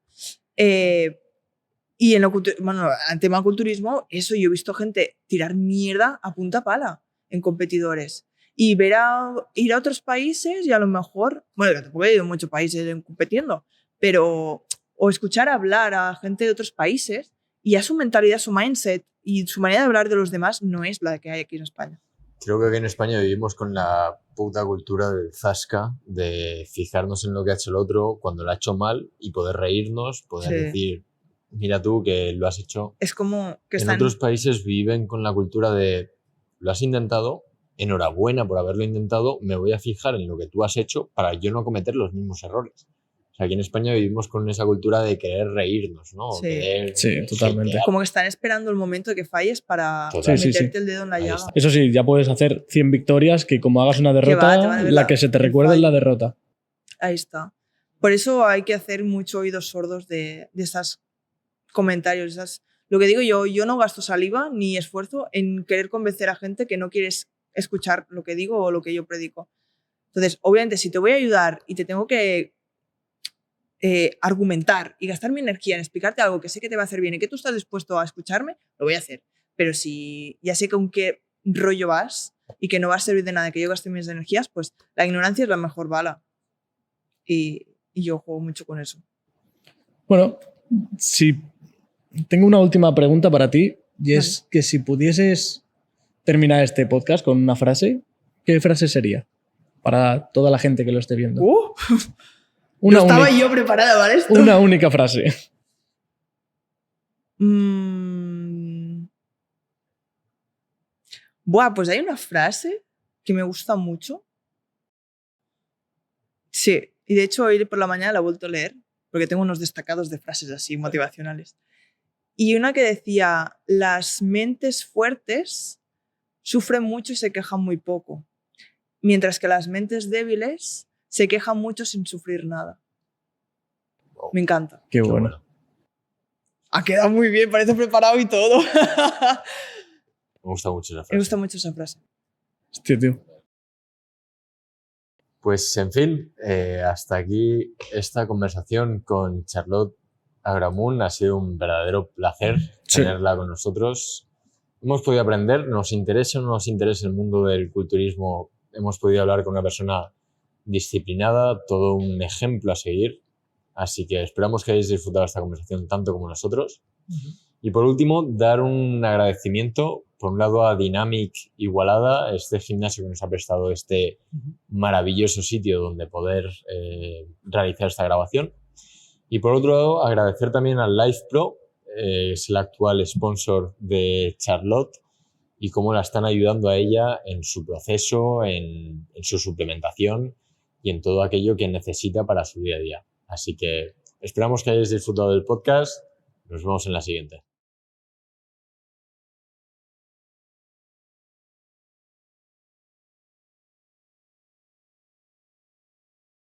Y en el tema culturismo, eso, yo he visto gente tirar mierda a punta pala en competidores. Y ir a otros países y a lo mejor, bueno, que tampoco he ido a muchos países compitiendo, pero o escuchar hablar a gente de otros países y a su mentalidad, su mindset y su manera de hablar de los demás no es la que hay aquí en España. Creo que aquí en España vivimos con la puta cultura del zasca, de fijarnos en lo que ha hecho el otro cuando lo ha hecho mal y poder reírnos, poder decir, mira tú que lo has hecho. Es como que en otros países viven con la cultura de, lo has intentado, enhorabuena por haberlo intentado, me voy a fijar en lo que tú has hecho para yo no cometer los mismos errores. O sea, aquí en España vivimos con esa cultura de querer reírnos, ¿no? Sí, totalmente. Jetear. Como que están esperando el momento de que falles para meterte el dedo en la llaga. Eso sí, ya puedes hacer 100 victorias que como hagas una derrota, la que se te recuerde es la derrota. Ahí está. Por eso hay que hacer mucho oídos sordos de esos comentarios. Lo que digo yo no gasto saliva ni esfuerzo en querer convencer a gente que no quieres escuchar lo que digo o lo que yo predico. Entonces, obviamente, si te voy a ayudar y te tengo que argumentar y gastar mi energía en explicarte algo que sé que te va a hacer bien y que tú estás dispuesto a escucharme, lo voy a hacer. Pero si ya sé con qué rollo vas y que no va a servir de nada que yo gaste mis energías, pues la ignorancia es la mejor bala. Y yo juego mucho con eso. Bueno, tengo una última pregunta para ti, y es que si pudieses terminar este podcast con una frase, ¿qué frase sería para toda la gente que lo esté viendo? Una Estaba única- yo preparada para esto. Una única frase. Buah, pues hay una frase que me gusta mucho. Sí, y de hecho hoy por la mañana la he vuelto a leer, porque tengo unos destacados de frases así motivacionales. Y una que decía, las mentes fuertes sufren mucho y se quejan muy poco, mientras que las mentes débiles se quejan mucho sin sufrir nada. Wow. Me encanta. Qué bueno. Ha quedado muy bien, parece preparado y todo. Me gusta mucho esa frase. Me gusta mucho esa frase. Hostia, tío. Pues en fin, hasta aquí esta conversación con Charlotte Agramunt. Ha sido un verdadero placer Sí. tenerla con nosotros. Hemos podido aprender, nos interese o no nos interese el mundo del culturismo, hemos podido hablar con una persona disciplinada, todo un ejemplo a seguir. Así que esperamos que hayáis disfrutado esta conversación tanto como nosotros. Y por último, dar un agradecimiento, por un lado, a Dynamic Igualada, este gimnasio que nos ha prestado este maravilloso sitio donde poder realizar esta grabación. Y por otro lado, agradecer también al Life Pro, es el actual sponsor de Charlotte, y cómo la están ayudando a ella en su proceso, en su suplementación y en todo aquello que necesita para su día a día. Así que esperamos que hayáis disfrutado del podcast. Nos vemos en la siguiente.